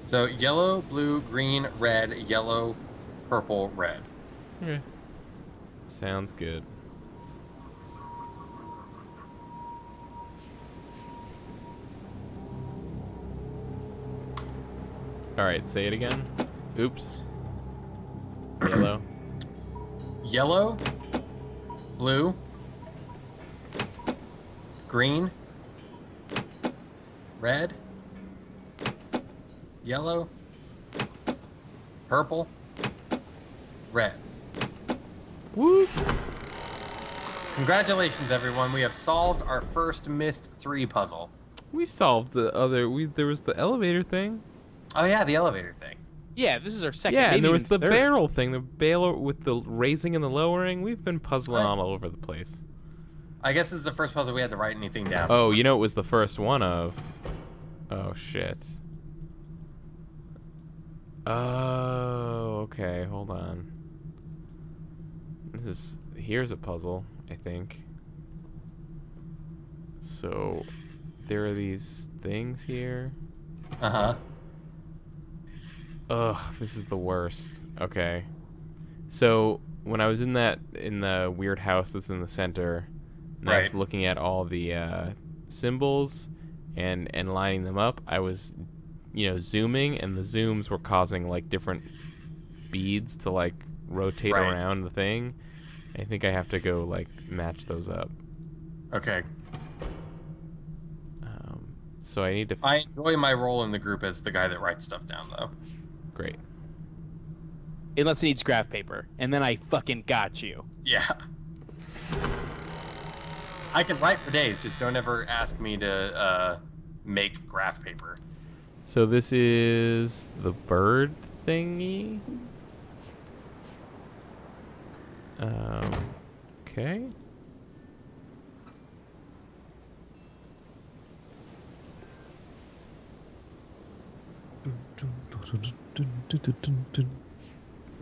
So yellow, blue, green, red, yellow, purple, red.
Okay. Sounds good. Alright, say it again. Oops. Yellow.
Yellow, blue, green, red, yellow, purple, red.
Woo!
Congratulations, everyone. We have solved our first Myst 3 puzzle.
We solved the other. There was the elevator thing.
Oh, yeah, the elevator thing.
Yeah, this is our second.
Yeah,
maybe
and there was
even
the
third.
barrel thing. The barrel with the raising and the lowering. We've been puzzling all over the place.
I guess this is the first puzzle we had to write anything down.
Oh, you know it was the first one of... Oh, shit. Oh, okay, hold on. Here's a puzzle, I think. So, there are these things here.
Uh-huh.
Ugh, this is the worst. Okay. So, when I was in the weird house that's in the center, and I was looking at all the symbols and lining them up, I was, zooming, and the zooms were causing, different beads to, rotate around the thing. I think I have to go, match those up.
Okay.
So I need to.
I enjoy my role in the group as the guy that writes stuff down, though.
Great.
Unless it needs graph paper, and then I fucking got you.
Yeah. I can write for days, just don't ever ask me to make graph paper.
So this is the bird thingy. Okay.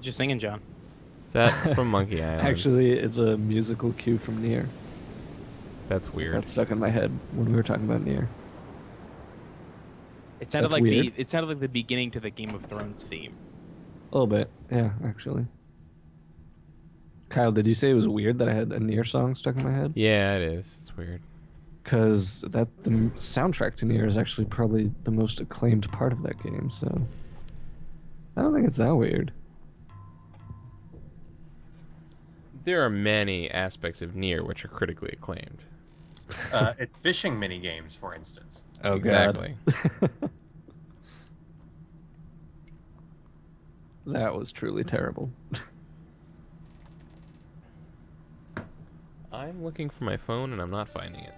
Just singing, John.
Is that from Monkey Island?
Actually, it's a musical cue from Nier.
That's weird.
That stuck in my head when we were talking about Nier.
It sounded
That's
like
weird.
it sounded like the beginning to the Game of Thrones theme.
A little bit, yeah, actually. Kyle, did you say it was weird that I had a Nier song stuck in my head?
Yeah, it is. It's weird.
Because the soundtrack to Nier is actually probably the most acclaimed part of that game, so I don't think it's that weird.
There are many aspects of Nier which are critically acclaimed.
It's fishing mini games, for instance.
Oh,
Exactly.
That was truly terrible.
I'm looking for my phone and I'm not finding it.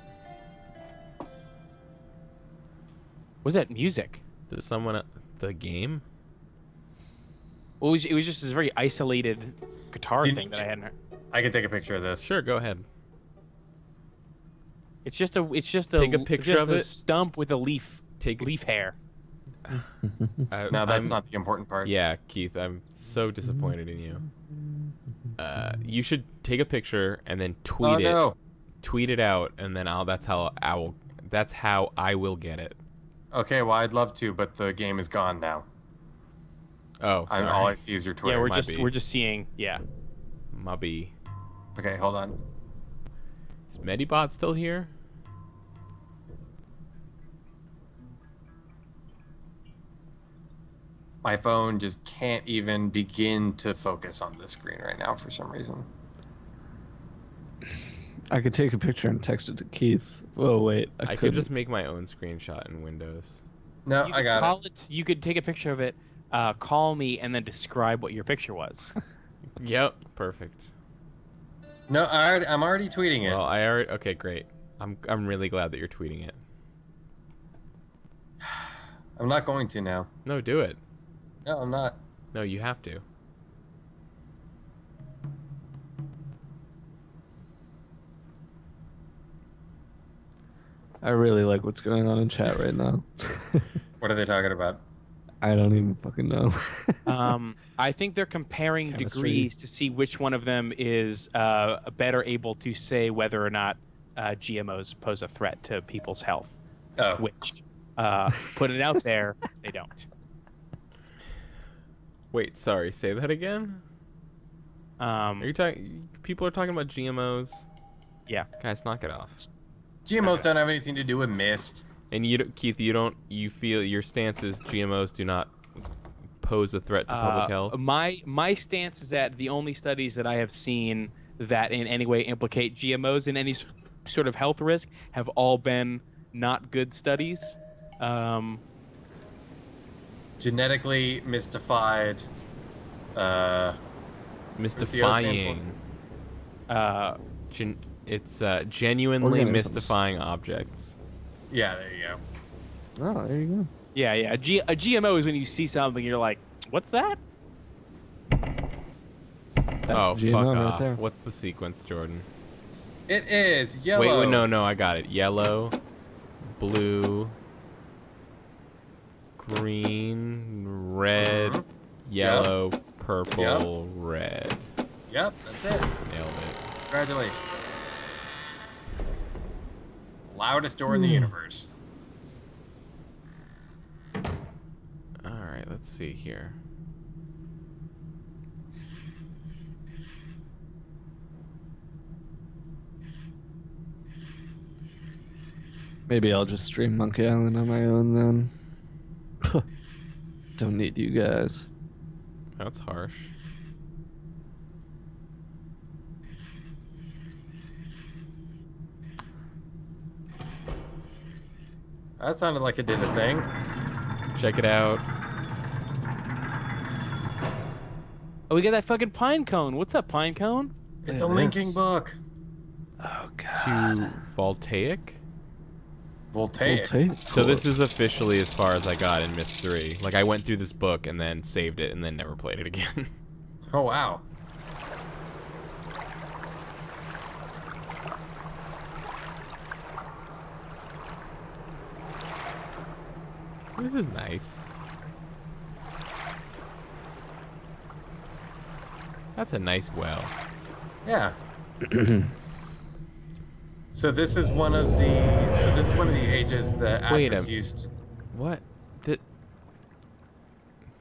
Was that music?
Does someone the game?
Well, it was just this very isolated guitar
Did-
thing that I hadn't heard.
I can take a picture of this.
Sure, go ahead.
It's just a
Take a picture
just
of
a
it.
stump with a leaf
Take
leaf hair.
No, that's not the important part.
Yeah, Keith, I'm so disappointed in you. You should take a picture and then tweet it.
No.
Tweet it out, and then that's how I will get it.
Okay, well, I'd love to, but the game is gone now.
Oh,
All I
sorry.
see is your Twitter.
Yeah,
might be.
we're just seeing. Yeah.
Mubby.
Okay, hold on.
Is Medibot still here?
My phone just can't even begin to focus on this screen right now for some reason.
I could take a picture and text it to Keith. Oh, wait.
I could just make my own screenshot in Windows.
No,
You
I
could
got
call
it.
You could take a picture of it, call me, and then describe what your picture was.
Yep, perfect.
No, I'm already tweeting it.
Well, okay, great. I'm really glad that you're tweeting it.
I'm not going to now.
No, do it.
No, I'm not.
No, you have to.
I really like what's going on in chat right now.
What are they talking about?
I don't even fucking know.
I think they're comparing
Chemistry.
degrees to see which one of them is better able to say whether or not GMOs pose a threat to people's health.
Oh.
Which, put it out there, they don't.
Wait, sorry. Say that again. Are you talking? People are talking about GMOs.
Yeah.
Guys, knock it off.
GMOs don't have anything to do with Myst.
And Keith, you feel your stance is GMOs do not pose a threat to public health?
My stance is that the only studies that I have seen that in any way implicate GMOs in any sort of health risk have all been not good studies.
Genetically mystified.
Mystifying. It's genuinely
Organisms.
mystifying objects.
Yeah, there you go.
Oh, there you go.
Yeah. A GMO is when you see something you're like, what's that?
That's
Oh,
GMO
fuck
right
off.
there.
What's the sequence, Jordan?
It is yellow.
Wait, no, I got it. Yellow, blue, green, red, yellow, purple, red.
Yep, that's it.
Nailed it.
Congratulations. Loudest door in the universe.
Alright, let's see here.
Maybe I'll just stream Monkey Island on my own then. Don't need you guys.
That's harsh.
That sounded like it did a thing.
Check it out.
Oh, we got that fucking pine cone. What's up, pine cone?
It's a linking book.
Oh
To Voltaic.
Voltaic.
So this is officially as far as I got in Myst 3. Like, I went through this book and then saved it and then never played it again.
Oh, wow.
This is nice. That's a nice well.
Yeah. So this is one of the ages that
Wait,
actors used.
What?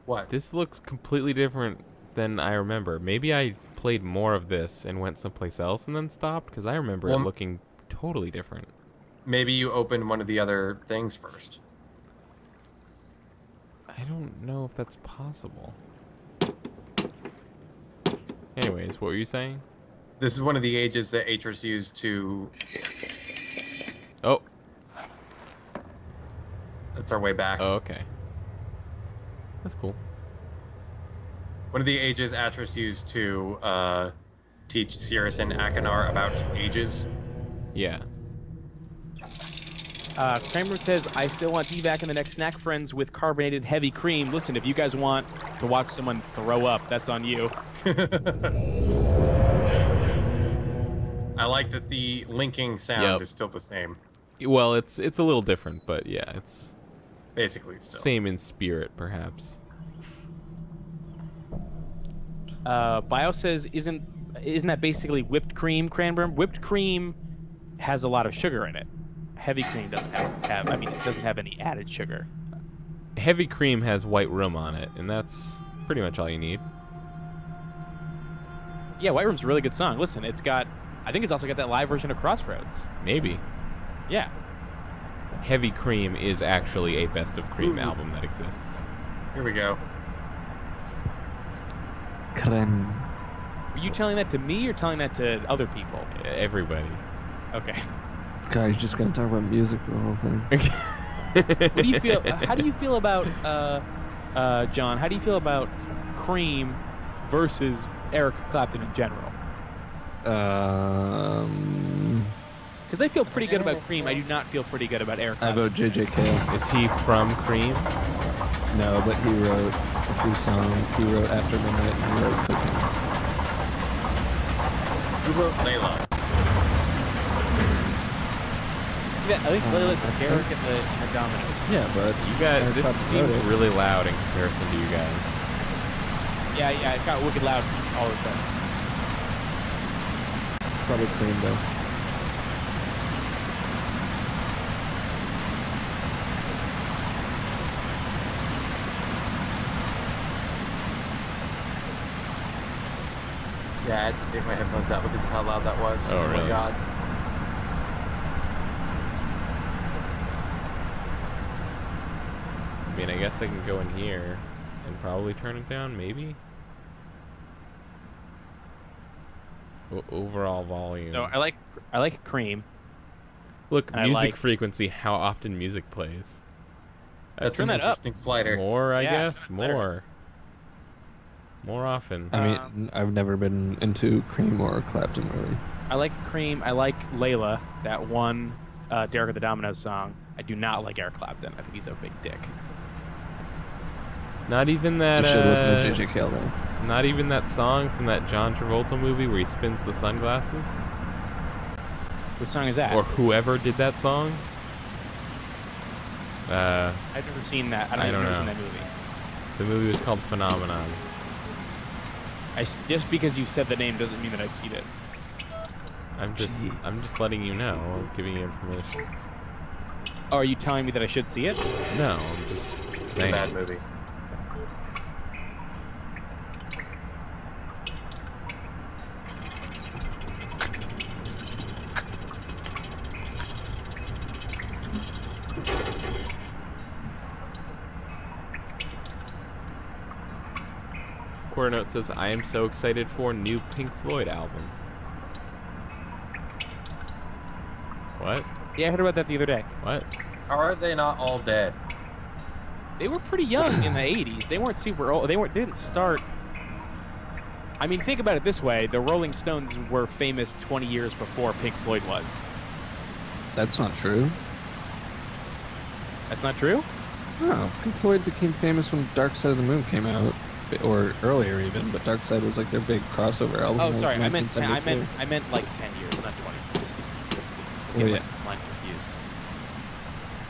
What?
This looks completely different than I remember. Maybe I played more of this and went someplace else and then stopped, because I remember it looking totally different.
Maybe you opened one of the other things first.
I don't know if that's possible. Anyways, what were you saying?
This is one of the ages that Atris used to...
Oh.
That's our way back.
Oh, okay. That's cool.
One of the ages Atris used to teach Cirrus and Akinar about ages.
Yeah.
Kramer says, I still want to be back in the next Snack Friends with carbonated heavy cream. Listen, if you guys want to watch someone throw up, that's on you.
I like that the linking sound is still the same.
Well, it's a little different, but yeah, it's
basically still
same in spirit, perhaps.
Bio says, isn't that basically whipped cream, Cranberry? Whipped cream has a lot of sugar in it. Heavy cream doesn't have I mean, it doesn't have any added sugar.
Heavy cream has white room on it, and that's pretty much all you need.
Yeah, White Room's a really good song. Listen, I think it's also got that live version of Crossroads.
Maybe.
Yeah.
Heavy Cream is actually a Best of Cream album that exists.
Here we go.
Creme.
Were you telling that to me or telling that to other people?
Everybody.
Okay.
God, you're just gonna talk about music for the whole thing.
What do you feel? How do you feel about John? How do you feel about Cream versus Eric Clapton in general? Because I feel pretty good about Cream. I do not feel pretty good about Eric Clapton.
I vote JJK.
Is he from Cream?
No, but he wrote a few songs. He wrote After Midnight and he wrote Cooking.
Who wrote Layla?
Yeah, I think Layla's like Eric in the Dominoes.
Yeah, but
you guys, this seems really loud in comparison to you guys.
Yeah, it got wicked loud all of a sudden.
probably Cream though.
Yeah, I had to take my headphones out because of how loud that was.
Oh, really?
My god.
I mean, I guess I can go in here and probably turn it down, maybe? Overall volume.
No, I like Cream.
Look,
And I
music
like-
frequency, how often music plays.
That's
turn
an
that up.
interesting slider.
More, I
Yeah,
guess?
turn it later.
More. More often.
I mean, I've never been into Cream or Clapton really.
I like Cream. I like Layla, that one Derek of the Dominoes song. I do not like Eric Clapton. I think he's a big dick.
Not even that.
You should listen to JJ Cale then.
Not even that song from that John Travolta movie where he spins the sunglasses?
What song is that?
Or whoever did that song?
I've never seen that. I don't know. Seen that movie.
The movie was called Phenomenon.
Just because you said the name doesn't mean that I've seen it.
I'm just letting you know. I'm giving you information.
Oh, are you telling me that I should see it?
No, I'm just
It's a
saying.
bad movie.
Quarter Note says, I am so excited for new Pink Floyd album. What?
Yeah, I heard about that the other day.
What?
How are they not all dead?
They were pretty young in the 80s. They weren't super old. Didn't start. I mean, think about it this way. The Rolling Stones were famous 20 years before Pink Floyd was.
That's not true.
That's not true?
No, Pink Floyd became famous when Dark Side of the Moon came out, or earlier even. But Dark Side was like their big crossover album.
Oh, sorry. I meant
1972.
like 10 years, not 20 years.
Oh, yeah.
I'm confused.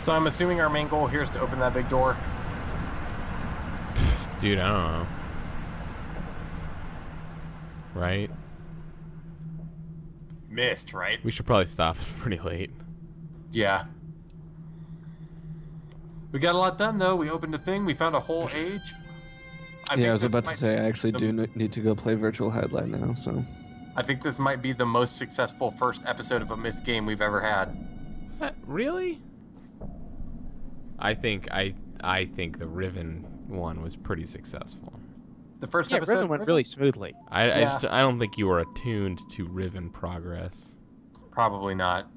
So I'm assuming our main goal here is to open that big door.
Dude, I don't know. Right?
Myst, right?
We should probably stop. It's pretty late.
Yeah. We got a lot done, though. We opened a thing. We found a whole age.
Yeah, I was about to say, I actually do need to go play Virtual Highlight now, so...
I think this might be the most successful first episode of a Myst game we've ever had.
Really? I think the Riven one was pretty successful.
The first
Yeah,
episode
Riven went really smoothly.
I don't think you were attuned to Riven progress.
Probably not.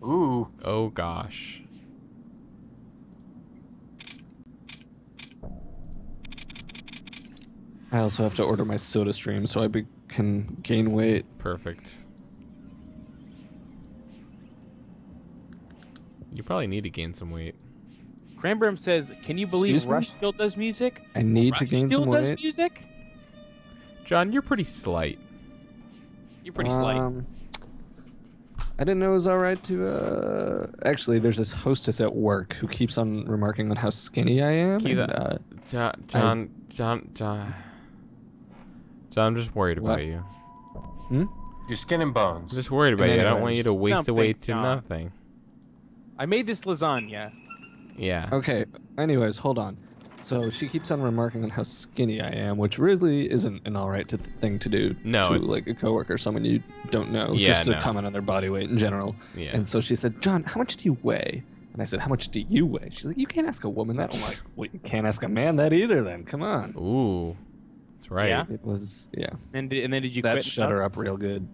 Ooh.
Oh gosh.
I also have to order my soda stream so I can gain weight.
Perfect. You probably need to gain some weight.
Cranberry says, "Can you believe
Excuse me?
Rush still does music?
I need to
Rush
gain
still
some
does
weight.
music?
John, you're pretty slight.
You're pretty slight.
I didn't know it was alright to, Actually, there's this hostess at work who keeps on remarking on how skinny I am.
Keith,
and,
John, I'm just worried about
What?
you.
Your skin and bones.
I'm just worried about you. I don't want you to
Anyways,
waste away to
John.
nothing.
I made this lasagna.
Yeah.
Okay, anyways, hold on. So she keeps on remarking on how skinny I am, which really isn't an alright thing to do
No,
to
it's-
like a coworker, someone you don't know,
Yeah,
just to
no.
comment on their body weight in general.
Yeah.
And so she said, "John, how much do you weigh?" And I said, "How much do you weigh?" She's like, "You can't ask a woman that." I'm like, "Well, you can't ask a man that either then. Come on."
Ooh. That's right.
Yeah?
It was, yeah.
And then did you
That
quit?
shut her up real good.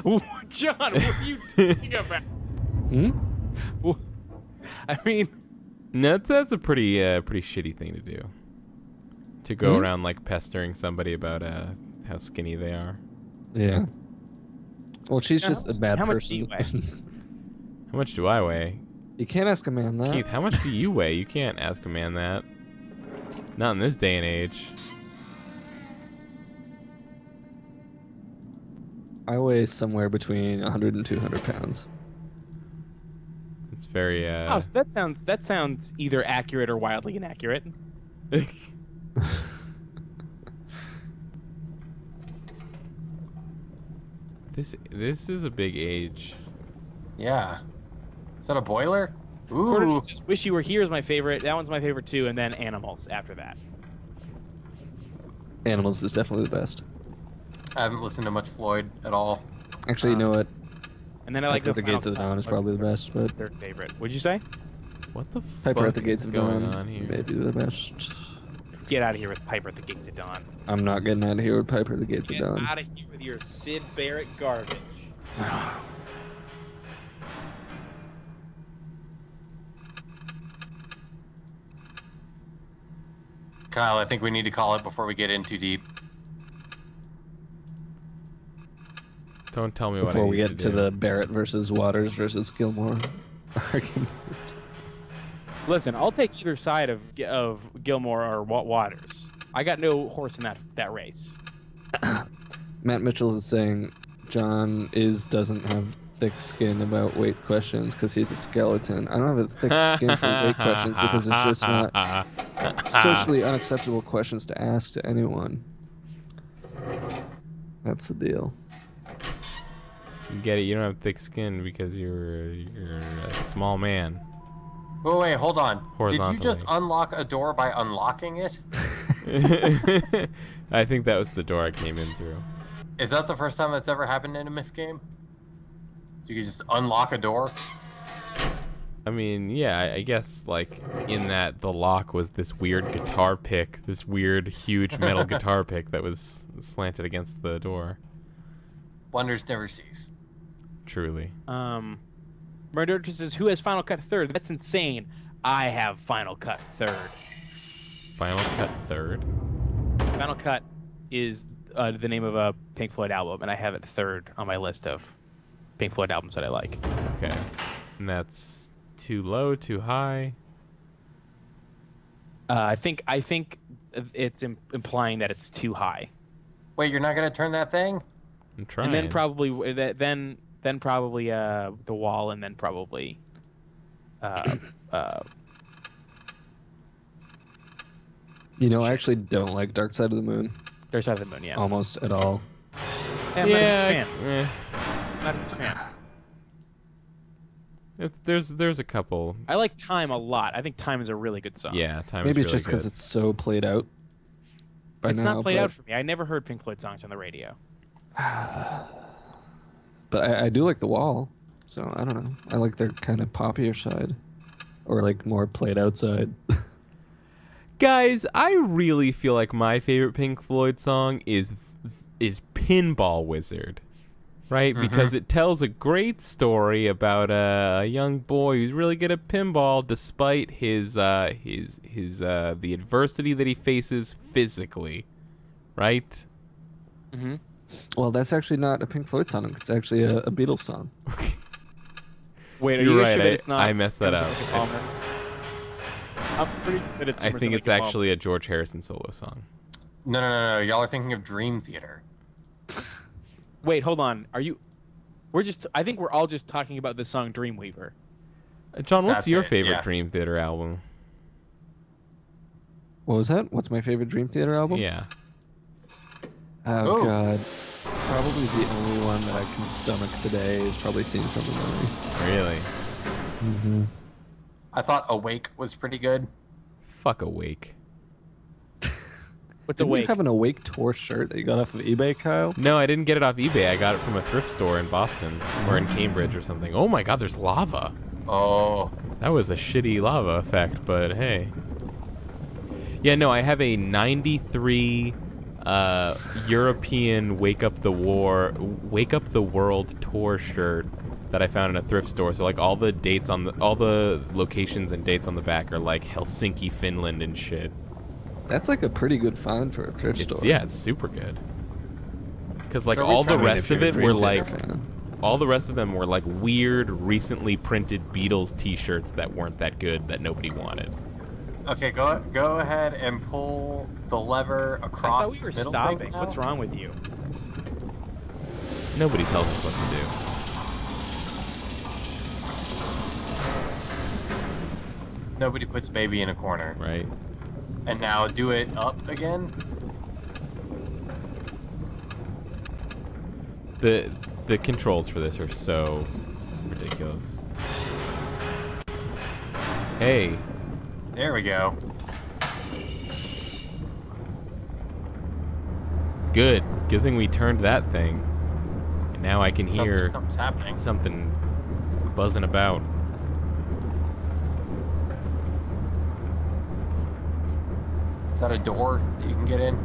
Ooh, John, what are you talking about? I mean,
No, that's a pretty shitty thing to do. To go around like pestering somebody about how skinny they are.
Yeah. Well, she's
Yeah,
just a bad
how much
person.
do you weigh?
How much do I weigh?
You can't ask a man that.
Keith, how much do you weigh? You can't ask a man that. Not in this day and age.
I weigh somewhere between 100 and 200 pounds.
It's very
oh, so that sounds either accurate or wildly inaccurate.
This is a big age.
Yeah. Is that a boiler? Ooh.
Gordon says, "Wish You Were Here" is my favorite. That one's my favorite too, and then Animals after that.
Animals is definitely the best.
I haven't listened to much Floyd at all.
Actually, you know what?
And then I like
Piper at the
Final
Gates of
Countdown,
Dawn is probably the best, but
third favorite. What'd you say?
What the fuck
Piper at the
is
Gates of
going
Dawn
on here?
maybe the best.
Get out of here with Piper at the Gates of Dawn.
I'm not getting out of here with Piper at the Gates
Get
of Dawn.
out of here with your Sid Barrett garbage.
Kyle, I think we need to call it before we get in too deep.
Don't tell me what I
Before we
need
get to
do.
the Barrett versus Waters versus Gilmore argument.
Listen, I'll take either side of Gilmore or Waters. I got no horse in that race.
Matt Mitchell is saying John doesn't have thick skin about weight questions because he's a skeleton. I don't have a thick skin for weight questions because it's just not socially unacceptable questions to ask to anyone. That's the deal.
You get it. You don't have thick skin because you're a small man.
Oh, wait, hold on. Did you
Horizontally.
just unlock a door by unlocking it?
I think that was the door I came in through.
Is that the first time that's ever happened in a Myst game? You can just unlock a door?
I mean, yeah, I guess like in that the lock was this weird guitar pick, this weird huge metal guitar pick that was slanted against the door.
Wonders never cease.
Truly.
Murder says, who has Final Cut third? That's insane. I have Final Cut third.
Final Cut third?
Final Cut is the name of a Pink Floyd album, and I have it third on my list of Pink Floyd albums that I like.
Okay. And that's too low, too high?
I think it's implying that it's too high.
Wait, you're not gonna turn that thing?
I'm trying.
And then probably then probably The Wall, and then probably
You know, I actually don't like Dark Side of the Moon
Dark Side of the Moon, yeah.
almost at all.
I'm not a huge fan. Not a huge fan.
There's a couple.
I like Time a lot. I think Time is a really good song.
Yeah, Time
Maybe
is
it's
really
just because
good.
it's so played out. By
It's
now,
not played
but,
out for me. I never heard Pink Floyd songs on the radio.
But I do like The Wall, so I don't know. I like their kind of poppier side, or like more played out side.
Guys, I really feel like my favorite Pink Floyd song is Pinball Wizard, right? Because it tells a great story about a young boy who's really good at pinball, despite his the adversity that he faces physically, right?
Mm-hmm.
Well, that's actually not a Pink Floyd song. It's actually a Beatles song.
Wait, are
You're
you
right.
sure that it's not?
I messed that up.
I'm pretty sure that it's.
I think it's actually a George Harrison solo song.
No. Y'all are thinking of Dream Theater.
Wait, hold on. Are you? I think we're all just talking about the song Dreamweaver.
John, what's
That's
your
it,
favorite
yeah.
Dream Theater album?
What was that? What's my favorite Dream Theater album?
Yeah.
Oh,
Ooh.
God. Probably the only one that I can stomach today is probably Scenes from a Memory.
Really?
Mm-hmm.
I thought Awake was pretty good.
Fuck Awake.
What's
Didn't
Awake?
you have an Awake tour shirt that you got off of eBay, Kyle?
No, I didn't get it off eBay. I got it from a thrift store in Boston or in Cambridge or something. Oh my God, there's lava.
Oh,
That was a shitty lava effect, but hey. Yeah, no, I have a 93 European Wake Up the World tour shirt that I found in a thrift store. So like all the locations and dates on the back are like Helsinki, Finland and shit.
That's like a pretty good find for a thrift store.
Yeah, it's super good. Because like
So we
all the
tried it
rest
if
of
you're
it
a
were
Dream
like
Theater
fan.
all the rest of them were like weird, recently printed Beatles T-shirts that weren't that good that nobody wanted.
okay. Go ahead and pull the lever
I
across
thought we were
the middle
stopping.
thing
What's
now.
wrong with you?
Nobody tells us what to do.
Nobody puts baby in a corner.
Right?
And now do it up again.
The controls for this are so ridiculous. Hey,
There we go.
good. Good thing we turned that thing. And now I can
Sounds
hear
like something's happening.
something buzzing about.
Is that a door that you can get in?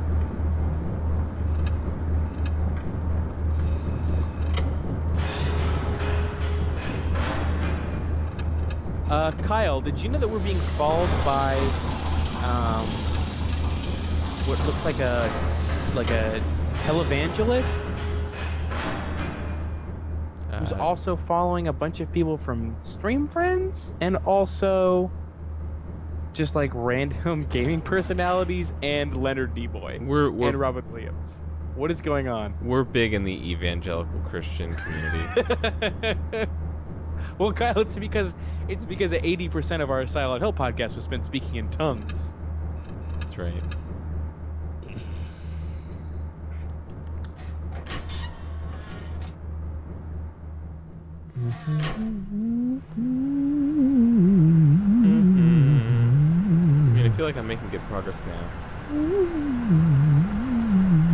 Kyle, did you know that we're being followed by what looks like a televangelist who's also following a bunch of people from Stream Friends and also just like random gaming personalities and Leonard Nimoy and Robin Williams? What is going on?
We're big in the evangelical Christian community.
Well, Kyle, it's because 80% of our Silent Hill podcast was spent speaking in tongues.
That's right. I mean, I feel like I'm making good progress now.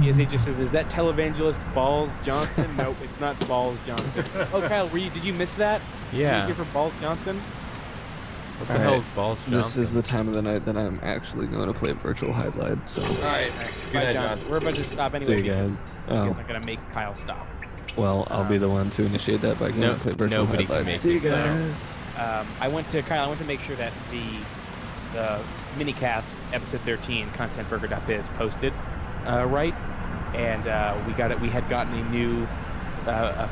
Yes, he just says, "Is that televangelist Balls Johnson?" Nope, it's not Balls Johnson. Oh, Kyle, did you miss that?
Yeah.
Did you hear from Balls Johnson?
What the hell is Balls Johnson?
This is the time of the night that I'm actually going to play Virtual Highlight, so...
All right. Good
Bye,
night,
John.
John.
We're about to stop anyway.
See you
because
guys.
I guess I'm gonna make Kyle stop.
Well, I'll be the one to initiate that by going to play virtual
nobody can
highlights.
make
See you guys.
I went to make sure that the minicast episode 13 contentburger.biz posted right, and we had gotten a new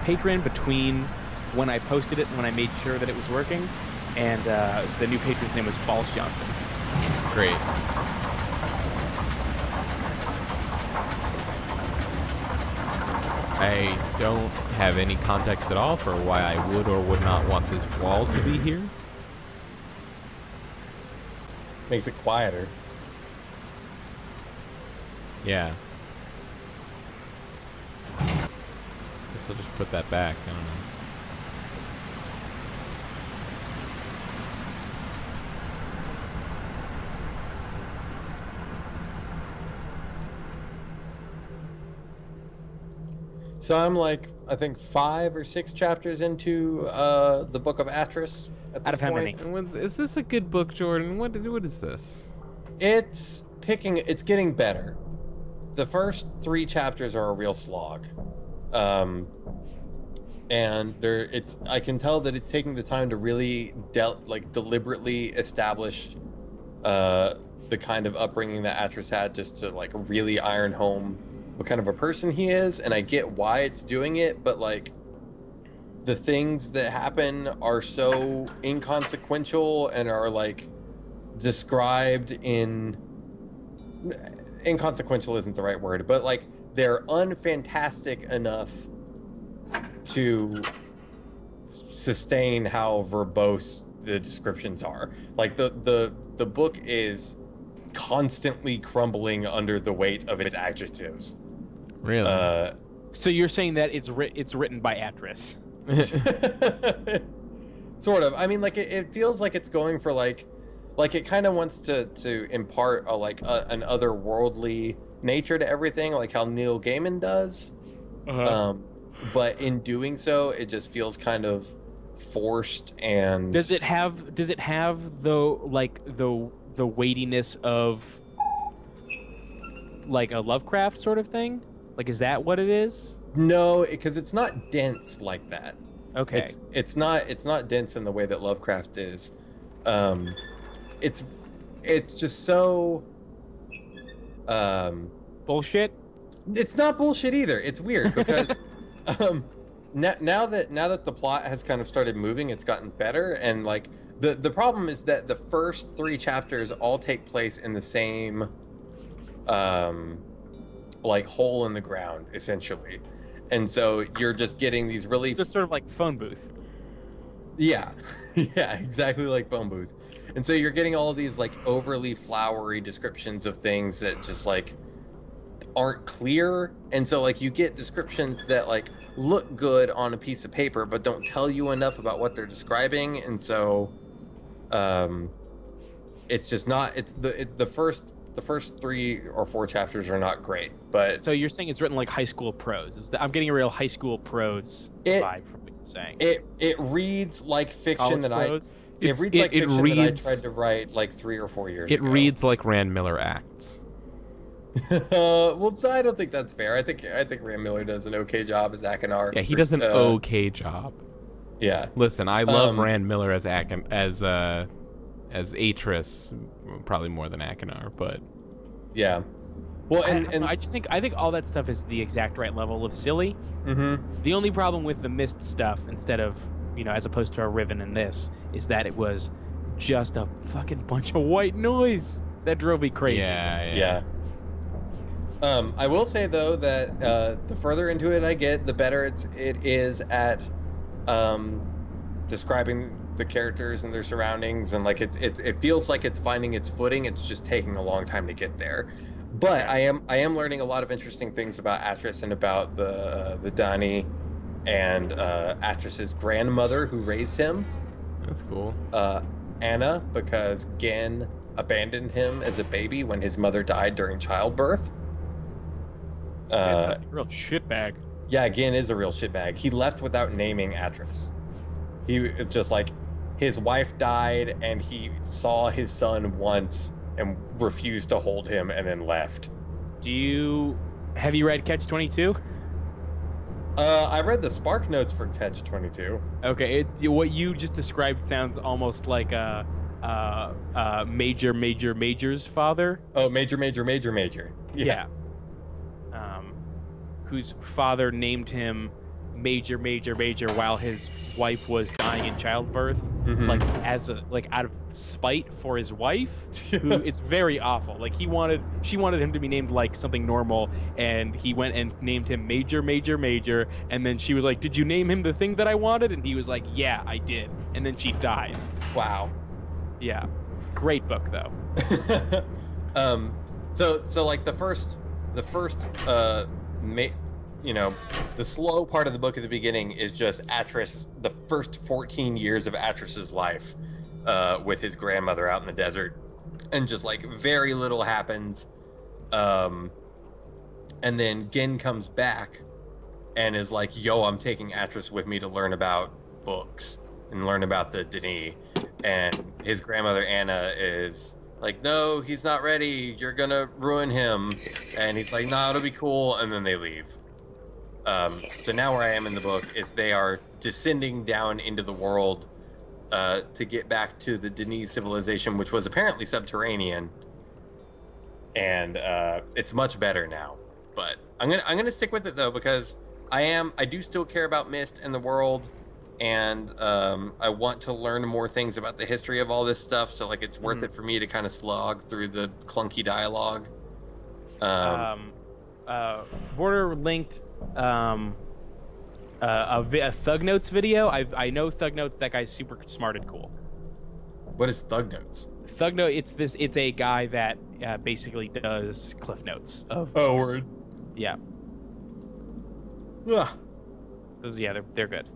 patron between when I posted it and when I made sure that it was working, and the new patron's name was Balls Johnson.
Great. I don't have any context at all for why I would or would not want this wall to be here.
Makes it quieter.
Yeah. Guess I'll just put that back. I don't know.
So I'm like, I think 5 or 6 chapters into the Book of Atris at this
Out of how
point.
many?
And is this a good book, Jordan? What is this?
It's getting better. The first 3 chapters are a real slog. And I can tell that it's taking the time to really deliberately establish the kind of upbringing that Atris had, just to like really iron home what kind of a person he is. And I get why it's doing it, but like the things that happen are so inconsequential and are like described in inconsequential isn't the right word, but like they're unfantastic enough to sustain how verbose the descriptions are. Like the book is constantly crumbling under the weight of its adjectives.
Really?
So you're saying that it's written by Atris?
Sort of. I mean, like it feels like it's going for like it kind of wants to impart an otherworldly nature to everything, like how Neil Gaiman does. But in doing so, it just feels kind of forced. And
Does it have the weightiness of like a Lovecraft sort of thing? Like, is that what it is?
No, because it's not dense like that.
Okay.
It's not dense in the way that Lovecraft is. It's just so
Bullshit?
It's not bullshit either. It's weird because now that the plot has kind of started moving, it's gotten better. And like the problem is that the first 3 chapters all take place in the same like hole in the ground, essentially. And so you're just getting these really
It's sort of like phone booth.
Yeah. Yeah, exactly like phone booth. And so you're getting all of these like overly flowery descriptions of things that just like aren't clear. And so like you get descriptions that like look good on a piece of paper but don't tell you enough about what they're describing. And so it's just not, it's the first 3 or 4 chapters are not great. But
So you're saying it's written like high school prose. I'm getting a real high school prose vibe from what you're saying.
It reads like fiction
College
that
prose?
it reads like fiction that I tried to write like 3 or 4 years ago.
It reads like Rand Miller acts.
Well, I don't think that's fair. I think Rand Miller does an okay job as Akinar.
Yeah, he does an okay job.
Yeah.
Listen, I love Rand Miller as Atris, probably more than Akinar, but
yeah. Well, and
I just think all that stuff is the exact right level of silly.
Mm-hmm.
The only problem with the Myst stuff, instead of as opposed to a Riven in this, is that it was just a fucking bunch of white noise that drove me crazy.
Yeah. I will say though that the further into it I get, the better it is at describing the characters and their surroundings, and like it feels like it's finding its footing. It's just taking a long time to get there. But I am learning a lot of interesting things about Atris and about the Dani and Atris's grandmother who raised him.
That's cool.
Anna, because Gen abandoned him as a baby when his mother died during childbirth.
Real shitbag.
Yeah, Gen is a real shitbag. He left without naming Atris. He just like, his wife died and he saw his son once and refused to hold him and then left.
Have you read Catch 22?
I read the Spark Notes for Catch 22.
Okay, what you just described sounds almost like a Major's father.
Oh, Major.
Yeah. Whose father named him Major while his wife was dying in childbirth, like out of spite for his wife. Who it's very awful. Like she wanted him to be named like something normal, and he went and named him Major, and then she was like, "Did you name him the thing that I wanted?" And he was like, "Yeah, I did." And then she died.
Wow.
Yeah, great book though.
So like the first the slow part of the book at the beginning is just Atris, the first 14 years of Atris's life, with his grandmother out in the desert, and just like very little happens, and then Gin comes back, and is like, "Yo, I'm taking Atris with me to learn about books and learn about the Denis," and his grandmother Anna is like, "No, he's not ready. You're gonna ruin him," and he's like, "No, it'll be cool," and then they leave. So now where I am in the book is they are descending down into the world to get back to the Denis civilization, which was apparently subterranean, and it's much better now. But I'm gonna stick with it though, because I do still care about Myst and the world, and I want to learn more things about the history of all this stuff. So like it's worth it for me to kind of slog through the clunky dialogue.
Border linked a Thug Notes video. I know Thug Notes. That guy's super smart and cool.
What is Thug Notes?
Thug Note. It's a guy that basically does cliff notes of.
Oh, word.
Yeah.
Ugh.
They're good.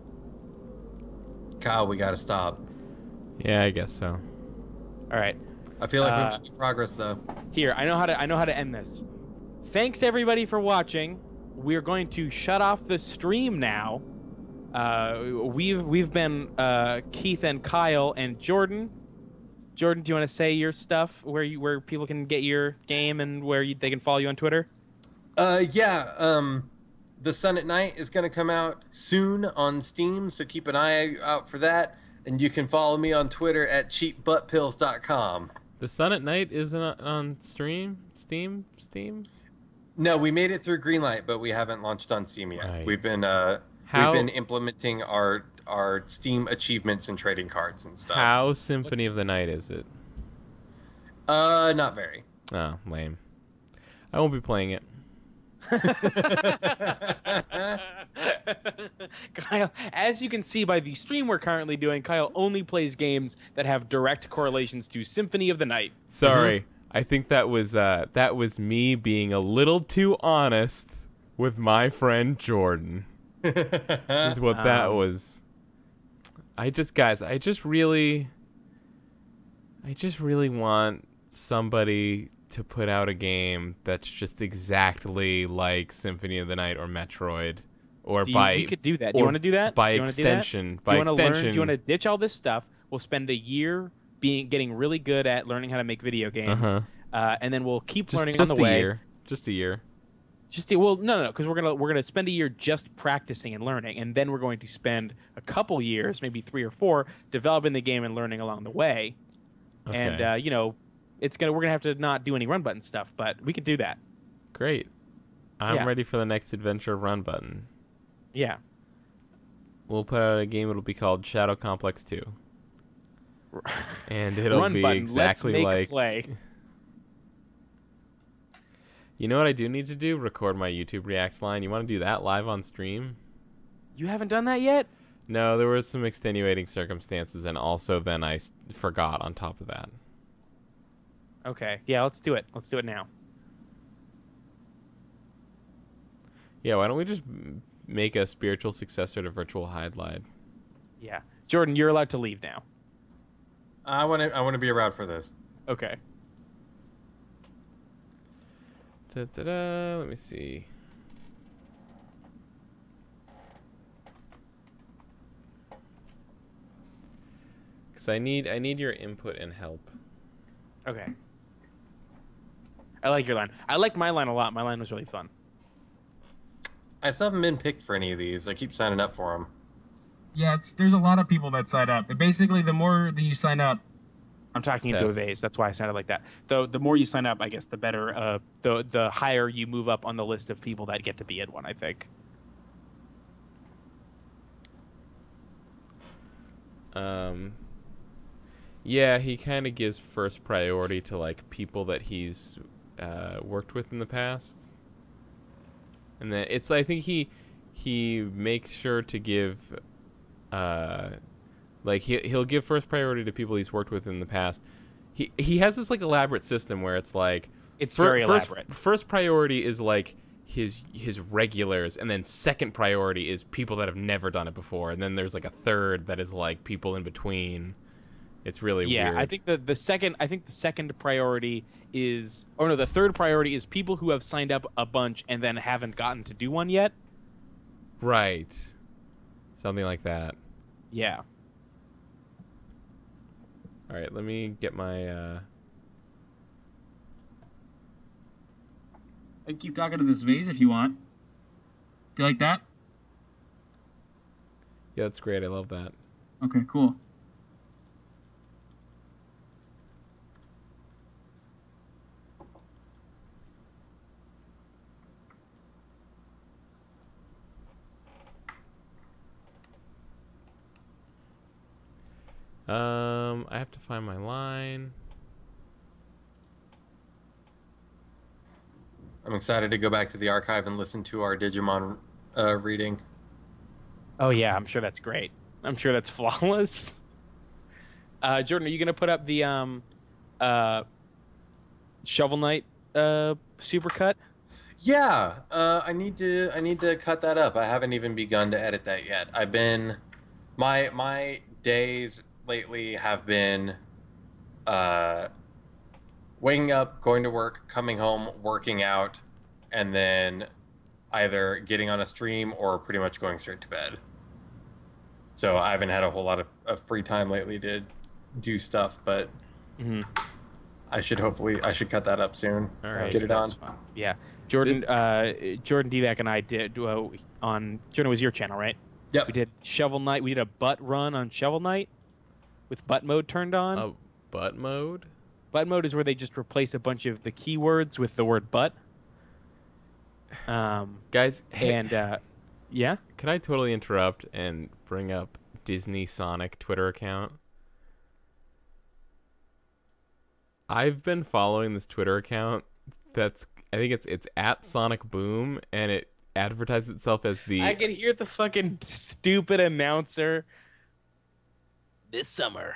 Kyle, we gotta stop.
Yeah, I guess so.
All right.
I feel like we're making progress though.
Here, I know how to end this. Thanks everybody for watching. We're going to shut off the stream now. We've been Keith and Kyle and Jordan. Jordan, do you want to say your stuff where people can get your game and where they can follow you on Twitter?
The Sun at Night is going to come out soon on Steam, so keep an eye out for that. And you can follow me on Twitter at cheapbuttpills.com.
The Sun at Night isn't on Steam?
No, we made it through Greenlight, but we haven't launched on Steam yet.
Right.
We've been implementing our Steam achievements and trading cards and stuff.
How Symphony of the Night is it?
Not very.
Oh, lame. I won't be playing it.
Kyle, as you can see by the stream we're currently doing, Kyle only plays games that have direct correlations to Symphony of the Night.
Sorry. I think that was me being a little too honest with my friend Jordan. Is what that was. I just really want somebody to put out a game that's just exactly like Symphony of the Night or Metroid, or
you could do that. Do you want to do that?
By extension.
Do you want to ditch all this stuff? We'll spend a year getting really good at learning how to make video games, and then we'll keep learning on the way.
Just a year.
Well, no, because we're gonna spend a year just practicing and learning, and then we're going to spend a couple years, maybe 3 or 4, developing the game and learning along the way. Okay. And we're gonna have to not do any run button stuff, but we could do that.
Great. I'm ready for the next adventure of Run Button.
Yeah.
We'll put out a game. It'll be called Shadow Complex 2. And it'll
Run
be
button.
exactly
Let's make
like.
play.
You know what I do need to do? Record my YouTube Reacts line. You want to do that live on stream?
You haven't done that yet?
No, there was some extenuating circumstances, and also then I forgot on top of that.
Okay. Yeah, let's do it. Let's do it now.
Yeah, why don't we just make a spiritual successor to Virtual Hide-Lide?
Yeah. Jordan, you're allowed to leave now.
I want to be around for this.
Okay.
Da-da-da, let me see. Because I need your input and help.
Okay. I like your line. I liked my line a lot. My line was really fun.
I still haven't been picked for any of these. I keep signing up for them.
Yeah, there's a lot of people that sign up. And basically, the more that you sign up,
I'm talking into a
Test.
vase. That's why I sounded like that. The more you sign up, I guess, the better. The higher you move up on the list of people that get to be in one. I think.
Yeah, he kind of gives first priority to like people that he's worked with in the past, and then it's I think he makes sure to give like he'll give first priority to people he's worked with in the past. He has this like elaborate system where it's like
It's very elaborate.
First priority is like his regulars, and then second priority is people that have never done it before, and then there's like a third that is like people in between. It's really weird.
I think the second priority is, or no, the third priority is people who have signed up a bunch and then haven't gotten to do one yet.
Right. Something like that.
Yeah.
All right, let me get my
I can keep talking to this vase if you want. Do you like that?
Yeah, that's great. I love that.
Okay, cool.
I have to find my line.
I'm excited to go back to the archive and listen to our Digimon reading.
Oh yeah, I'm sure that's great. I'm sure that's flawless. Jordan, are you gonna put up the Shovel Knight supercut?
Yeah, I need to cut that up. I haven't even begun to edit that yet. I've been my days lately have been waking up, going to work, coming home, working out, and then either getting on a stream or pretty much going straight to bed. So I haven't had a whole lot of free time lately to do stuff, but I should cut that up soon.
All right.
Get it on.
Fun. Yeah, Jordan, Jordan Divac and I did on Jordan, was your channel, right?
Yep.
We did Shovel Knight. We did a butt run on Shovel Knight with butt mode turned on.
Oh, butt mode?
Butt mode is where they just replace a bunch of the keywords with the word butt.
Guys,
and yeah,
can I totally interrupt and bring up Disney Sonic Twitter account? I've been following this Twitter account that's I think it's at Sonic Boom, and it advertises itself as the
I can hear the fucking stupid announcer. This summer,